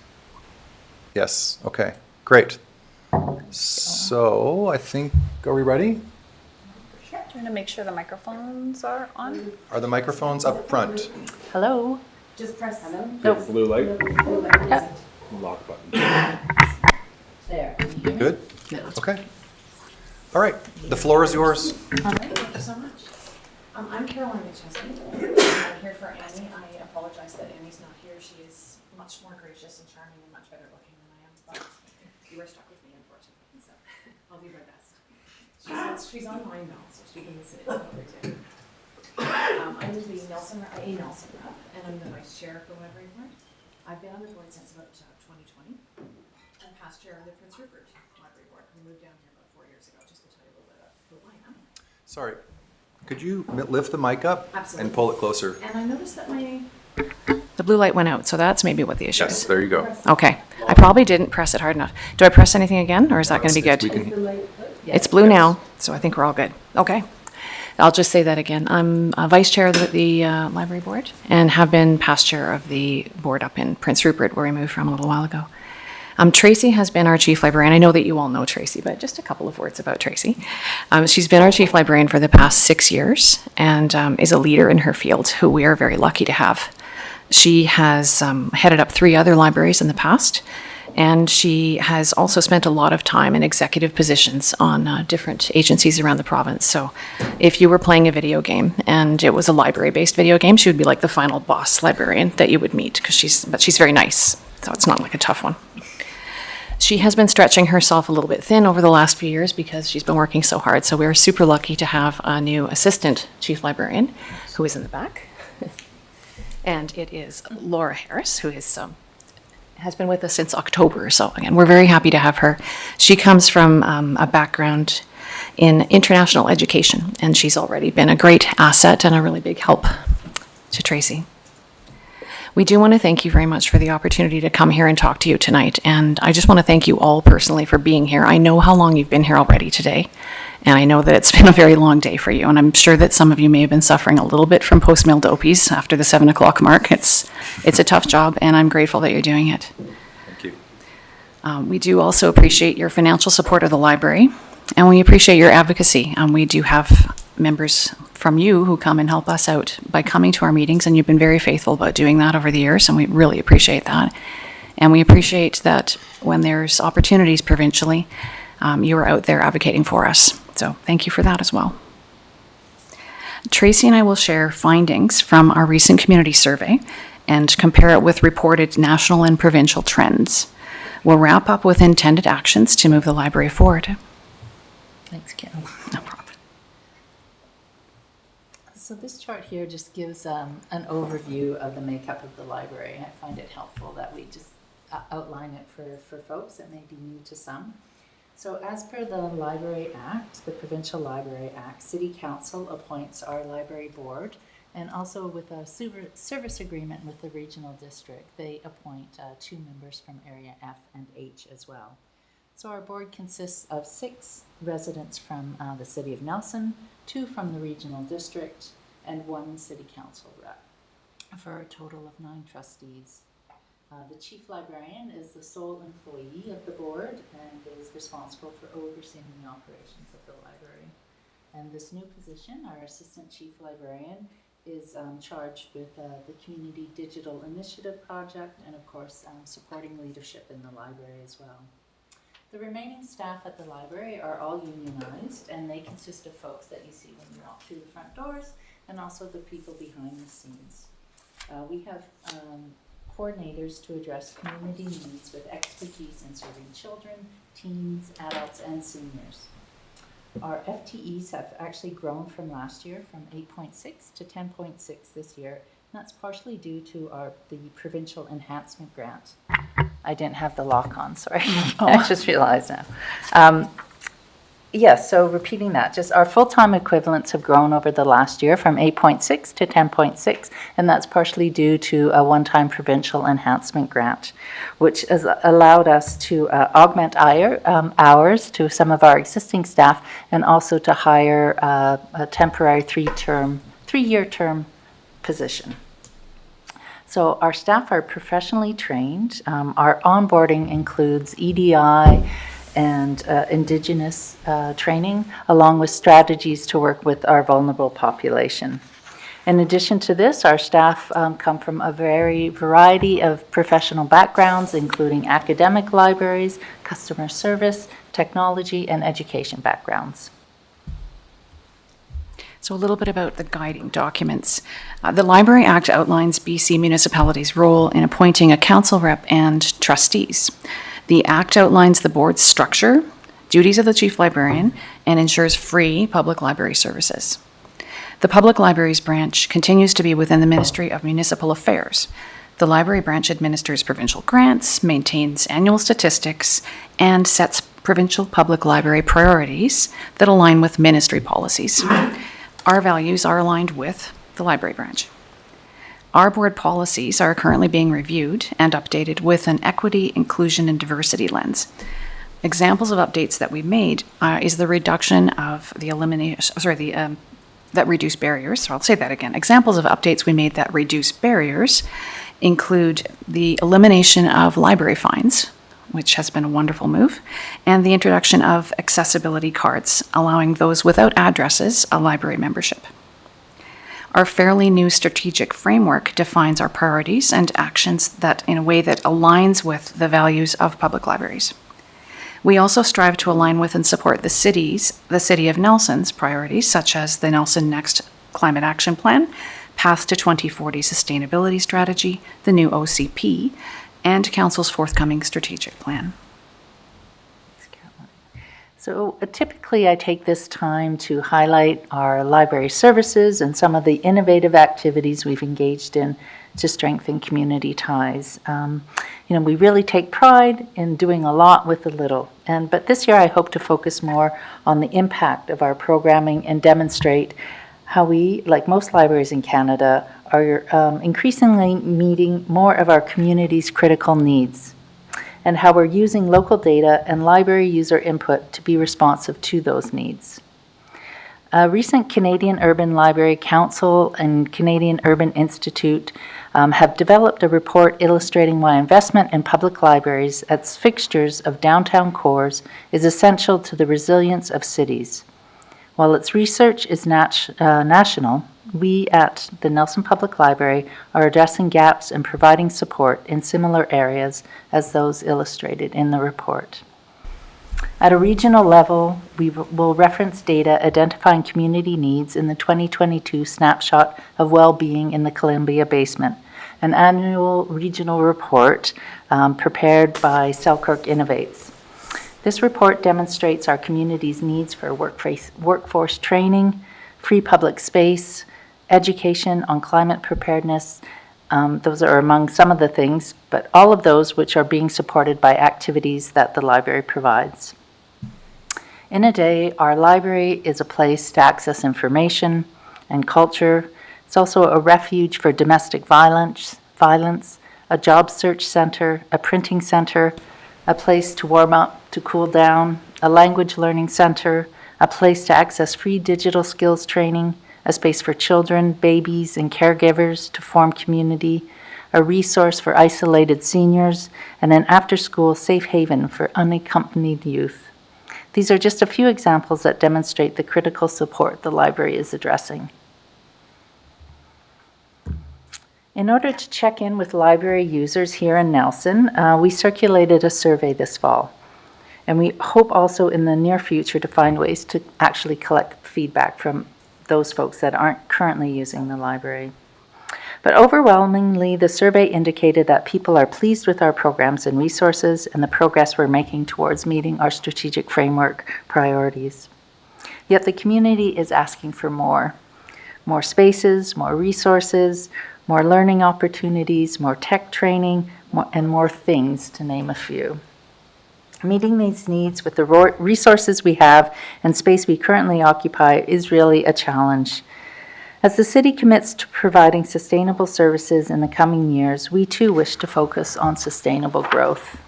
Yes. Okay. Great. So I think, are we ready? Do you want to make sure the microphones are on? Are the microphones up front? Hello. Just press hello. Nope. Blue light, Yep. lock button. There. Can you hear me? Good? Okay. All right. The floor is yours. All right, thank you so much. I'm Caroline McChesney. I'm here for Annie. I apologize that Annie's not here. She is much more gracious and charming and much better looking than I am, but you were stuck with me, unfortunately, so I'll do my best. She's on mine now, so she can sit. I'm the Nelson rep, and I'm the vice chair of the library board. I've been on the board since about 2020, and past chair of the Prince Rupert Library Board. We moved down here about 4 years ago, just to tell you a little bit about who I am. Sorry. Could you lift the mic up Absolutely. and pull it closer? And I noticed that the blue light went out, so that's maybe what the issue Yes, is. there you go. Okay, I probably didn't press it hard enough. Do I press anything again, or is that going to be good? We can- It's blue now, so I think we're all good. Okay. I'll just say that again. I'm vice chair of the library board and have been past chair of the board up in Prince Rupert, where we moved from a little while ago. Tracy has been our chief librarian. I know that you all know Tracy, but just a couple of words about Tracy. She's been our chief librarian for the past 6 years and is a leader in her field who we are very lucky to have. She has headed up 3 other libraries in the past, and she has also spent a lot of time in executive positions on different agencies around the province. So if you were playing a video game and it was a library-based video game, she would be like the final boss librarian that you would meet, but she's very nice, so it's not like a tough one. She has been stretching herself a little bit thin over the last few years because she's been working so hard. So we're super lucky to have a new assistant chief librarian who is in the back. And it is Laura Harris, who is has been with us since October. So again, we're very happy to have her. She comes from a background in international education, and she's already been a great asset and a really big help to Tracy. We do want to thank you very much for the opportunity to come here and talk to you tonight. And I just want to thank you all personally for being here. I know how long you've been here already today, and I know that it's been a very long day for you. And I'm sure that some of you may have been suffering a little bit from post-meal dopies after the 7 o'clock mark. It's a tough job, and I'm grateful that you're doing it. Thank you. We do also appreciate your financial support of the library, and we appreciate your advocacy. We do have members from you who come and help us out by coming to our meetings, and you've been very faithful about doing that over the years, and we really appreciate that. And we appreciate that when there's opportunities provincially, you are out there advocating for us. So thank you for that as well. Tracy and I will share findings from our recent community survey and compare it with reported national and provincial trends. We'll wrap up with intended actions to move the library forward. Thanks, Carol. No problem. So this chart here just gives an overview of the makeup of the library. I find it helpful that we just outline it for folks that may be new to some. So as per the Library Act, the Provincial Library Act, City Council appoints our library board, and also with a service agreement with the regional district, they appoint 2 members from Area F and H as well. So our board consists of 6 residents from the City of Nelson, 2 from the regional district, and 1 city council rep, for a total of 9 trustees. The chief librarian is the sole employee of the board and is responsible for overseeing the operations of the library. And this new position, our assistant chief librarian, is charged with the Community Digital Initiative project and, of course, supporting leadership in the library as well. The remaining staff at the library are all unionized, and they consist of folks that you see when you walk through the front doors, and also the people behind the scenes. We have coordinators to address community needs with expertise in serving children, teens, adults, and seniors. Our FTEs have actually grown from last year from 8.6 to 10.6 this year. And that's partially due to the provincial enhancement grant. I didn't have the lock on, sorry. I just realized now. Yes, so repeating that, just our full-time equivalents have grown over the last year from 8.6 to 10.6, and that's partially due to a one-time provincial enhancement grant, which has allowed us to augment hours to some of our existing staff and also to hire a temporary three-year term position. So our staff are professionally trained. Our onboarding includes EDI and Indigenous training, along with strategies to work with our vulnerable population. In addition to this, our staff come from a variety of professional backgrounds, including academic libraries, customer service, technology, and education backgrounds. So a little bit about the guiding documents. The Library Act outlines BC municipalities' role in appointing a council rep and trustees. The Act outlines the board's structure, duties of the chief librarian, and ensures free public library services. The Public Libraries branch continues to be within the Ministry of Municipal Affairs. The library branch administers provincial grants, maintains annual statistics, and sets provincial public library priorities that align with ministry policies. Our values are aligned with the library branch. Our board policies are currently being reviewed and updated with an equity, inclusion, and diversity lens. Examples of updates that we made is the reduction of the elimination, that reduce barriers. So I'll say that again. Examples of updates we made that reduce barriers include the elimination of library fines, which has been a wonderful move, and the introduction of accessibility cards, allowing those without addresses a library membership. Our fairly new strategic framework defines our priorities and actions that in a way that aligns with the values of public libraries. We also strive to align with and support the City of Nelson's priorities, such as the Nelson Next Climate Action Plan, Path to 2040 Sustainability Strategy, the new OCP, and Council's forthcoming strategic plan. So typically I take this time to highlight our library services and some of the innovative activities we've engaged in to strengthen community ties. We really take pride in doing a lot with a little. But this year I hope to focus more on the impact of our programming and demonstrate how we, like most libraries in Canada, are increasingly meeting more of our community's critical needs, and how we're using local data and library user input to be responsive to those needs. Recent Canadian Urban Library Council and Canadian Urban Institute have developed a report illustrating why investment in public libraries as fixtures of downtown cores is essential to the resilience of cities. While its research is national, we at the Nelson Public Library are addressing gaps and providing support in similar areas as those illustrated in the report. At a regional level, we will reference data identifying community needs in the 2022 Snapshot of Well-Being in the Columbia Basement, an annual regional report prepared by Selkirk Innovates. This report demonstrates our community's needs for workforce training, free public space, education on climate preparedness. Those are among some of the things, but all of those which are being supported by activities that the library provides. In a day, our library is a place to access information and culture. It's also a refuge for domestic violence, a job search center, a printing center, a place to warm up, to cool down, a language learning center, a place to access free digital skills training, a space for children, babies, and caregivers to form community, a resource for isolated seniors, and an after-school safe haven for unaccompanied youth. These are just a few examples that demonstrate the critical support the library is addressing. In order to check in with library users here in Nelson, we circulated a survey this fall. And we hope also in the near future to find ways to actually collect feedback from those folks that aren't currently using the library. But overwhelmingly, the survey indicated that people are pleased with our programs and resources and the progress we're making towards meeting our strategic framework priorities. Yet the community is asking for more. More spaces, more resources, more learning opportunities, more tech training, and more things, to name a few. Meeting these needs with the resources we have and space we currently occupy is really a challenge. As the city commits to providing sustainable services in the coming years, we too wish to focus on sustainable growth.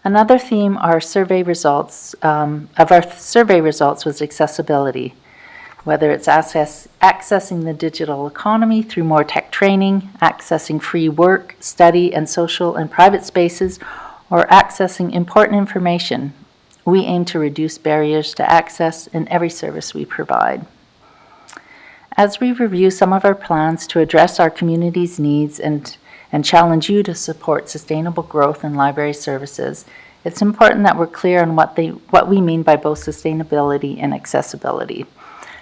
Another theme of our survey results was accessibility. Whether it's accessing the digital economy through more tech training, accessing free work, study, and social and private spaces, or accessing important information, we aim to reduce barriers to access in every service we provide. As we review some of our plans to address our community's needs and challenge you to support sustainable growth in library services, it's important that we're clear on what we mean by both sustainability and accessibility,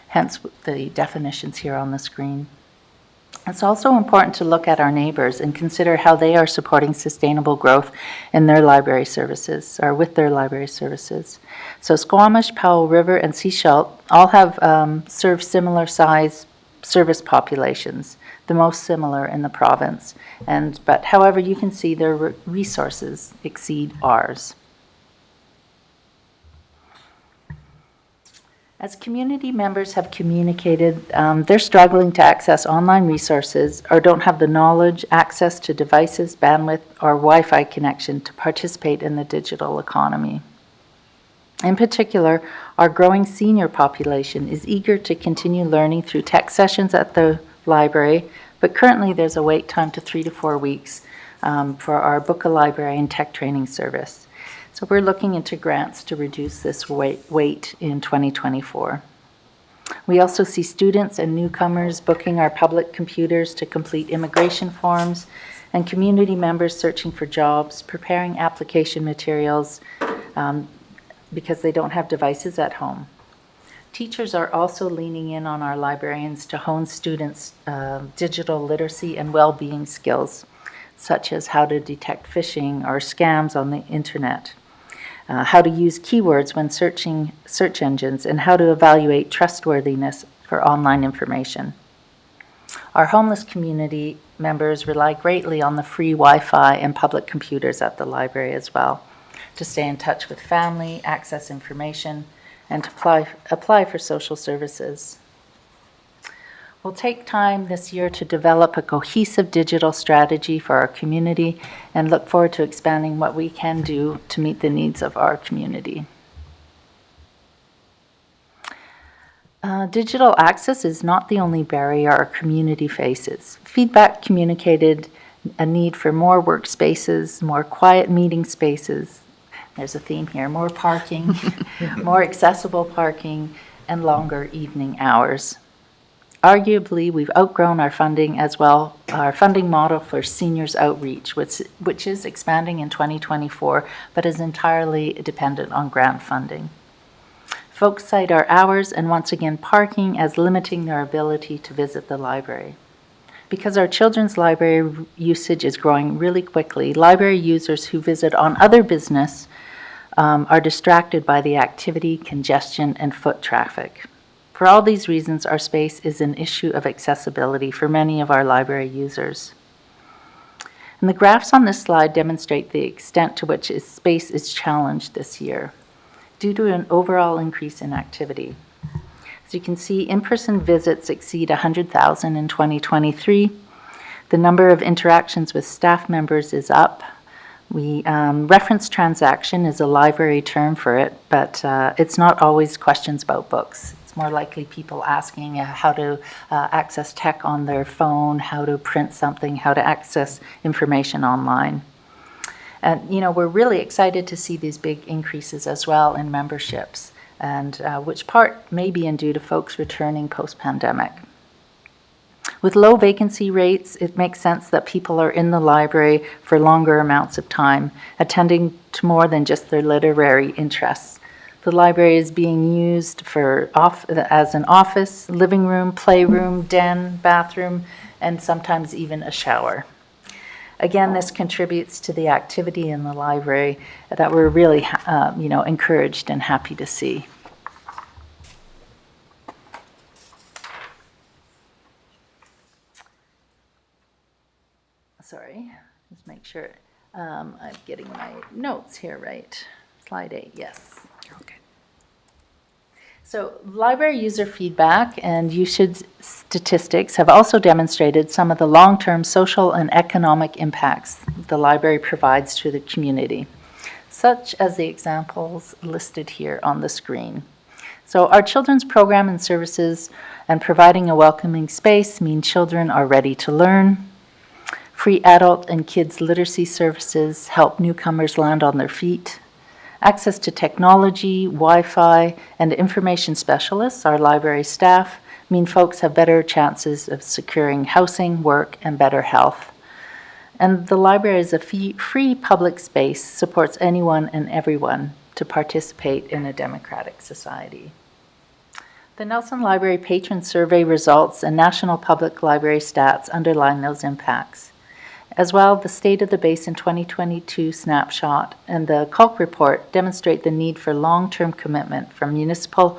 hence the definitions here on the screen. It's also important to look at our neighbors and consider how they are supporting sustainable growth in their library services, or with their library services. So Squamish, Powell River, and Sechelt all have served similar size service populations, the most similar in the province. But however, you can see their resources exceed ours. As community members have communicated, they're struggling to access online resources or don't have the knowledge, access to devices, bandwidth, or Wi-Fi connection to participate in the digital economy. In particular, our growing senior population is eager to continue learning through tech sessions at the library, but currently there's a wait time to 3 to 4 weeks for our Book a Library and Tech Training service. So we're looking into grants to reduce this wait in 2024. We also see students and newcomers booking our public computers to complete immigration forms, and community members searching for jobs, preparing application materials because they don't have devices at home. Teachers are also leaning in on our librarians to hone students' digital literacy and well-being skills, such as how to detect phishing or scams on the internet. How to use keywords when searching search engines, and how to evaluate trustworthiness for online information. Our homeless community members rely greatly on the free Wi-Fi and public computers at the library as well, to stay in touch with family, access information, and to apply for social services. We'll take time this year to develop a cohesive digital strategy for our community and look forward to expanding what we can do to meet the needs of our community. Digital access is not the only barrier our community faces. Feedback communicated a need for more workspaces, more quiet meeting spaces. There's a theme here, more parking, more accessible parking, and longer evening hours. Arguably, we've outgrown our funding as well, our funding model for seniors outreach, which is expanding in 2024, but is entirely dependent on grant funding. Folks cite our hours and once again parking as limiting their ability to visit the library. Because our children's library usage is growing really quickly, library users who visit on other business are distracted by the activity, congestion, and foot traffic. For all these reasons, our space is an issue of accessibility for many of our library users. And the graphs on this slide demonstrate the extent to which space is challenged this year due to an overall increase in activity. As you can see, in-person visits exceed 100,000 in 2023. The number of interactions with staff members is up. Reference transaction is a library term for it, but it's not always questions about books. More likely people asking how to access tech on their phone, how to print something, how to access information online. And we're really excited to see these big increases as well in memberships, and which part may be due to folks returning post-pandemic. With low vacancy rates, it makes sense that people are in the library for longer amounts of time, attending to more than just their literary interests. The library is being used as an office, living room, playroom, den, bathroom, and sometimes even a shower. Again, this contributes to the activity in the library that we're really, encouraged and happy to see. Sorry, let's make sure I'm getting my notes here right. Slide 8, yes. Okay. So library user feedback and usage statistics have also demonstrated some of the long-term social and economic impacts the library provides to the community, such as the examples listed here on the screen. So our children's program and services and providing a welcoming space mean children are ready to learn. Free adult and kids literacy services help newcomers land on their feet. Access to technology, Wi-Fi, and information specialists, our library staff, mean folks have better chances of securing housing, work, and better health. And the library as a free public space supports anyone and everyone to participate in a democratic society. The Nelson Library Patron Survey results and National Public Library stats underline those impacts. As well, the State of the Basin 2022 snapshot and the Culk report demonstrate the need for long-term commitment from municipal,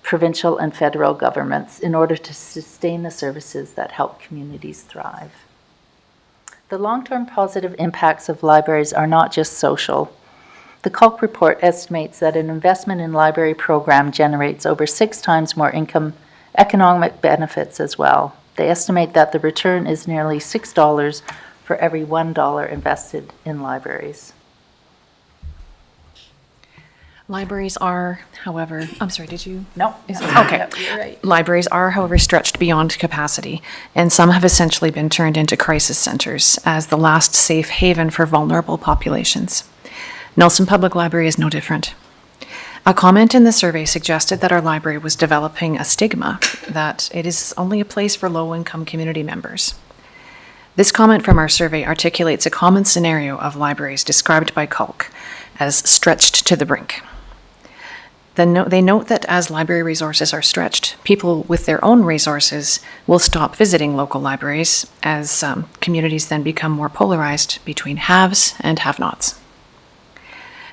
provincial, and federal governments in order to sustain the services that help communities thrive. The long-term positive impacts of libraries are not just social. The Culk report estimates that an investment in library program generates over 6 times more economic benefits as well. They estimate that the return is nearly $6 for every $1 invested in libraries. Libraries are, however, I'm sorry, did you? No. Okay. Yep, you're right. Libraries are, however, stretched beyond capacity, and some have essentially been turned into crisis centers as the last safe haven for vulnerable populations. Nelson Public Library is no different. A comment in the survey suggested that our library was developing a stigma that it is only a place for low-income community members. This comment from our survey articulates a common scenario of libraries described by Culk as stretched to the brink. They note that as library resources are stretched, people with their own resources will stop visiting local libraries as communities then become more polarized between haves and have-nots.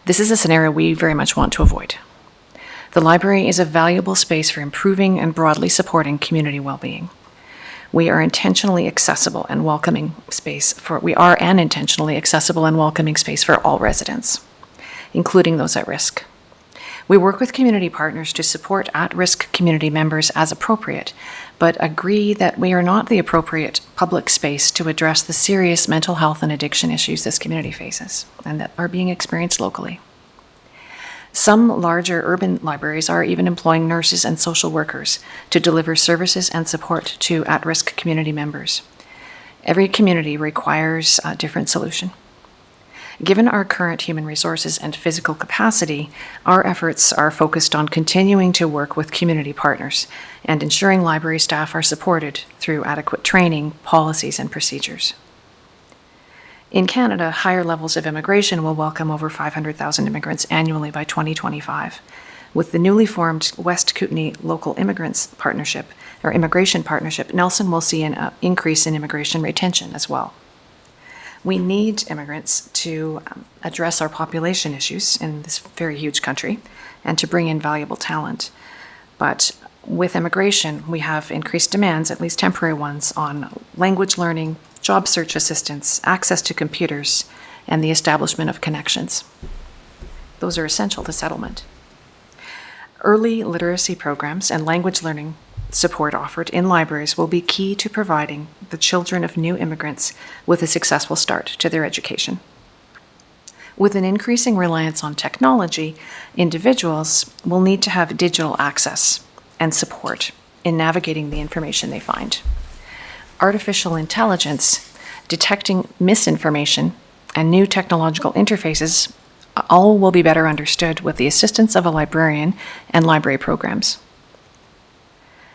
This is a scenario we very much want to avoid. The library is a valuable space for improving and broadly supporting community well-being. We are an intentionally accessible and welcoming space for all residents, including those at risk. We work with community partners to support at-risk community members as appropriate, but agree that we are not the appropriate public space to address the serious mental health and addiction issues this community faces and that are being experienced locally. Some larger urban libraries are even employing nurses and social workers to deliver services and support to at-risk community members. Every community requires a different solution. Given our current human resources and physical capacity, our efforts are focused on continuing to work with community partners and ensuring library staff are supported through adequate training, policies, and procedures. In Canada, higher levels of immigration will welcome over 500,000 immigrants annually by 2025. With the newly formed West Kootenay Local Immigrants Partnership, or Immigration Partnership, Nelson will see an increase in immigration retention as well. We need immigrants to address our population issues in this very huge country and to bring in valuable talent. But with immigration, we have increased demands, at least temporary ones, on language learning, job search assistance, access to computers, and the establishment of connections. Those are essential to settlement. Early literacy programs and language learning support offered in libraries will be key to providing the children of new immigrants with a successful start to their education. With an increasing reliance on technology, individuals will need to have digital access and support in navigating the information they find. Artificial intelligence, detecting misinformation, and new technological interfaces all will be better understood with the assistance of a librarian and library programs.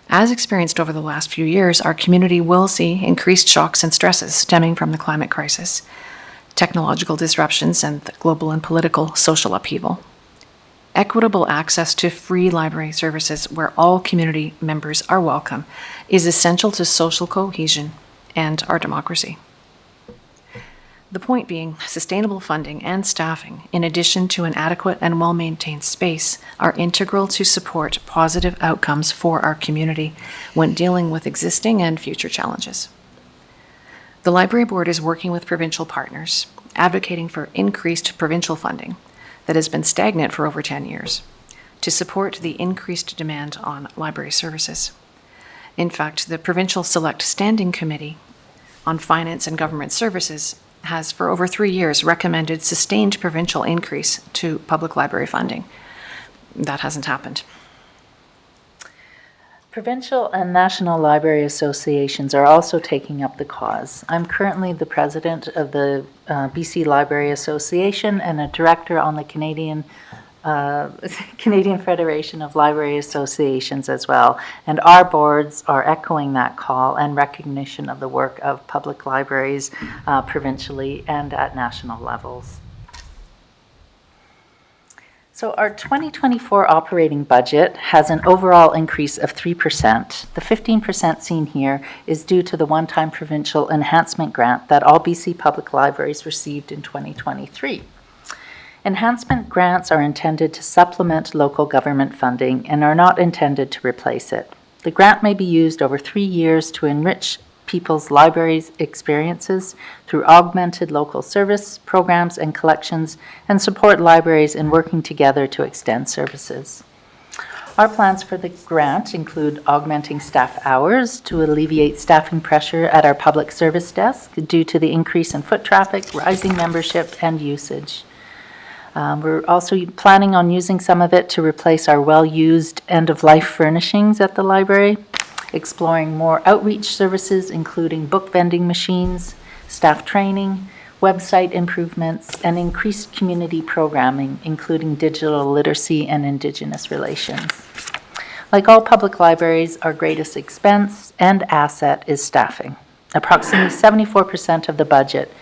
As experienced over the last few years, our community will see increased shocks and stresses stemming from the climate crisis, technological disruptions, and the global and political social upheaval. Equitable access to free library services where all community members are welcome is essential to social cohesion and our democracy. The point being, sustainable funding and staffing, in addition to an adequate and well-maintained space, are integral to support positive outcomes for our community when dealing with existing and future challenges. The Library Board is working with provincial partners, advocating for increased provincial funding that has been stagnant for over 10 years to support the increased demand on library services. In fact, the Provincial Select Standing Committee on Finance and Government Services has for over 3 years recommended sustained provincial increase to public library funding. That hasn't happened. Provincial and national library associations are also taking up the cause. I'm currently the president of the BC Library Association and a director on the Canadian Federation of Library Associations as well. And our boards are echoing that call and recognition of the work of public libraries provincially and at national levels. So our 2024 operating budget has an overall increase of 3%. The 15% seen here is due to the one-time provincial enhancement grant that all BC public libraries received in 2023. Enhancement grants are intended to supplement local government funding and are not intended to replace it. The grant may be used over 3 years to enrich people's libraries' experiences through augmented local service programs and collections, and support libraries in working together to extend services. Our plans for the grant include augmenting staff hours to alleviate staffing pressure at our public service desk due to the increase in foot traffic, rising membership, and usage. We're also planning on using some of it to replace our well-used end-of-life furnishings at the library, exploring more outreach services, including book vending machines, staff training, website improvements, and increased community programming, including digital literacy and Indigenous relations. Like all public libraries, our greatest expense and asset is staffing. Approximately 74% of the budget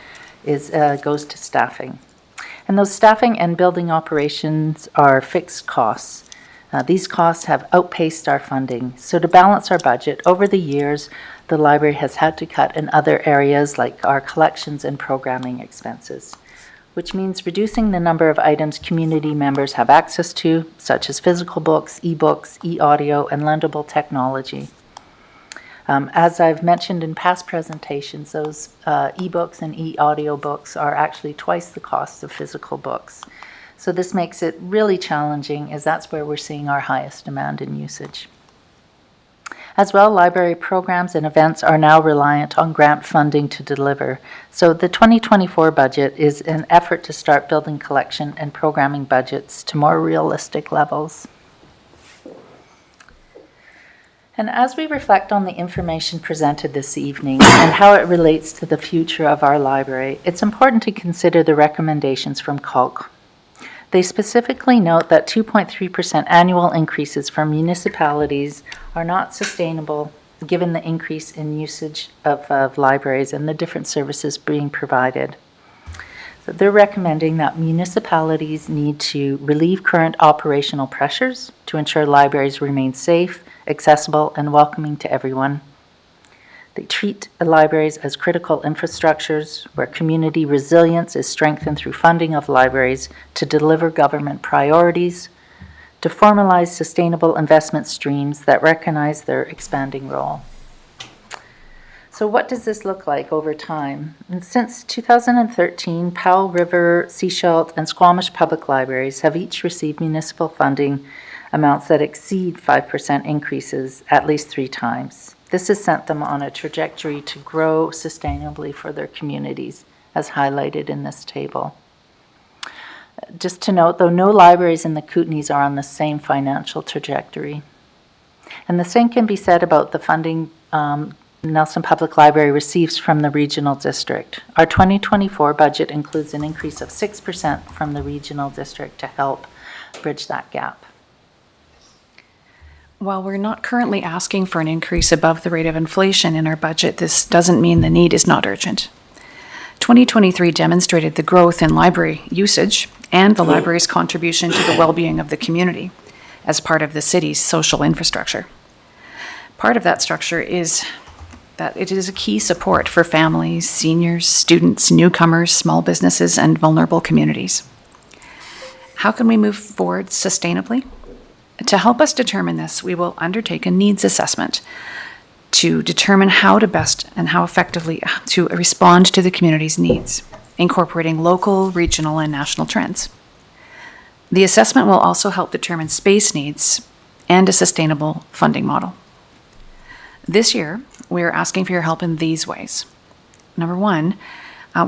goes to staffing. And those staffing and building operations are fixed costs. These costs have outpaced our funding. So to balance our budget, over the years, the library has had to cut in other areas like our collections and programming expenses, which means reducing the number of items community members have access to, such as physical books, e-books, e-audio, and lendable technology. As I've mentioned in past presentations, those e-books and e-audio books are actually twice the cost of physical books. So this makes it really challenging, as that's where we're seeing our highest demand in usage. As well, library programs and events are now reliant on grant funding to deliver. So the 2024 budget is an effort to start building collection and programming budgets to more realistic levels. And as we reflect on the information presented this evening and how it relates to the future of our library, it's important to consider the recommendations from CALC. They specifically note that 2.3% annual increases from municipalities are not sustainable given the increase in usage of libraries and the different services being provided. So they're recommending that municipalities need to relieve current operational pressures to ensure libraries remain safe, accessible, and welcoming to everyone. They treat libraries as critical infrastructures where community resilience is strengthened through funding of libraries to deliver government priorities, to formalize sustainable investment streams that recognize their expanding role. So what does this look like over time? And since 2013, Powell River, Sechelt, and Squamish Public Libraries have each received municipal funding amounts that exceed 5% increases at least 3 times. This has sent them on a trajectory to grow sustainably for their communities, as highlighted in this table. Just to note, though, no libraries in the Kootenays are on the same financial trajectory. And the same can be said about the funding Nelson Public Library receives from the regional district. Our 2024 budget includes an increase of 6% from the regional district to help bridge that gap. While we're not currently asking for an increase above the rate of inflation in our budget, this doesn't mean the need is not urgent. 2023 demonstrated the growth in library usage and the library's contribution to the well-being of the community as part of the city's social infrastructure. Part of that structure is that it is a key support for families, seniors, students, newcomers, small businesses, and vulnerable communities. How can we move forward sustainably? To help us determine this, we will undertake a needs assessment to determine how to best and how effectively to respond to the community's needs, incorporating local, regional, and national trends. The assessment will also help determine space needs and a sustainable funding model. This year, we are asking for your help in these ways. Number one,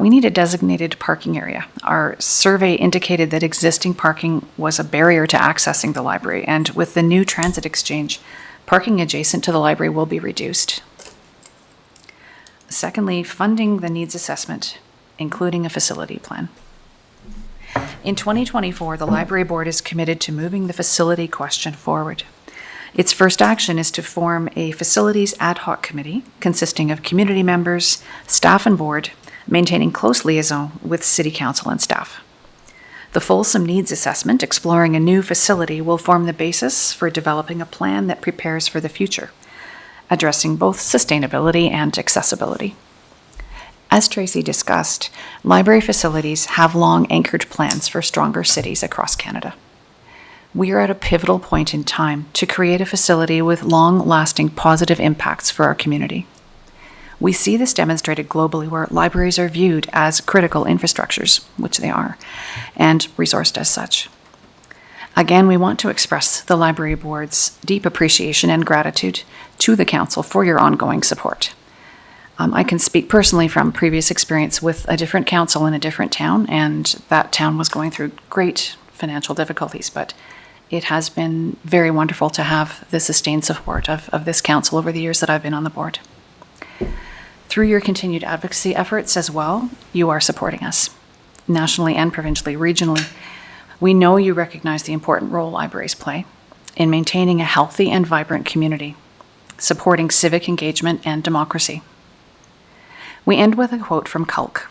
we need a designated parking area. Our survey indicated that existing parking was a barrier to accessing the library, and with the new transit exchange, parking adjacent to the library will be reduced. Secondly, funding the needs assessment, including a facility plan. In 2024, the Library Board is committed to moving the facility question forward. Its first action is to form a facilities ad hoc committee consisting of community members, staff, and board, maintaining close liaison with City Council and staff. The fulsome needs assessment exploring a new facility will form the basis for developing a plan that prepares for the future, addressing both sustainability and accessibility. As Tracy discussed, library facilities have long anchored plans for stronger cities across Canada. We are at a pivotal point in time to create a facility with long-lasting positive impacts for our community. We see this demonstrated globally where libraries are viewed as critical infrastructures, which they are, and resourced as such. Again, we want to express the Library Board's deep appreciation and gratitude to the Council for your ongoing support. I can speak personally from previous experience with a different council in a different town, and that town was going through great financial difficulties, but it has been very wonderful to have the sustained support of this council over the years that I've been on the board. Through your continued advocacy efforts as well, you are supporting us, nationally and provincially, regionally. We know you recognize the important role libraries play in maintaining a healthy and vibrant community, supporting civic engagement and democracy. We end with a quote from Culk.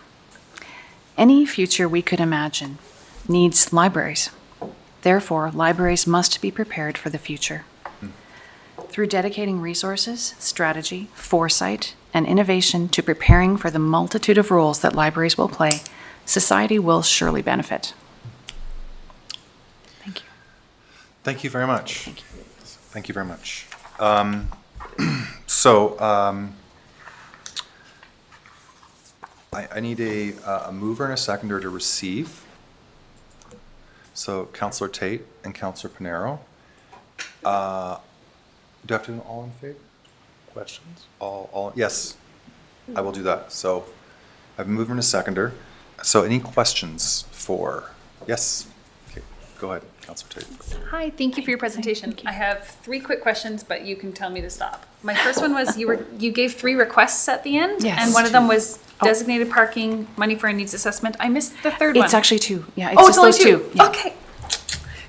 Any future we could imagine needs libraries. Therefore, libraries must be prepared for the future. Through dedicating resources, strategy, foresight, and innovation to preparing for the multitude of roles that libraries will play, society will surely benefit. Thank you. Thank you very much. Thank you very much. I need a mover and a seconder to receive. So Councillor Tate and Councillor Panero. Do I have to do all in favor? Questions? All, yes, I will do that. So I have a mover and a seconder. So any questions for, yes, okay, go ahead, Councillor Tate. Hi, thank you for your presentation. I have 3 quick questions, but you can tell me to stop. My first one was you gave 3 requests at the end, Yes. and one of them was designated parking, money for a needs assessment. I missed the third one. It's actually 2. Yeah, it's Oh, just it's only those 2. 2. Yeah. Okay,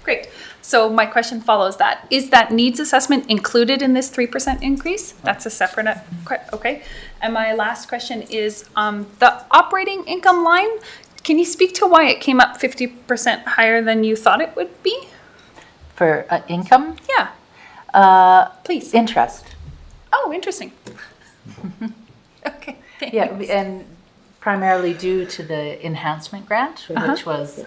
great. So my question follows that. Is that needs assessment included in this 3% increase? That's a separate, okay. And my last question is the operating income line. Can you speak to why it came up 50% higher than you thought it would be? For income? Yeah, please. Interest. Oh, interesting. Okay, thanks. Yeah, and primarily due to the enhancement grant, which was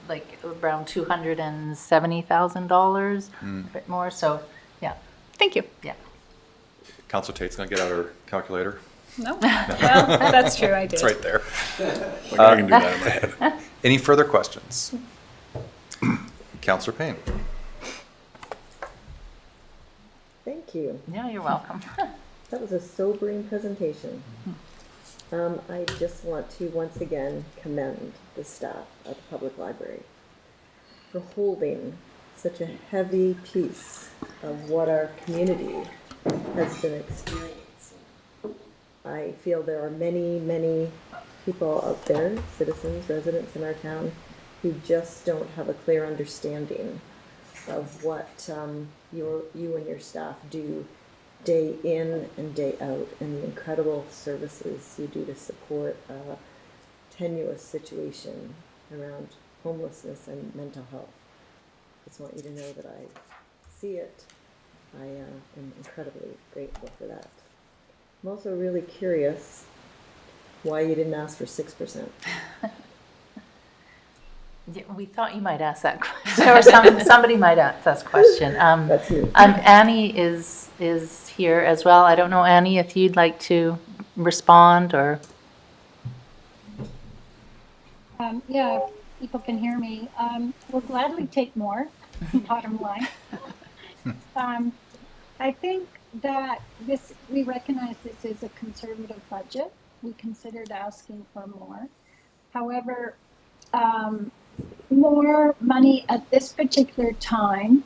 like around $270,000, a bit more. So, yeah. Thank you. Yeah. Councillor Tate's gonna get out her calculator. No? Well, that's true, I did. It's right there. Like, I can do that in my head. Any further questions? Councillor Payne. Thank you. Yeah, you're welcome. That was a sobering presentation. I just want to once again commend the staff at the Public Library for holding such a heavy piece of what our community has been experiencing. I feel there are many, many people out there, citizens, residents in our town, who just don't have a clear understanding of what you and your staff do day in and day out, and the incredible services you do to support a tenuous situation around homelessness and mental health. Just want you to know that I see it. I am incredibly grateful for that. I'm also really curious why you didn't ask for 6%. Yeah, we thought you might ask that question, or somebody might ask that question. That's you. Annie is here as well. I don't know, Annie, if you'd like to respond or. Yeah, if people can hear me. We'll gladly take more, bottom line. I think that we recognize this is a conservative budget. We considered asking for more. However, more money at this particular time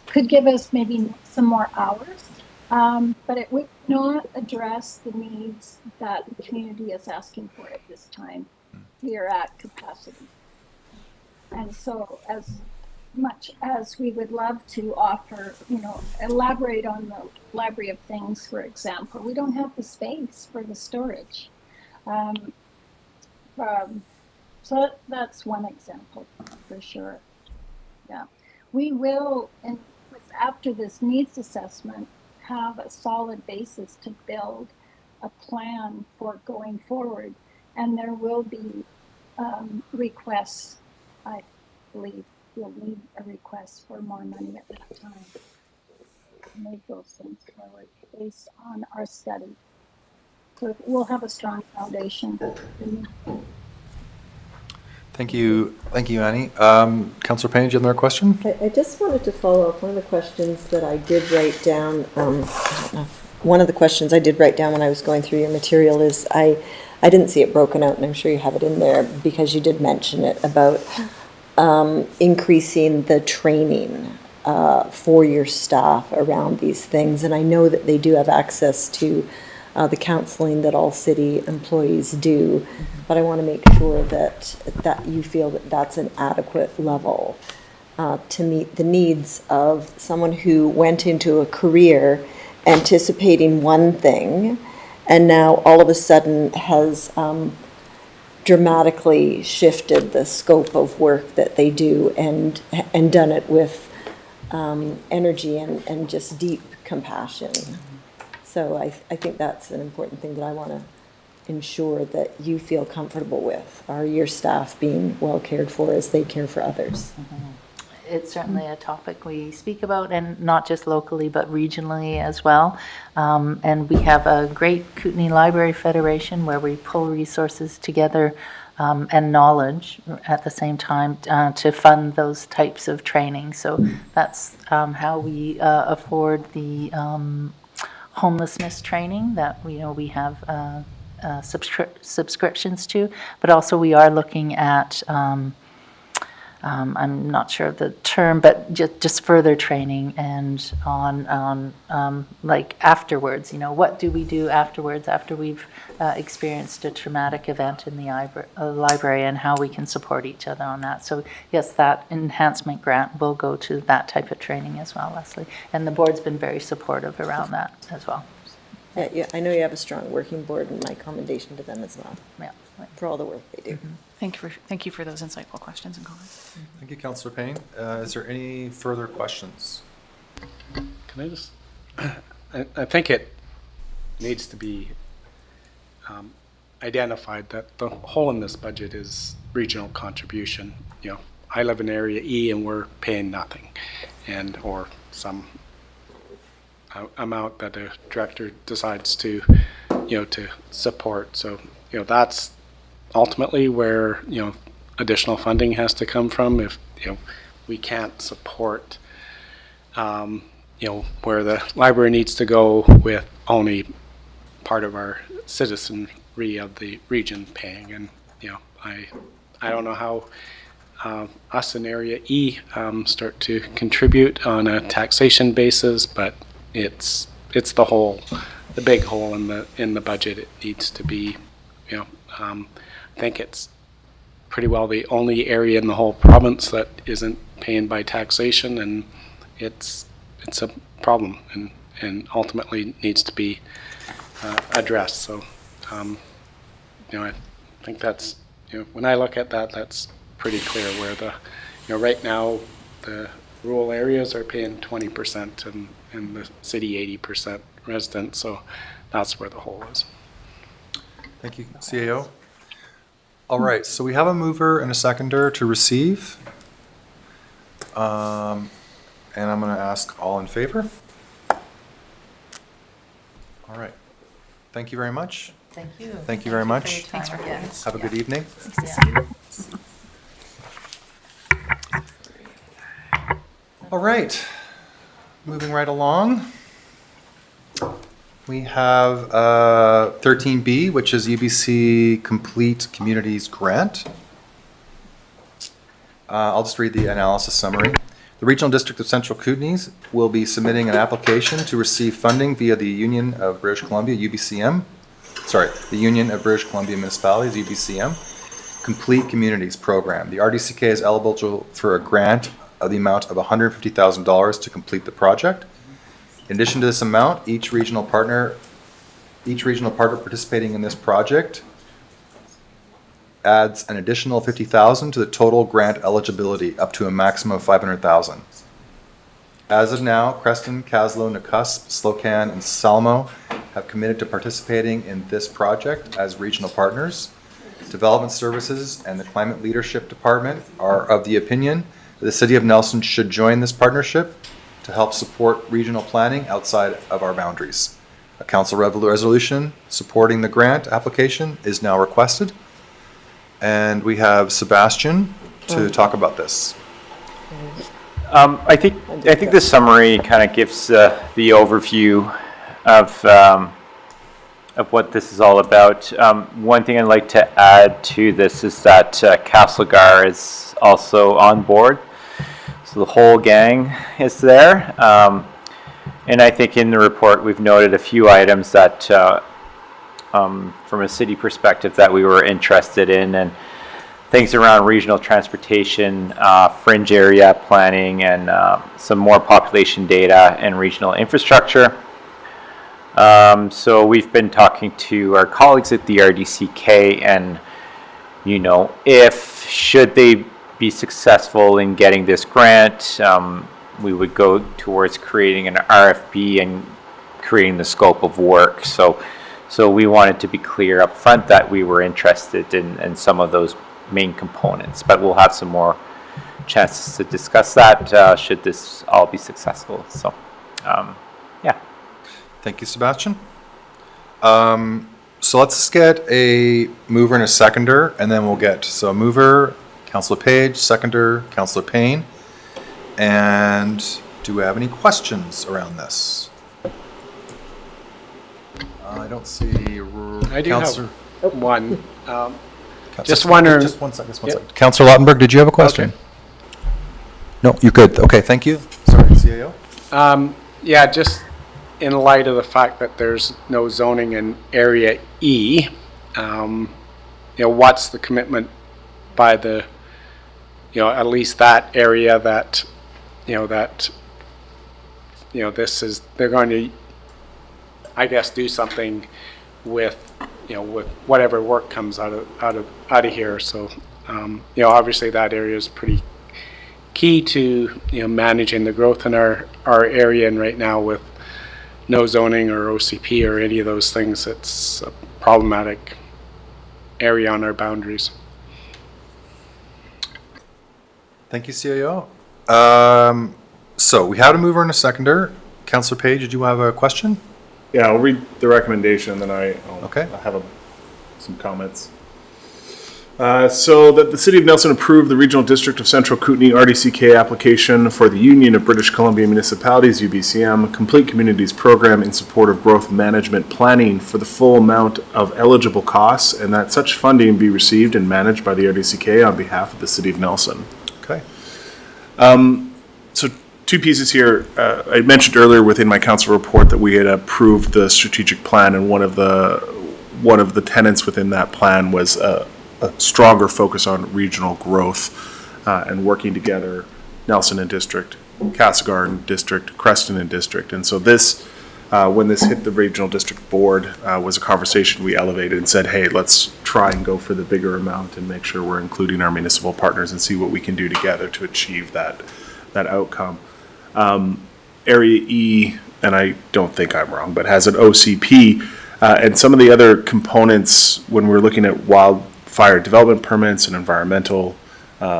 could give us maybe some more hours, but it would not address the needs that the community is asking for at this time. We are at capacity. And so as much as we would love to offer, elaborate on the Library of Things, for example, we don't have the space for the storage. So that's one example for sure. Yeah, we will, and after this needs assessment, have a solid basis to build a plan for going forward, and there will be requests. I believe we'll need a request for more money at that time to make those things forward based on our study. So we'll have a strong foundation. Thank you, Annie. Councillor Payne, do you have another question? I just wanted to follow up. One of the questions that I did write down, one of the questions I did write down when I was going through your material is I didn't see it broken out, and I'm sure you have it in there because you did mention it about increasing the training for your staff around these things. And I know that they do have access to the counseling that all city employees do, but I want to make sure that you feel that that's an adequate level to meet the needs of someone who went into a career anticipating one thing and now all of a sudden has dramatically shifted the scope of work that they do and done it with energy and just deep compassion. So I think that's an important thing that I want to ensure that you feel comfortable with. Are your staff being well cared for as they care for others? It's certainly a topic we speak about, and not just locally, but regionally as well. And we have a great Kootenai Library Federation where we pull resources together and knowledge at the same time to fund those types of training. So that's how we afford the homelessness training that we have subscriptions to, but also we are looking at I'm not sure of the term, but just further training and on like afterwards, what do we do afterwards after we've experienced a traumatic event in the library, and how we can support each other on that. So yes, that enhancement grant will go to that type of training as well, Leslie. And the board's been very supportive around that as well. Yeah, I know you have a strong working board, and my commendation to them as well. Yeah. For all the work they do. Thank you for those insightful questions and comments. Thank you, Councillor Payne. Is there any further questions? Can I just, I think it needs to be identified that the hole in this budget is regional contribution. I live in Area E and we're paying nothing, or some amount that the director decides to, to support. So, that's ultimately where, additional funding has to come from. If, we can't support, where the library needs to go with only part of our citizenry of the region paying. And, I don't know how us in Area E start to contribute on a taxation basis, but it's the hole, the big hole in the budget. It needs to be, I think it's pretty well the only area in the whole province that isn't paying by taxation, and it's a problem and ultimately needs to be addressed. So, I think that's when I look at that, that's pretty clear where right now, the rural areas are paying 20% and the city 80% resident, so that's where the hole is. Thank you, CAO. All right, so we have a mover and a seconder to receive. And I'm going to ask all in favor. All right. Thank you very much. Thank you. Thank you very much. Thanks for having us. Have a good evening. Yeah. All right, moving right along. We have 13B, which is UBC Complete Communities Grant. I'll just read the analysis summary. The Regional District of Central Kootenays will be submitting an application to receive funding via the Union of British Columbia, UBCM. Sorry, the Union of British Columbia Municipalities, UBCM, Complete Communities Program. The RDCK is eligible for a grant of the amount of $150,000 to complete the project. In addition to this amount, each regional partner participating in this project adds an additional $50,000 to the total grant eligibility, up to a maximum of $500,000. As of now, Creston, Caslow, Nakusp, Slocan, and Salmo have committed to participating in this project as regional partners. Development Services and the Climate Leadership Department are of the opinion that the City of Nelson should join this partnership to help support regional planning outside of our boundaries. A council resolution supporting the grant application is now requested. And we have Sebastian to talk about this. I think the summary kind of gives the overview of what this is all about. One thing I'd like to add to this is that Castlegar is also on board. So the whole gang is there. And I think in the report we've noted a few items that from a city perspective that we were interested in, and things around regional transportation, fringe area planning, and some more population data and regional infrastructure. So we've been talking to our colleagues at the RDCK, and if should they be successful in getting this grant, we would go towards creating an RFP and creating the scope of work. So we wanted to be clear up front that we were interested in some of those main components, but we'll have some more chances to discuss that should this all be successful. So, yeah. Thank you, Sebastian. So let's get a mover and a seconder, and then we'll get, so mover, Councillor Page, seconder, Councillor Payne. And do we have any questions around this? I don't see. I do Councillor, have one. Just wondering. Just one second. Councillor Lautenberg, did you have a question? Okay. No, you're good. Okay, thank you. Sorry, CAO. Yeah, just in light of the fact that there's no zoning in Area E, what's the commitment by the, at least that area that, this is, they're going to, I guess, do something with, with whatever work comes out of here. So, obviously that area is pretty key to, managing the growth in our area. And right now with no zoning or OCP or any of those things, it's a problematic area on our boundaries. Thank you, CAO. So we had a mover and a seconder. Councillor Page, did you have a question? Yeah, I'll read the recommendation, then I Okay. have some comments. So that the City of Nelson approve the Regional District of Central Kootenay RDCK application for the Union of British Columbia Municipalities, UBCM, Complete Communities Program in support of growth management planning for the full amount of eligible costs, and that such funding be received and managed by the RDCK on behalf of the City of Nelson. Okay. So two pieces here. I mentioned earlier within my council report that we had approved the strategic plan, and one of the tenets within that plan was a stronger focus on regional growth and working together, Nelson and District, Castlegar and District, Creston and District. And so this when this hit the regional district board, was a conversation we elevated and said, hey, let's try and go for the bigger amount and make sure we're including our municipal partners and see what we can do together to achieve that outcome. Area E, and I don't think I'm wrong, but has an OCP, and some of the other components when we're looking at wildfire development permits and environmental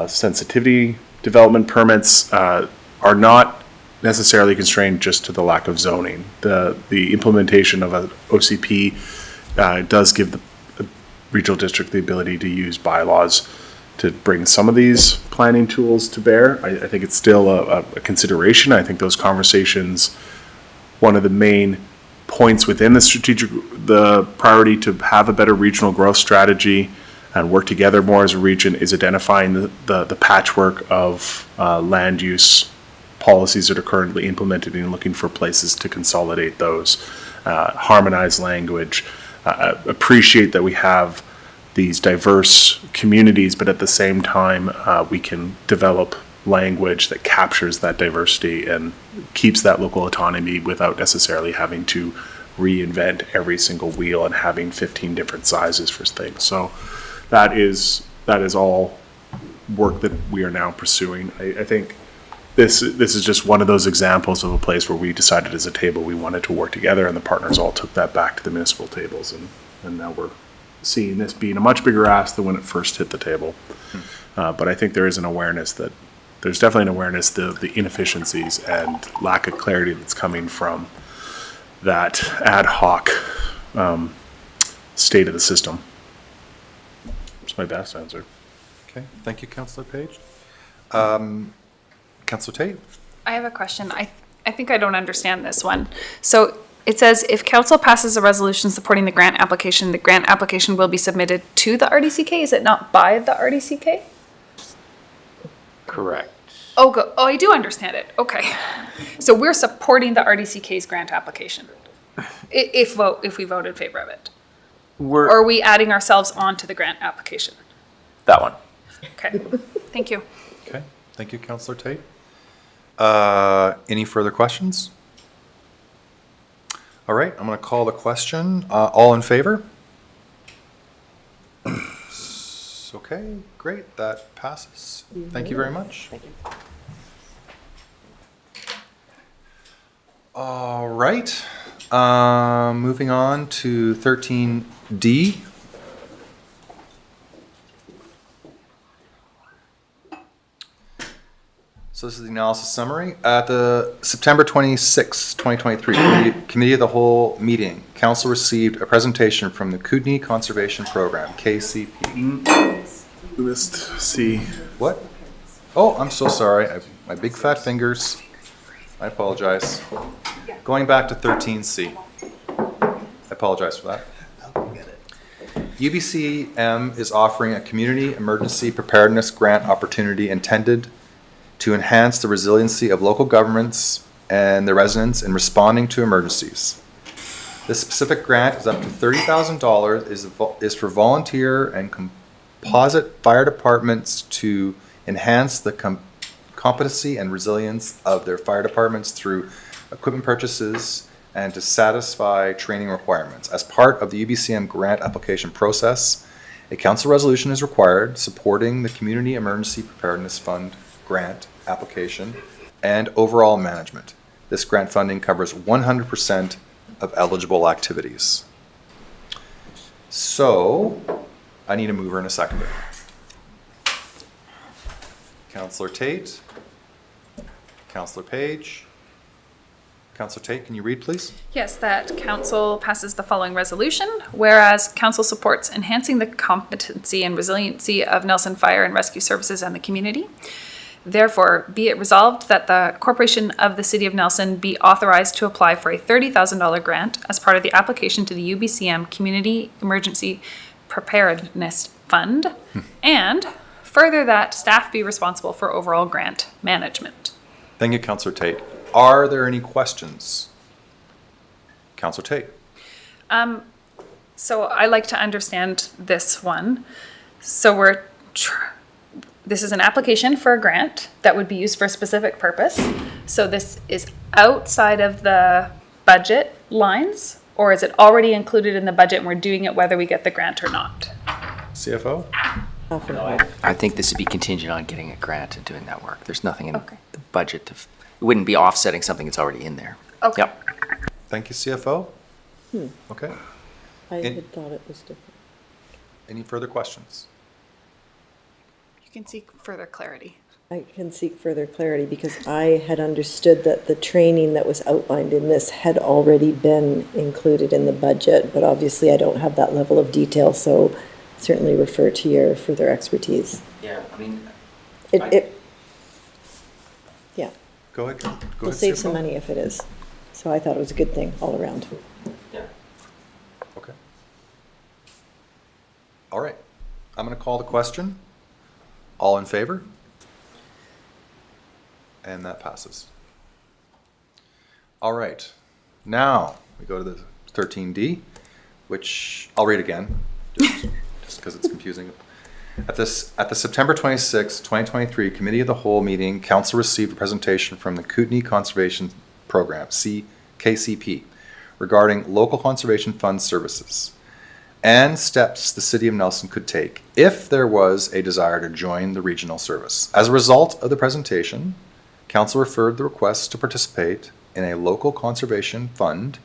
sensitivity development permits are not necessarily constrained just to the lack of zoning. The implementation of an OCP does give the regional district the ability to use bylaws to bring some of these planning tools to bear. I think it's still a consideration. I think those conversations, one of the main points within the priority to have a better regional growth strategy and work together more as a region is identifying the patchwork of land use policies that are currently implemented and looking for places to consolidate those, harmonize language, appreciate that we have these diverse communities, but at the same time, we can develop language that captures that diversity and keeps that local autonomy without necessarily having to reinvent every single wheel and having 15 different sizes for things. So that is all work that we are now pursuing. I think this is just one of those examples of a place where we decided as a table we wanted to work together, and the partners all took that back to the municipal tables, and now we're seeing this being a much bigger ask than when it first hit the table. But I think there is an awareness that there's definitely an awareness the inefficiencies and lack of clarity that's coming from that ad hoc state of the system. That's my best answer. Okay, thank you, Councillor Page. Councillor Tate? I have a question. I think I don't understand this one. So it says if council passes a resolution supporting the grant application will be submitted to the RDCK. Is it not by the RDCK? Correct. Oh, I do understand it. Okay. So we're supporting the RDCK's grant application if we vote in favor of it. Or are we adding ourselves onto the grant application? That one. Okay. Thank you. Okay, thank you, Councillor Tate. Any further questions? All right, I'm going to call the question. All in favor? Okay, great, that passes. Thank you very much. Thank you. All right, moving on to 13D. So this is the analysis summary. At the September 26, 2023 Committee of the Whole meeting, Council received a presentation from the Kootenai Conservation Program, KCP. We missed C. What? Oh, I'm so sorry. My big fat fingers. I apologize. Going back to 13C. I apologize for that. UBCM is offering a community emergency preparedness grant opportunity intended to enhance the resiliency of local governments and their residents in responding to emergencies. This specific grant is up to $30,000, is for volunteer and composite fire departments to enhance the competency and resilience of their fire departments through equipment purchases and to satisfy training requirements. As part of the UBCM grant application process, a council resolution is required supporting the Community Emergency Preparedness Fund grant application and overall management. This grant funding covers 100% of eligible activities. So, I need a mover and a seconder. Councillor Tate, Councillor Page. Councillor Tate, can you read, please? Yes, that council passes the following resolution. Whereas council supports enhancing the competency and resiliency of Nelson Fire and Rescue Services and the community. Therefore, be it resolved that the Corporation of the City of Nelson be authorized to apply for a $30,000 grant as part of the application to the UBCM Community Emergency Preparedness Fund, and further that staff be responsible for overall grant management. Thank you, Councillor Tate. Are there any questions? Councillor Tate. So I like to understand this one. So this is an application for a grant that would be used for a specific purpose. So this is outside of the budget lines, or is it already included in the budget and we're doing it whether we get the grant or not? CFO? I think this would be contingent on getting a grant and doing that work. There's nothing in Okay. the budget it wouldn't be offsetting something that's already in there. Okay. Yep. Thank you, CFO. Okay. I In- had thought it was different. Any further questions? You can seek further clarity. I can seek further clarity because I had understood that the training that was outlined in this had already been included in the budget, but obviously I don't have that level of detail, so certainly refer to your further expertise. Yeah, I mean, Yeah, Go ahead. Go we'll ahead, save CFO. some money if it is. So I thought it was a good thing all around. yeah. Okay. All right. I'm going to call the question. All in favor? And that passes. All right. Now we go to the 13D, which I'll read again, just because it's confusing. At the September 26, 2023 Committee of the Whole meeting, Council received a presentation from the Kootenai Conservation Program, KCP, regarding local conservation fund services and steps the City of Nelson could take if there was a desire to join the regional service. As a result of the presentation, Council referred the request to participate in a local conservation fund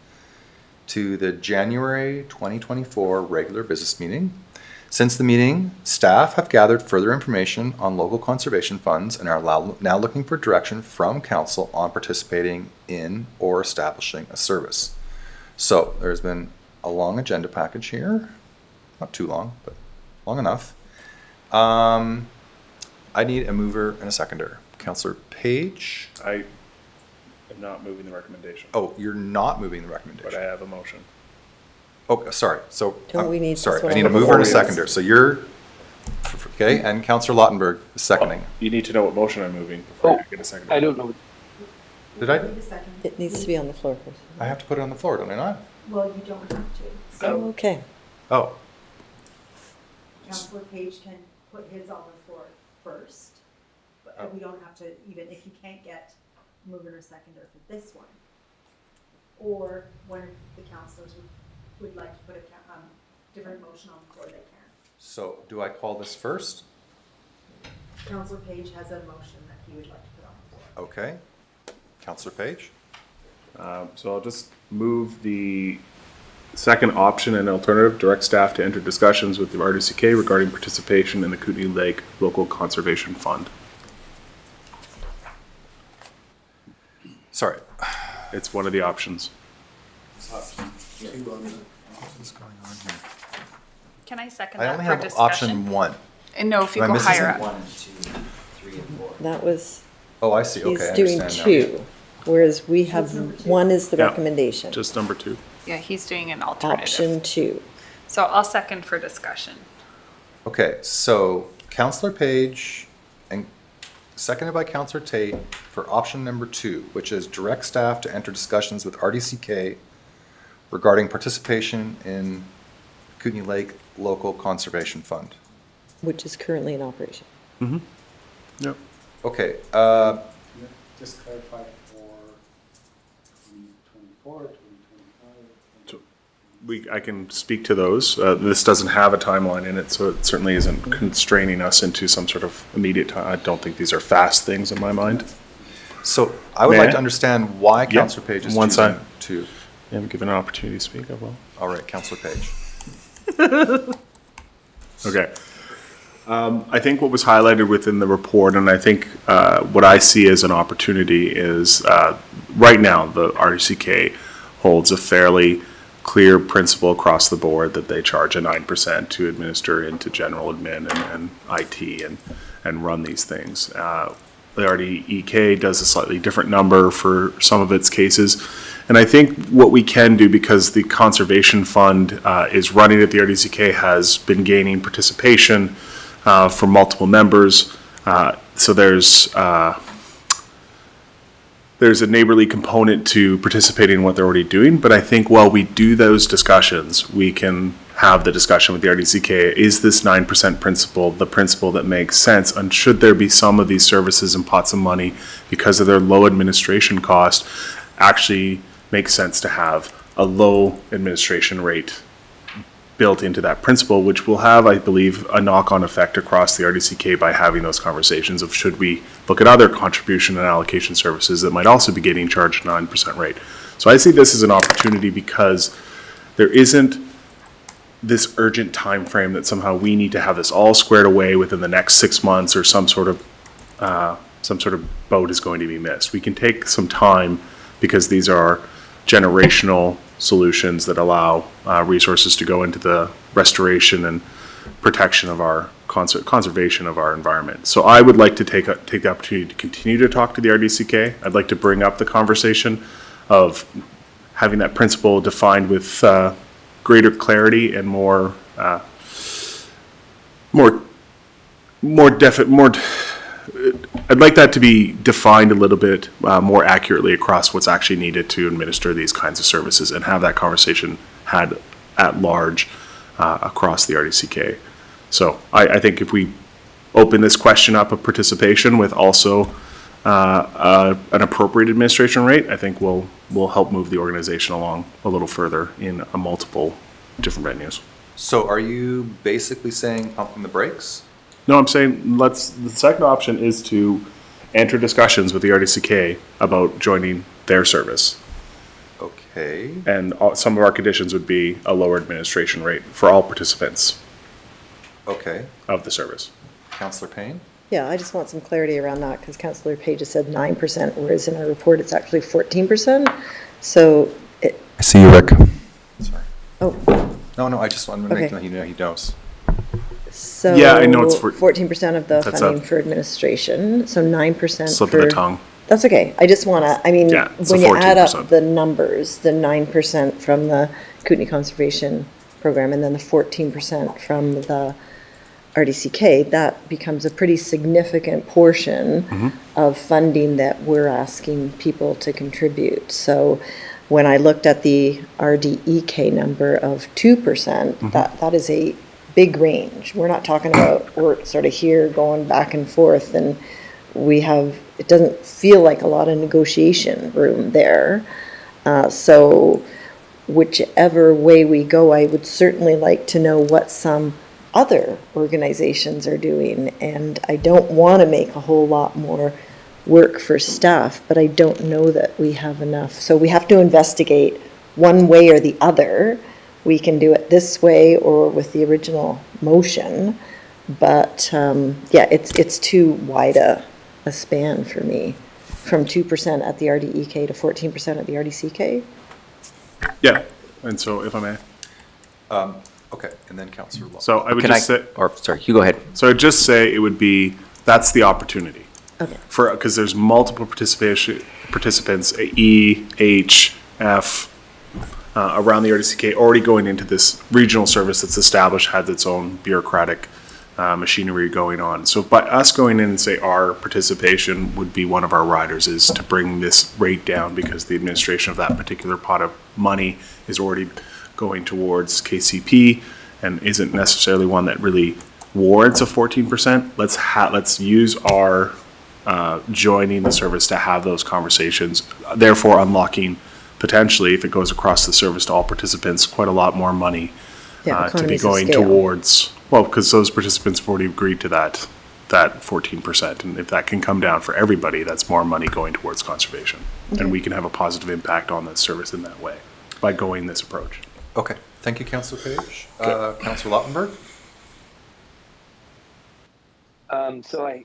to the January 2024 regular business meeting. Since the meeting, staff have gathered further information on local conservation funds and are now looking for direction from Council on participating in or establishing a service. So there's been a long agenda package here, not too long, but long enough. I need a mover and a seconder. Councillor Page. I am not moving the recommendation, Oh, you're not moving the recommendation. but I have a motion. Oh, sorry. So, Don't we need this sorry, one I need a on the mover and a floor? seconder. So you're, okay, and Councillor Lautenberg is seconding. You need to know what motion I'm moving before you get a second. I don't know. Did I? It needs to be on the floor first. I have to put it on the floor, don't I not? Well, you don't have to. Oh, So okay. Oh, Councillor Page can put his on the floor first. But we don't have to, even if you can't get mover or seconder for this one. Or one of the councillors would like to put a different motion on the floor, they can. so do I call this first? Councillor Page has a motion that he would like to put on the floor. Okay. Councillor Page? So I'll just move the second option and alternative, direct staff to enter discussions with the RDCK regarding participation in the Kootenai Lake Local Conservation Fund. Sorry. It's one of the options. What's going on here? Can I second I that only for have discussion? option one. And no, if you Am I go missing higher something? up. 1, 2, 3, and 4. That was, Oh, I see. Okay, he's I doing understand now. two, whereas we have, one is the Yeah, recommendation. Just number 2. Yeah, he's doing an alternative. Option two. So I'll second for discussion. Okay, so Councillor Page and seconded by Councillor Tate for option number 2, which is direct staff to enter discussions with RDCK regarding participation in Kootenai Lake Local Conservation Fund. Which is currently in operation. Mm-hmm. Yep. Okay, Just clarify for 2024, 2025. I can speak to those. This doesn't have a timeline in it, so it certainly isn't constraining us into some sort of immediate time. I don't think these are fast things in my mind. so I would May like I? to understand why Yep, Councillor Page is one choosing side. to. You haven't given an opportunity to speak, I will. All right, Councillor Page. Okay. I think what was highlighted within the report, and I think what I see as an opportunity is right now the RDCK holds a fairly clear principle across the board that they charge a 9% to administer into general admin and IT and run these things. The RDEK does a slightly different number for some of its cases. And I think what we can do, because the conservation fund is running at the RDCK, has been gaining participation from multiple members. So there's a neighborly component to participating in what they're already doing. But I think while we do those discussions, we can have the discussion with the RDCK. Is this 9% principle the principle that makes sense? And should there be some of these services and pots of money, because of their low administration cost, actually makes sense to have a low administration rate built into that principle, which will have, I believe, a knock-on effect across the RDCK by having those conversations of should we look at other contribution and allocation services that might also be getting charged 9% rate. So I see this as an opportunity because there isn't this urgent time frame that somehow we need to have this all squared away within the next 6 months, or some sort of boat is going to be missed. We can take some time because these are generational solutions that allow resources to go into the restoration and protection of our conservation of our environment. So I would like to take the opportunity to continue to talk to the RDCK. I'd like to bring up the conversation of having that principle defined with greater clarity and more I'd like that to be defined a little bit more accurately across what's actually needed to administer these kinds of services, and have that conversation had at large across the RDCK. So I think if we open this question up of participation with also an appropriate administration rate, I think we'll help move the organization along a little further in multiple different venues. So are you basically saying pumping the brakes? No, I'm saying the second option is to enter discussions with the RDCK about joining their service. Okay. And some of our conditions would be a lower administration rate for all participants. Okay. Of the service. Councillor Payne? Yeah, I just want some clarity around that, because Councillor Page has said 9%, whereas in our report it's actually 14%. So I see you, Rick. Sorry. Oh. No, I just wanted to make sure he knows. So yeah, I know it's 14% of the funding for administration, so 9% slip of the tongue. That's okay. I just want to, when you add 14%. up the numbers, the 9% from the Kootenai Conservation Program and then the 14% from the RDCK, that becomes a pretty significant portion of funding that we're asking people to contribute. So when I looked at the RDEK number of 2%, that is a big range. We're not talking about, we're sort of here going back and forth, and it doesn't feel like a lot of negotiation room there. So whichever way we go, I would certainly like to know what some other organizations are doing. And I don't want to make a whole lot more work for staff, but I don't know that we have enough. So we have to investigate one way or the other. We can do it this way or with the original motion, but it's too wide a span for me, from 2% at the RDEK to 14% at the RDCK. Yeah, and so if I may. Okay, and then Councillor Lowe. So I would sorry, you go ahead. So I'd just say it would be, that's the opportunity. Okay. Because there's multiple participants, E, H, F, around the RDCK already going into this regional service that's established, has its own bureaucratic machinery going on. So by us going in and say our participation would be one of our riders is to bring this rate down, because the administration of that particular pot of money is already going towards KCP and isn't necessarily one that really warrants a 14%. Let's use our joining the service to have those conversations, therefore unlocking potentially, if it goes across the service to all participants, quite a lot more money to be going towards, because those participants have already agreed to that 14%. And if that can come down for everybody, that's more money going towards conservation. Okay. And we can have a positive impact on the service in that way by going this approach. Okay. Thank you, Councillor Page. Councillor Lottenberg? So a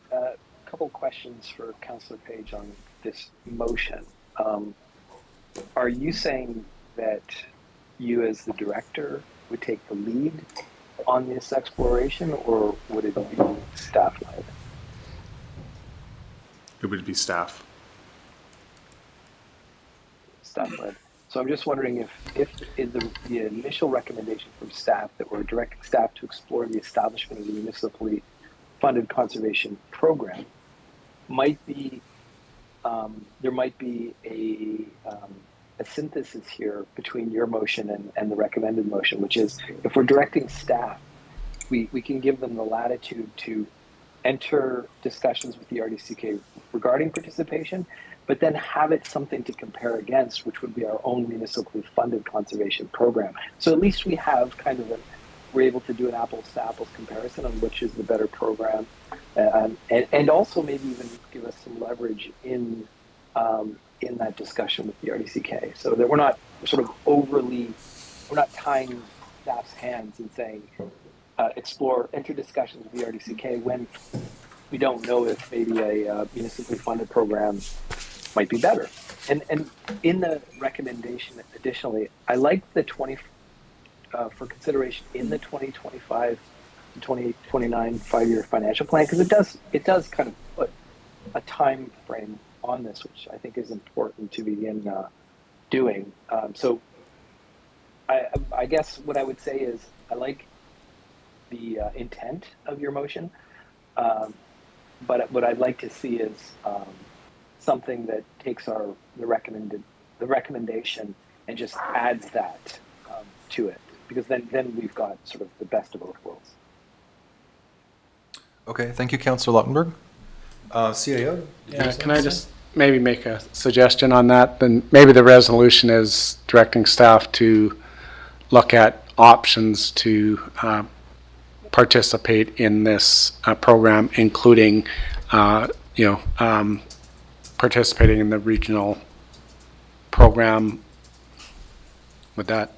couple questions for Councillor Page on this motion. Are you saying that you as the director would take the lead on this exploration, or would it be staff-led? It would be staff. Staff-led. So I'm just wondering if in the initial recommendation from staff that we're directing staff to explore the establishment of the municipally funded conservation program, might be there might be a synthesis here between your motion and the recommended motion, which is if we're directing staff, we can give them the latitude to enter discussions with the RDCK regarding participation, but then have it something to compare against, which would be our own municipally funded conservation program. So at least we have kind of we're able to do an apples to apples comparison on which is the better program, and also maybe even give us some leverage in that discussion with the RDCK, so that we're not sort of we're not tying staff's hands and saying enter discussions with the RDCK when we don't know if maybe a municipally funded program might be better. And in the recommendation, additionally, I like the for consideration in the 2025 to 2029 5-year financial plan, because it does kind of put a time frame on this, which I think is important to begin doing. So I guess what I would say is I like the intent of your motion, but what I'd like to see is something that takes the recommendation and just adds that to it, because then we've got sort of the best of both worlds. Okay, thank you, Councillor Lottenberg. CAO? Yeah, can I just maybe make a suggestion on that? Then maybe the resolution is directing staff to look at options to participate in this program, including, participating in the regional program. Would that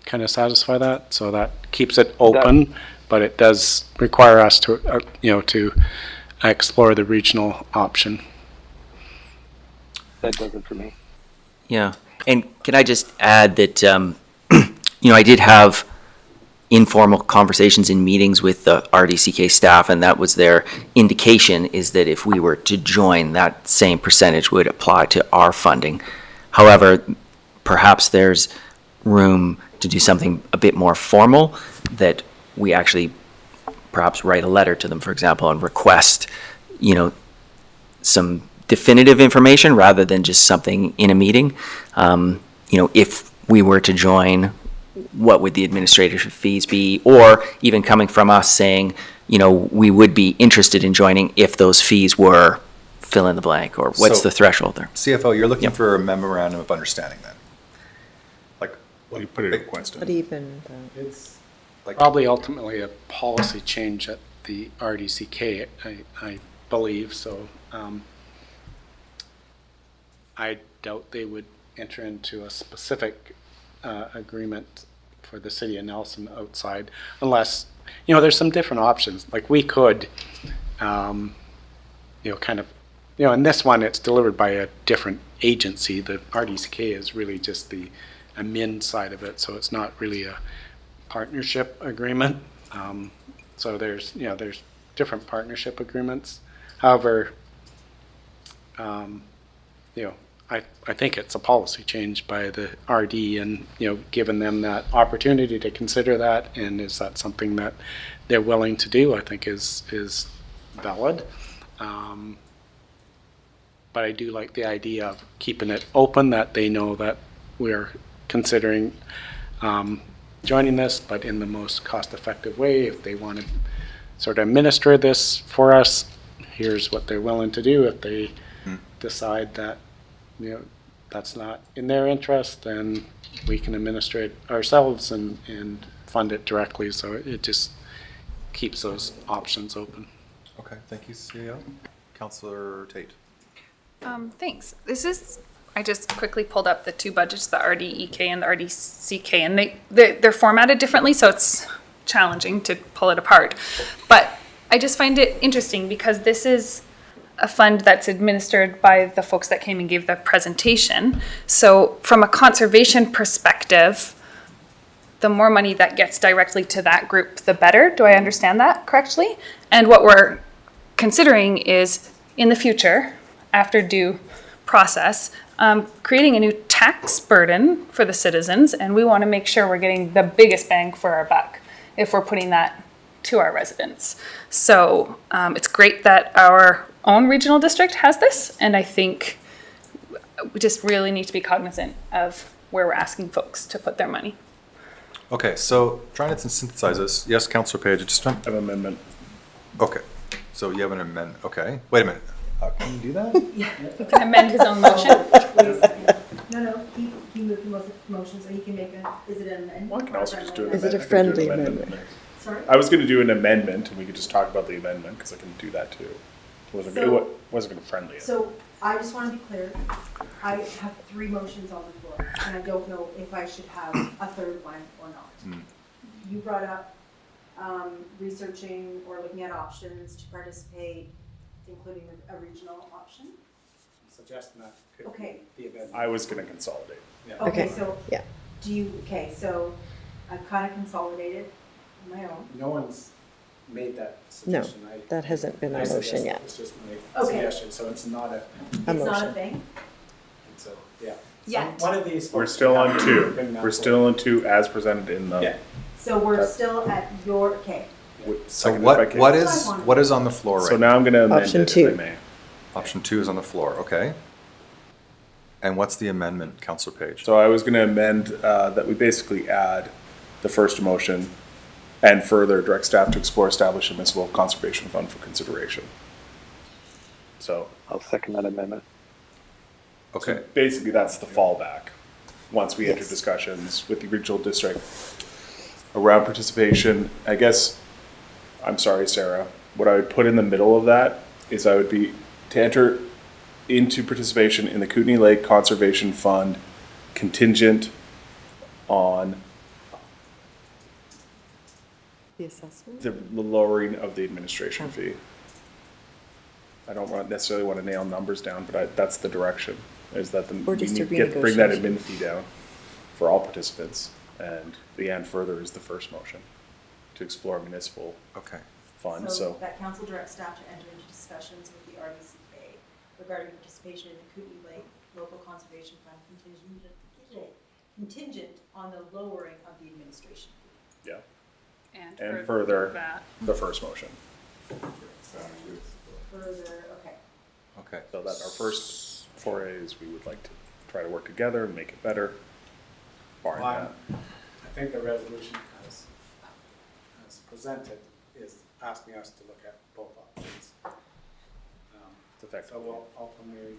kind of satisfy that? So that keeps it open, but it does require us to, to explore the regional option. That does it for me. Yeah, and can I just add that, I did have informal conversations in meetings with the RDCK staff, and that was their indication, is that if we were to join, that same percentage would apply to our funding. However, perhaps there's room to do something a bit more formal, that we actually perhaps write a letter to them, for example, and request, some definitive information rather than just something in a meeting. If we were to join, what would the administrative fees be? Or even coming from us saying, we would be interested in joining if those fees were fill in the blank, or what's the threshold there? CFO, you're looking for a memorandum of understanding then? Well, you put it in question. But even, It's Probably ultimately a policy change at the RDCK, I believe, so I doubt they would enter into a specific agreement for the city of Nelson outside, unless, there's some different options. Like we could, in this one, it's delivered by a different agency. The RDCK is really just the admin side of it, so it's not really a partnership agreement. So there's different partnership agreements. However, I think it's a policy change by the RD, and given them that opportunity to consider that, and is that something that they're willing to do, I think is valid. But I do like the idea of keeping it open, that they know that we're considering joining this, but in the most cost-effective way. If they want to sort of administer this for us, here's what they're willing to do. If they decide that that's not in their interest, then we can administer it ourselves and fund it directly. So it just keeps those options open. Okay, thank you, CEO. Councillor Tate. Thanks. I just quickly pulled up the two budgets, the RDEK and the RDCK, and they're formatted differently, so it's challenging to pull it apart. But I just find it interesting because this is a fund that's administered by the folks that came and gave the presentation. So from a conservation perspective, the more money that gets directly to that group, the better. Do I understand that correctly? And what we're considering is, in the future, after due process, creating a new tax burden for the citizens, and we want to make sure we're getting the biggest bang for our buck if we're putting that to our residents. So it's great that our own regional district has this, and I think we just really need to be cognizant of where we're asking folks to put their money. Okay, so trying to synthesize this. Yes, Councillor Page, just An amendment. Okay, so you have an amendment. Okay, wait a minute. Can you do that? You can amend his own motion. No, he moved the motion, so he can make is it an amendment? Well, I can or a also just do friendly an Is it a amendment. I can do an friendly amendment amendment? there. Sorry? I was going to do an amendment, and we could just talk about the amendment, because I can do that too. Wasn't going to friendly it. So I just want to be clear, I have 3 motions on the floor, and I don't know if I should have a third one or not. You brought up researching or looking at options to participate, including a regional option. Suggesting that could Okay. be the event. I was going to consolidate. Yeah. Okay, so yeah. so I've kind of consolidated on my own. No one's made that No, suggestion. that hasn't been I a suggest motion that yet. It's just my Okay. suggestion, so it's not a, It's not a motion. thing? it's a, yeah. Yet. One of these. We're folks still would on have to 2. bring that We're still forward. on 2 as presented in the. Yeah. So we're still at your, okay. So Seconded by what, Kate. what is on the floor right So now I'm going to amend Option it, 2. if I may. Option 2 is on the floor, okay. And what's the amendment, Councillor Page? So I was going to amend that we basically add the first motion and further direct staff to explore establishing a municipal conservation fund for consideration. So I'll second that amendment. Okay, basically that's the fallback. Once we enter Yes. discussions with the regional district around participation, I guess, I'm sorry, Sarah, what I would put in the middle of that is I would be to enter into participation in the Kootenai Lake Conservation Fund contingent on The assessment? the lowering of the administration fee. I don't necessarily want to nail numbers down, but that's the direction, is that Or we just a need to bring that renegotiation. admin fee down for all participants. And the and further is the first motion, to explore municipal okay. fund, so. That council directs staff to enter into discussions with the RDCK regarding participation in the Kootenai Lake Local Conservation Fund contingent on the lowering of the administration fee. Yeah, And and further, that. the first motion. Further, okay. Okay. So that our first foray is we would like to try to work together and make it better. Barring Well, that. I think the resolution as presented is asking us to look at both options. It's effective. So we'll ultimately,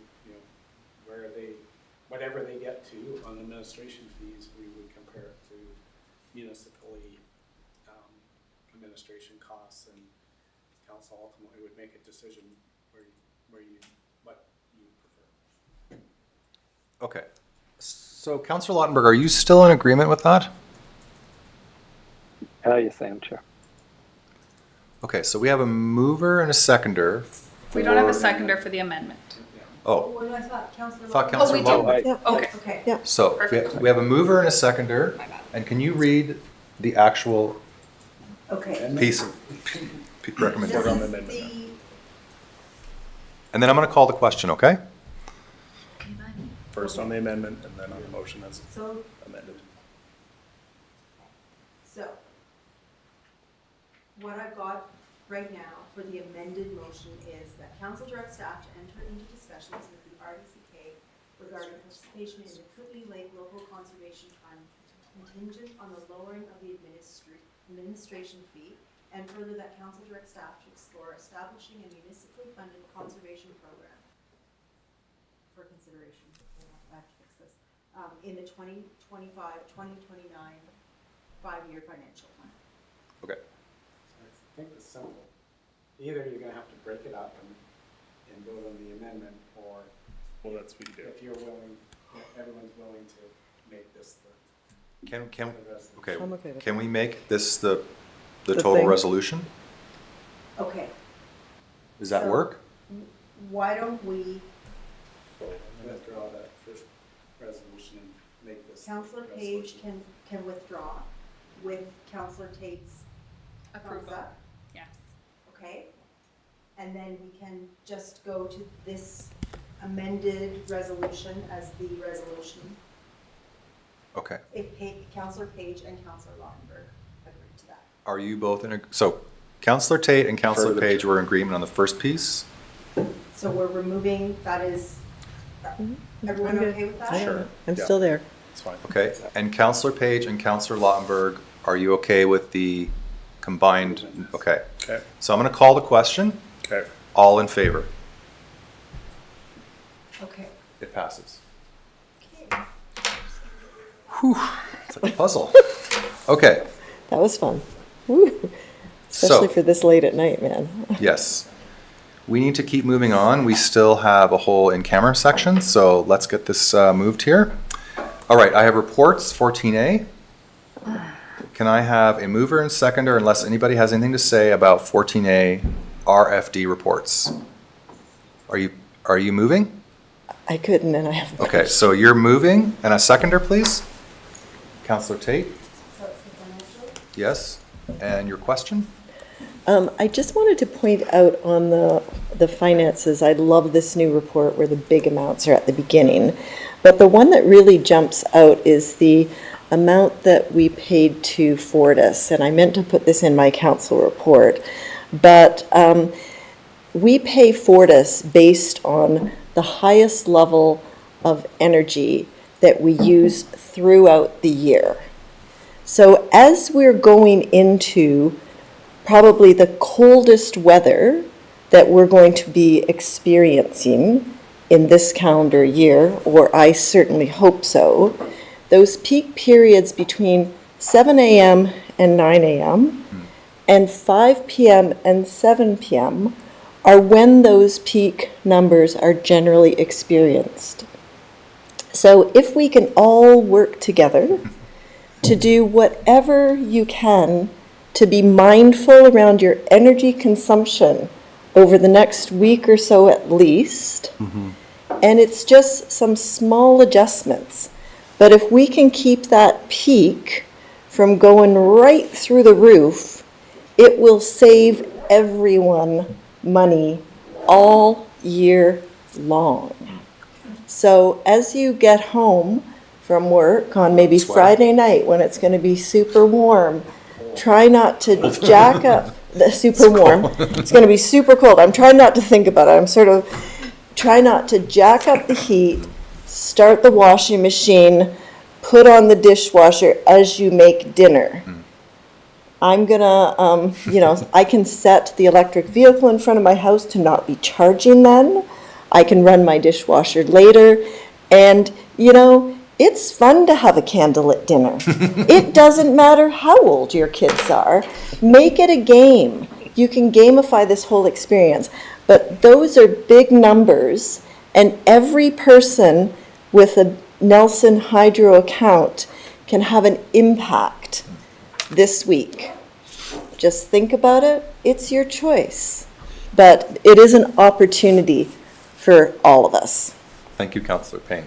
whatever they get to on administration fees, we would compare it to municipally administration costs, and council ultimately would make a decision what you prefer. Okay. So Councillor Lautenberg, are you still in agreement with that? Yes, I am, Chair. Okay, so we have a mover and a seconder. We don't have a for- seconder for the amendment. Oh, Well, I thought Councillor. thought Oh, we Councillor do. Lautenberg. Yeah. Okay. Okay. Yeah. So we have a mover and a seconder, and can you read the actual Okay. piece of recommendation? This on the is amendment now. the, And then I'm going to call the question, okay? First on the amendment and then on the motion as so, amended. what I've got right now for the amended motion is that council directs staff to enter into discussions with the RDCK regarding participation in the Kootenai Lake Local Conservation Fund contingent on the lowering of the administration fee, and further that council directs staff to explore establishing a municipally funded conservation program for consideration. I have to fix this. In the 2025-2029 5-year financial plan. Okay. So I think it's simple. Either you're gonna have to break it up and vote on the amendment, or Well, that's what you do. if you're willing, if everyone's willing to make this the Can, resolution. okay, I'm okay with can we make this the The total thing. resolution? Okay, Does that So- work? why don't we, Withdraw that first resolution and make this. Councillor Page can withdraw with Councillor Tate's thumbs Approval. up, Yes. okay? And then we can just go to this amended resolution as the resolution, Okay. if Councillor Page and Councillor Lautenberg agree to that. Are you both in, so Councillor Tate and Councillor Further. Page were in agreement on the first piece? So we're removing, that is, everyone I'm good. okay with that? I Sure. am. I'm Yeah. still there. It's fine. Okay, and Councillor Page and Councillor Lautenberg, are you okay with the combined? Okay, Okay, so I'm going to call the question. okay. All in favor? Okay. It passes. Okay. It's like a puzzle. Okay, That was fun. Woo. Especially So- for this late at night, man. yes. We need to keep moving on. We still have a whole in-camera section, so let's get this moved here. All right, I have reports, 14A. Can I have a mover and seconder unless anybody has anything to say about 14A RFD reports? Are you moving? I couldn't, and I have. Okay, so you're moving, and a seconder, please? Councillor Tate? Yes, and your question? I just wanted to point out on the finances, I love this new report where the big amounts are at the beginning. But the one that really jumps out is the amount that we paid to Fortis. And I meant to put this in my council report. But we pay Fortis based on the highest level of energy that we use throughout the year. So as we're going into probably the coldest weather that we're going to be experiencing in this calendar year, or I certainly hope so, those peak periods between 7 a.m. and 9 a.m. and 5 p.m. and 7 p.m. are when those peak numbers are generally experienced. So if we can all work together to do whatever you can to be mindful around your energy consumption over the next week or so at least. And it's just some small adjustments. But if we can keep that peak from going right through the roof, it will save everyone money all year long. So as you get home from work on maybe Friday night when it's going to be super warm, try not to jack up the super warm. It's going to be super cold. I'm trying not to think about it. I'm sort of try not to jack up the heat, start the washing machine, put on the dishwasher as you make dinner. I'm gonna, I can set the electric vehicle in front of my house to not be charging then. I can run my dishwasher later. And, it's fun to have a candlelit dinner. It doesn't matter how old your kids are. Make it a game. You can gamify this whole experience. But those are big numbers, and every person with a Nelson Hydro account can have an impact this week. Just think about it. It's your choice. But it is an opportunity for all of us. Thank you, Councillor Payne.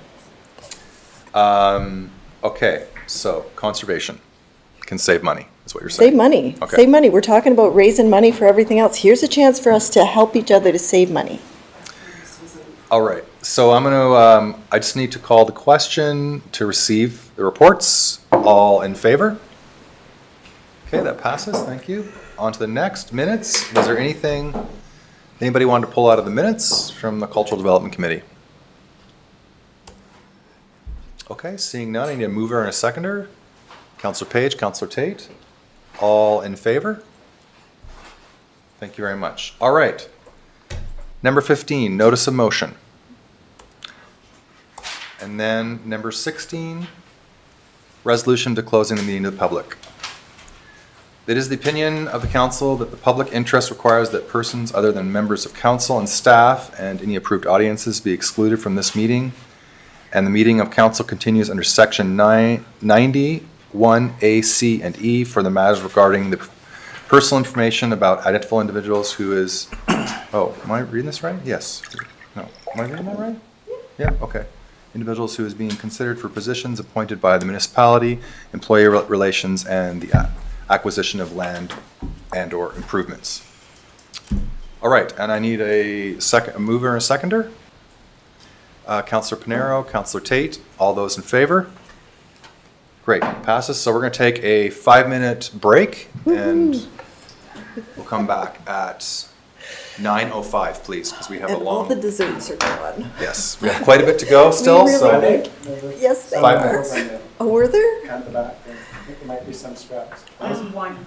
Okay, so conservation can save money, is what you're saying. Save money. Okay. Save money. We're talking about raising money for everything else. Here's a chance for us to help each other to save money. All right, so I'm going to, I just need to call the question to receive the reports. All in favor? Okay, that passes, thank you. On to the next, minutes. Was there anything, anybody wanted to pull out of the minutes from the Cultural Development Committee? Okay, seeing none, I need a mover and a seconder. Councillor Page, Councillor Tate. All in favor? Thank you very much. All right. Number 15, notice of motion. And then number 16, resolution to closing the meeting to the public. It is the opinion of the council that the public interest requires that persons other than members of council and staff and any approved audiences be excluded from this meeting. And the meeting of council continues under section 90, 1A, C, and E for the matters regarding the personal information about identifiable individuals who is, oh, am I reading this right? Yes. No, am I reading that right? Yeah, okay. Individuals who is being considered for positions appointed by the municipality, employee relations, and the acquisition of land and or improvements. All right, and I need a mover and a seconder. Councillor Pinero, Councillor Tate, all those in favor? Great, passes. So we're going to take a 5-minute break and we'll come back at 9:05, please, because we have And a all long. the desserts are gone. Yes, we have quite a bit to go still. We really So Yes, they 5 are. minutes. Oh, were there? At the back, I think there might be some scraps. There's one.